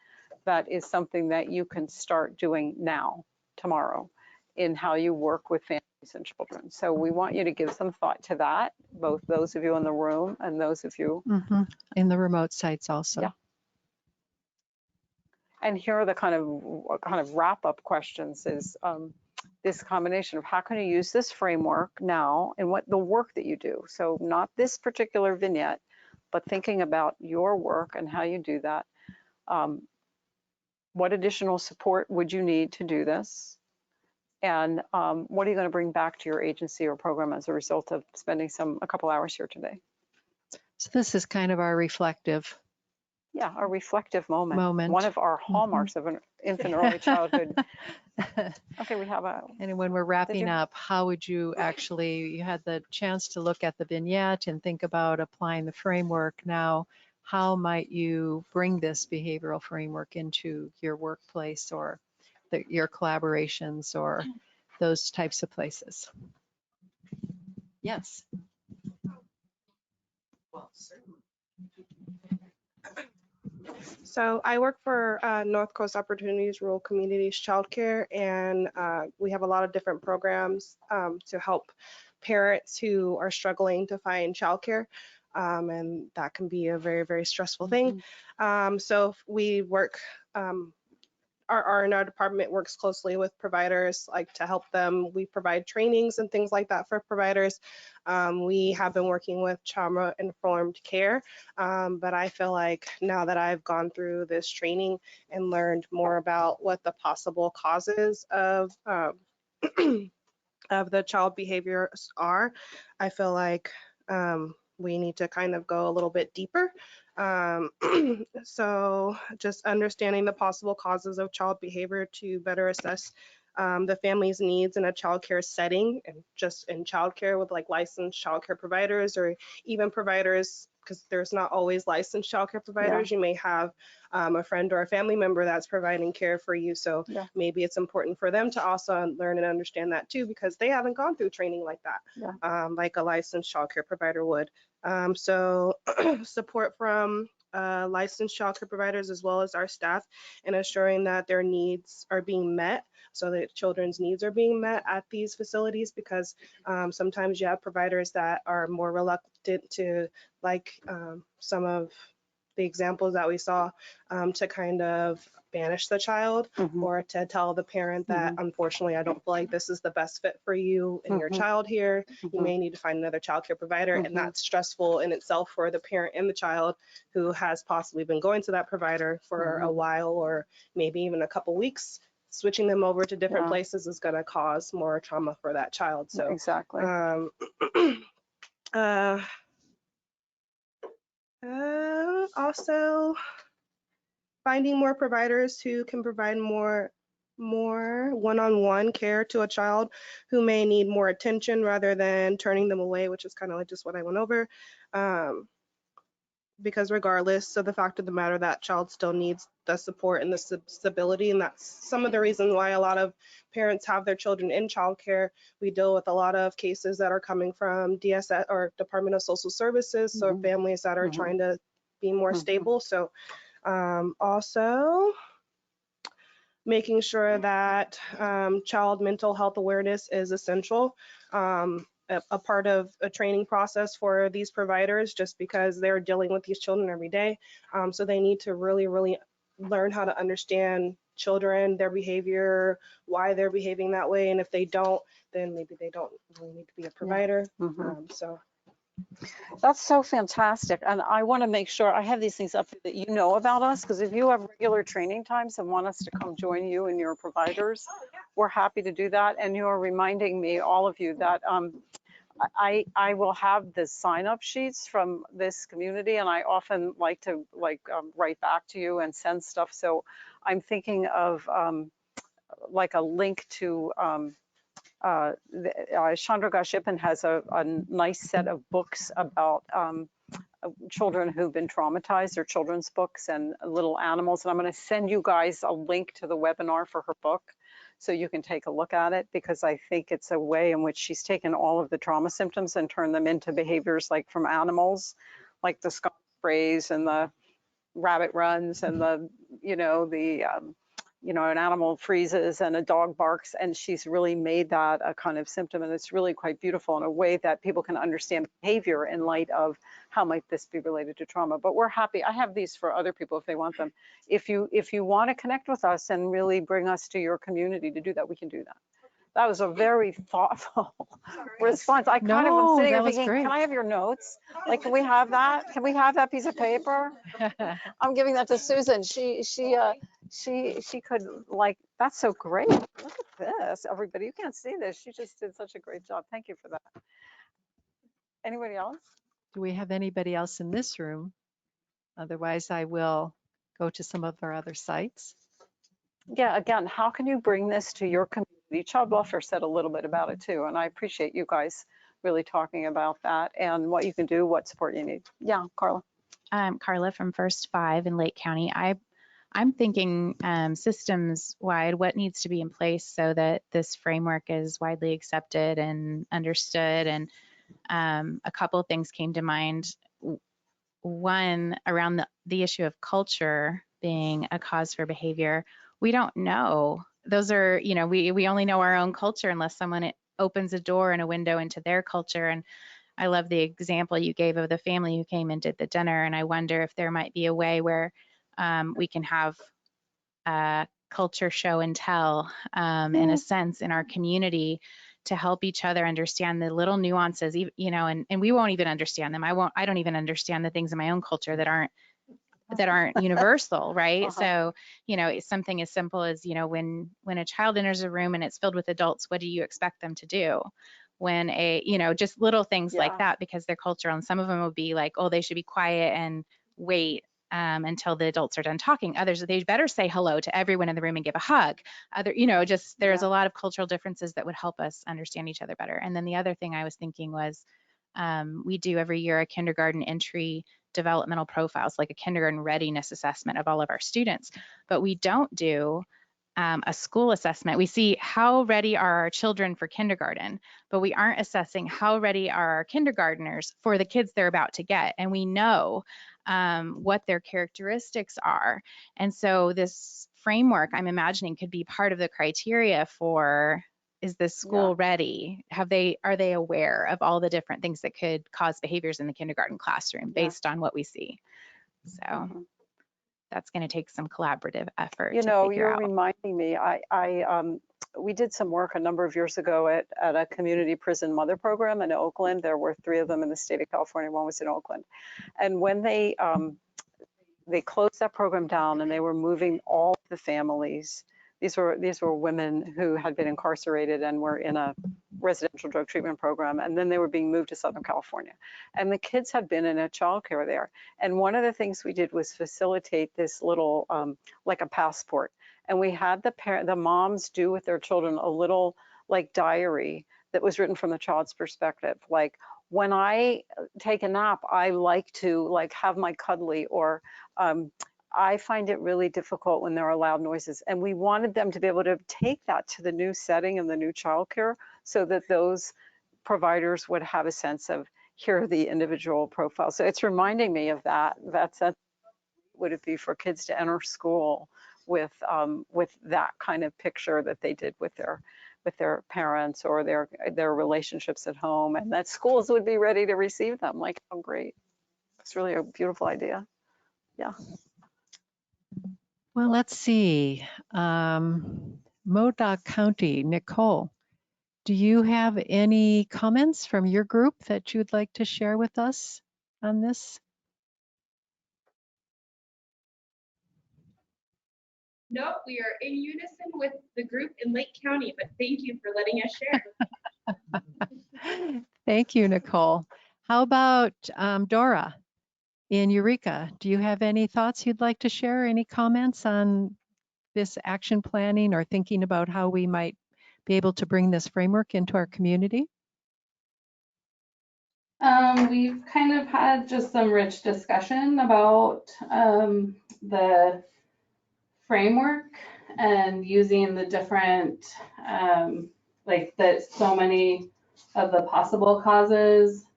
that is something that you can start doing now, tomorrow, in how you work with families and children. So we want you to give some thought to that, both those of you in the room and those of you in the remote sites also. Yeah. And here are the kind of wrap-up questions is this combination of how can you use this framework now and what the work that you do. So not this particular vignette, but thinking about your work and how you do that. What additional support would you need to do this? And what are you going to bring back to your agency or program as a result of spending a couple hours here today? So this is kind of our reflective. Yeah, a reflective moment. One of our hallmarks of an infant early childhood. Okay, we have a. And when we're wrapping up, how would you you had the chance to look at the vignette and think about applying the framework. Now, how might you bring this behavioral framework into your workplace or your collaborations or those types of places? Yes. Well, certainly. So I work for North Coast Opportunities Rural Communities Childcare, and we have a lot of different programs to help parents who are struggling to find childcare, and that can be a very, very stressful thing. So we work, our R&R department works closely with providers, like to help them. We provide trainings and things like that for providers. We have been working with trauma-informed care, but I feel like now that I've gone through this training and learned more about what the possible causes of of the child behaviors are, I feel like we need to kind of go a little bit deeper. So just understanding the possible causes of child behavior to better assess the family's needs in a childcare setting, and just in childcare with like licensed childcare providers, or even providers, because there's not always licensed childcare providers. You may have a friend or a family member that's providing care for you. So maybe it's important for them to also learn and understand that too, because they haven't gone through training like that, like a licensed childcare provider would. So support from licensed childcare providers as well as our staff, and ensuring that their needs are being met, so that children's needs are being met at these facilities, because sometimes you have providers that are more reluctant to, like some of the examples that we saw, to kind of banish the child, or to tell the parent that unfortunately I don't feel like this is the best fit for you and your child here. You may need to find another childcare provider, and that's stressful in itself for the parent and the child who has possibly been going to that provider for a while, or maybe even a couple weeks. Switching them over to different places is going to cause more trauma for that child. So exactly. Also finding more providers who can provide more one-on-one care to a child who may need more attention, rather than turning them away, which is kind of like just what I went over. Because regardless of the fact of the matter, that child still needs the support and the stability, and that's some of the reasons why a lot of parents have their children in childcare. We deal with a lot of cases that are coming from DSS or Department of Social Services, so families that are trying to be more stable. So also making sure that child mental health awareness is essential. A part of a training process for these providers, just because they're dealing with these children every day. So they need to really, really learn how to understand children, their behavior, why they're behaving that way. And if they don't, then maybe they don't really need to be a provider. So That's so fantastic. And I want to make sure I have these things up that you know about us, because if you have regular training times and want us to come join you and your providers, we're happy to do that. And you're reminding me, all of you, that I will have the sign-up sheets from this community, and I often like to write back to you and send stuff. So I'm thinking of like a link to Chandra Gashippan has a nice set of books about children who've been traumatized, or children's books and little animals. And I'm going to send you guys a link to the webinar for her book, so you can take a look at it, because I think it's a way in which she's taken all of the trauma symptoms and turned them into behaviors like from animals, like the skunk sprays and the rabbit runs and the, an animal freezes and a dog barks, and she's really made that a kind of symptom, and it's really quite beautiful in a way that people can understand behavior in light of how might this be related to trauma. But we're happy. I have these for other people if they want them. If you want to connect with us and really bring us to your community to do that, we can do that. That was a very thoughtful response. I kind of am sitting here thinking, can I have your notes? Like, can we have that? Can we have that piece of paper? I'm giving that to Susan. She could, like, that's so great. Look at this, everybody. You can't see this. She just did such a great job. Thank you for that. Anybody else? Do we have anybody else in this room? Otherwise, I will go to some of our other sites. Yeah, again, how can you bring this to your community? Child welfare said a little bit about it too, and I appreciate you guys really talking about that and what you can do, what support you need. Yeah, Carla. Carla from First Five in Lake County. I'm thinking systems wide, what needs to be in place so that this framework is widely accepted and understood. And a couple of things came to mind. One, around the issue of culture being a cause for behavior. We don't know. Those are, we only know our own culture unless someone opens a door and a window into their culture. And I love the example you gave of the family who came and did the dinner. And I wonder if there might be a way where we can have culture show and tell in a sense in our community to help each other understand the little nuances, and we won't even understand them. I don't even understand the things in my own culture that aren't universal, right? So, it's something as simple as, when a child enters a room and it's filled with adults, what do you expect them to do? When just little things like that, because their culture on some of them would be like, oh, they should be quiet and wait until the adults are done talking. Others, they better say hello to everyone in the room and give a hug. There's a lot of cultural differences that would help us understand each other better. And then the other thing I was thinking was, we do every year a kindergarten entry developmental profiles, like a kindergarten readiness assessment of all of our students, but we don't do a school assessment. We see how ready are our children for kindergarten, but we aren't assessing how ready are our kindergartners for the kids they're about to get. And we know what their characteristics are. And so this framework, I'm imagining, could be part of the criteria for, is this school ready? Are they aware of all the different things that could cause behaviors in the kindergarten classroom based on what we see? So that's going to take some collaborative effort. You're reminding me, we did some work a number of years ago at a community prison mother program in Oakland. There were 3 of them in the state of California. One was in Oakland. And when they closed that program down and they were moving all the families, these were women who had been incarcerated and were in a residential drug treatment program, and then they were being moved to Southern California. And the kids had been in a childcare there. And one of the things we did was facilitate this little, like a passport. And we had the moms do with their children a little like diary that was written from the child's perspective. Like, when I take a nap, I like to have my cuddly, or I find it really difficult when there are loud noises. And we wanted them to be able to take that to the new setting and the new childcare, so that those providers would have a sense of, here are the individual profiles. So it's reminding me of that sense. Would it be for kids to enter school with that kind of picture that they did with their parents or their relationships at home, and that schools would be ready to receive them. Like, oh, great. It's really a beautiful idea. Yeah. Well, let's see. Modoc County, Nicole, do you have any comments from your group that you'd like to share with us on this? Nope, we are in unison with the group in Lake County, but thank you for letting us share. Thank you, Nicole. How about Dora in Eureka? Do you have any thoughts you'd like to share? Any comments on this action planning or thinking about how we might be able to bring this framework into our community? We've kind of had just some rich discussion about the framework and using the different, like that so many of the possible causes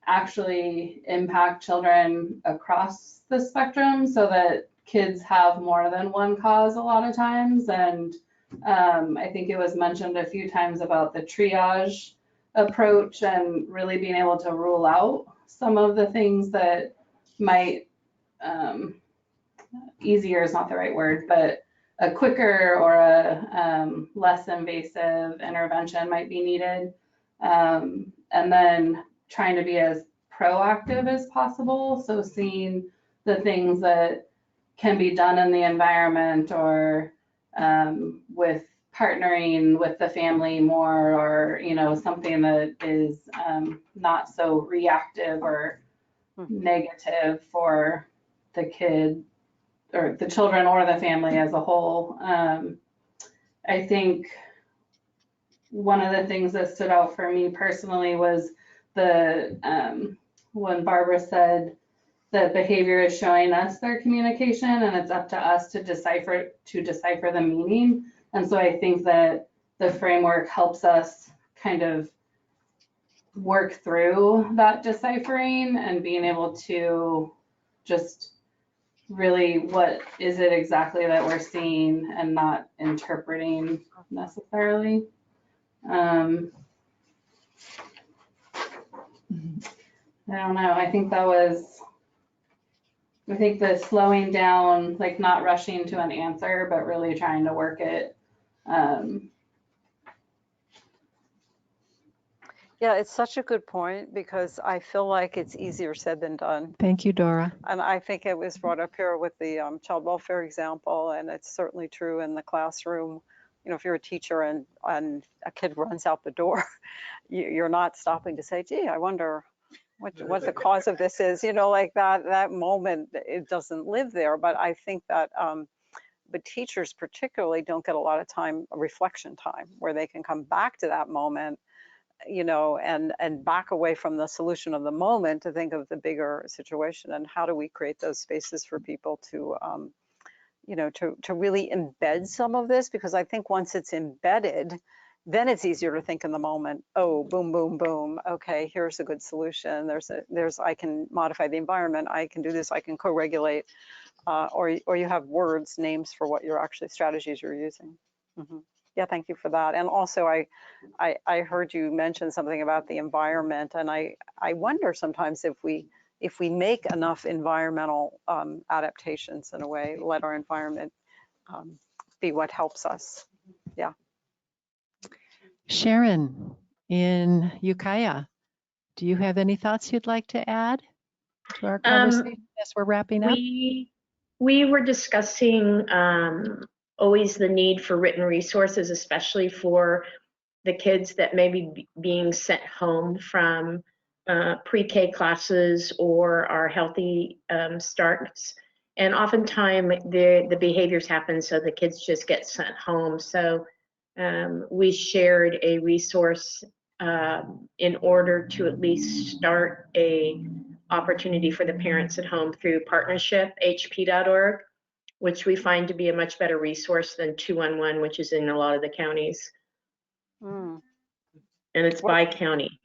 actually impact children across the spectrum, so that kids have more than one cause a lot of times. And I think it was mentioned a few times about the triage approach and really being able to rule out some of the things that might, easier is not the right word, but a quicker or a less invasive intervention might be needed. And then trying to be as proactive as possible. So seeing the things that can be done in the environment, or with partnering with the family more, or, you know, something that is not so reactive or negative for the kid or the children or the family as a whole. I think one of the things that stood out for me personally was the when Barbara said that behavior is showing us their communication, and it's up to us to decipher the meaning. And so I think that the framework helps us kind of work through that deciphering and being able to just really, what is it exactly that we're seeing and not interpreting necessarily. I don't know. I think the slowing down, like not rushing to an answer, but really trying to work it. Yeah, it's such a good point, because I feel like it's easier said than done. Thank you, Dora. And I think it was brought up here with the child welfare example, and it's certainly true in the classroom. You know, if you're a teacher and a kid runs out the door, you're not stopping to say, gee, I wonder what the cause of this is, you know, like that moment, it doesn't live there. But I think that but teachers particularly don't get a lot of time, reflection time, where they can come back to that moment, you know, and back away from the solution of the moment to think of the bigger situation. And how do we create those spaces for people to, you know, to really embed some of this? Because I think once it's embedded, then it's easier to think in the moment. Oh, boom, boom, boom. Okay, here's a good solution. I can modify the environment. I can do this. I can co-regulate, or you have words, names for what your actually strategies you're using. Mm-hmm. Yeah, thank you for that. And also, I heard you mention something about the environment, and I wonder sometimes if we make enough environmental adaptations in a way, let our environment be what helps us. Yeah. Sharon in Ukiah, do you have any thoughts you'd like to add to our conversation as we're wrapping up? We were discussing always the need for written resources, especially for the kids that may be being sent home from pre-K classes or our healthy starts. And oftentimes the behaviors happen, so the kids just get sent home. So we shared a resource in order to at least start a opportunity for the parents at home through partnership.hp.org, which we find to be a much better resource than 211, which is in a lot of the counties. And it's by county.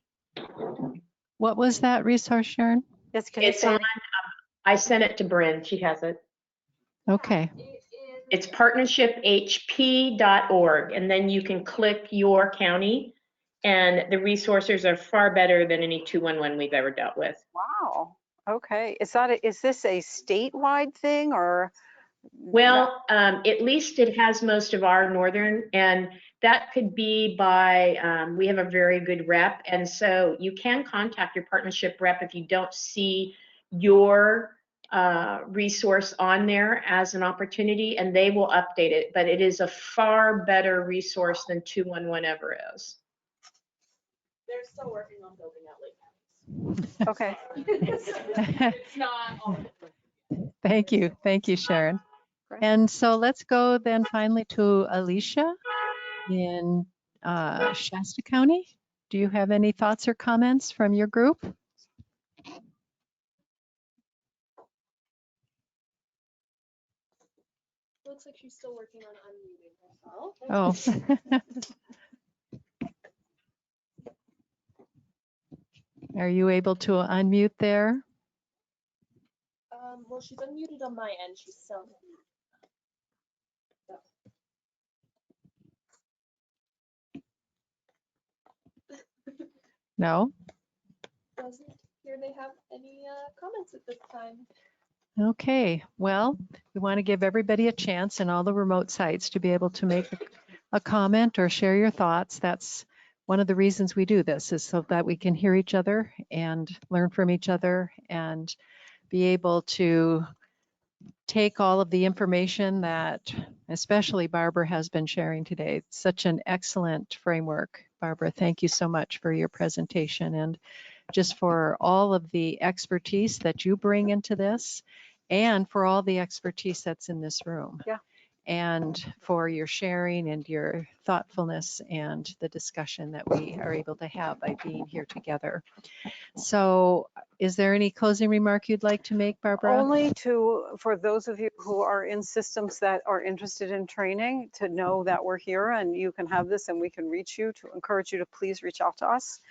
What was that resource, Sharon? It's on, I sent it to Bryn, she has it. Okay. It It's partnershiphp.org, and then you can click your county, and the resources are far better than any 211 we've ever dealt with. Wow. Okay. Is this a statewide thing or? Well, at least it has most of our northern, and that could be by, we have a very good rep. And so you can contact your partnership rep if you don't see your resource on there as an opportunity, and they will update it. But it is a far better resource than 211 ever is. They're still working on building out Lake Okay. It's not all of it. Thank you. Thank you, Sharon. And so let's go then finally to Alicia in Shasta County. Do you have any thoughts or comments from your group? Looks like she's still working on unmuting herself. Oh. Are you able to unmute there? Well, she's unmuted on my end. She's still. No? Doesn't appear they have any comments at this time. Okay, well, we want to give everybody a chance in all the remote sites to be able to make a comment or share your thoughts. That's one of the reasons we do this, is so that we can hear each other and learn from each other and be able to take all of the information that especially Barbara has been sharing today. It's such an excellent framework. Barbara, thank you so much for your presentation and just for all of the expertise that you bring into this and for all the expertise that's in this room. Yeah. And for your sharing and your thoughtfulness and the discussion that we are able to have by being here together. So is there any closing remark you'd like to make, Barbara? Only for those of you who are in systems that are interested in training, to know that we're here and you can have this and we can reach you, to encourage you to please reach out to us.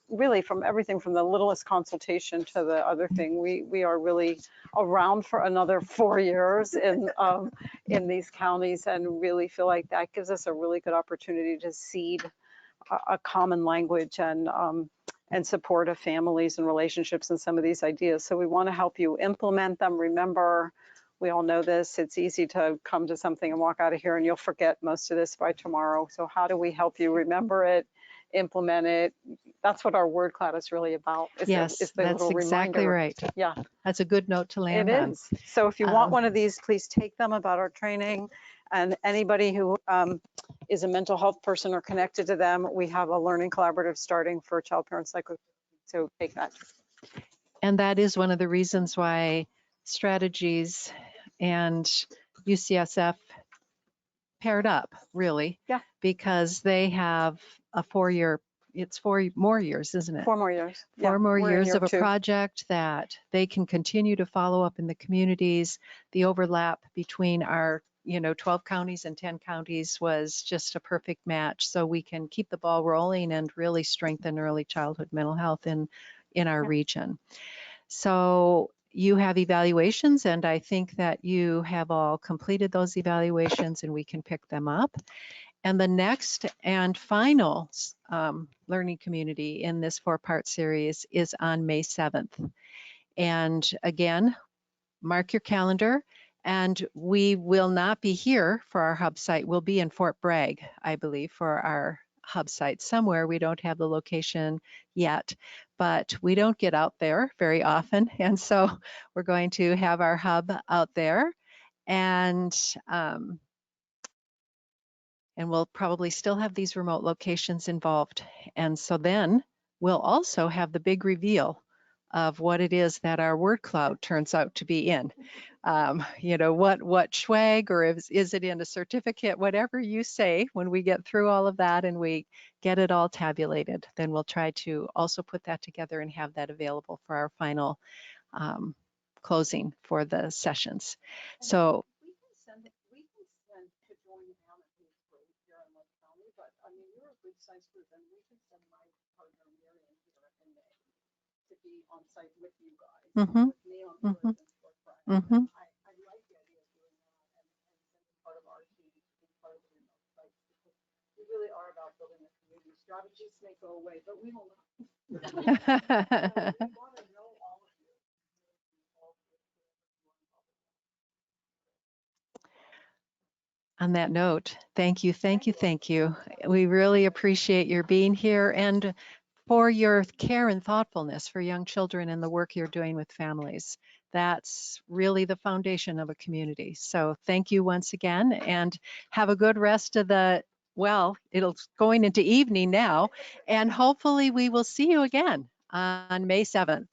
Really, from everything from the littlest consultation to the other thing, we are really around for another 4 years in these counties, and really feel like that gives us a really good opportunity to seed a common language and support of families and relationships and some of these ideas. So we want to help you implement them. Remember, we all know this, it's easy to come to something and walk out of here and you'll forget most of this by tomorrow. So how do we help you remember it, implement it? That's what our word cloud is really about. Yes, that's exactly right. Yeah. That's a good note to land on. It is. So if you want one of these, please take them about our training. And anybody who is a mental health person or connected to them, we have a learning collaborative starting for child parent psychotherapy. So take that. And that is one of the reasons why Strategies and UCSF paired up, really. Yeah. Because they have a 4-year, it's 4 more years, isn't it? 4 more years. 4 more years of a 2. project that they can continue to follow up in the communities. The overlap between our 12 counties and 10 counties was just a perfect match. So we can keep the ball rolling and really strengthen early childhood mental health in our region. So you have evaluations, and I think that you have all completed those evaluations and we can pick them up. And the next and final learning community in this 4-part series is on May 7th. And again, mark your calendar. And we will not be here for our hub site. We'll be in Fort Bragg, I believe, for our hub site somewhere. We don't have the location yet, but we don't get out there very often. And so we're going to have our hub out there, and we'll probably still have these remote locations involved. And so then we'll also have the big reveal of what it is that our word cloud turns out to be in. What swag, or is it in a certificate, whatever you say. When we get through all of that and we get it all tabulated, then we'll try to also put that together and have that available for our final closing for the sessions. So we can send to join down at this group here in Lake County, but I mean, you're a good sized group, and we can send my partner Miriam here in May to be on site with you guys, with me on Thursday. I like the idea of doing that and sending part of strategies may go away, but we will not. On that note, thank you, thank you, thank you. We really appreciate your being here and for your care and thoughtfulness for young children and the work you're doing with families. That's really the foundation of a community. So thank you once again, and have a good rest of the, well, it's going into evening now, and hopefully we will see you again on May 7th.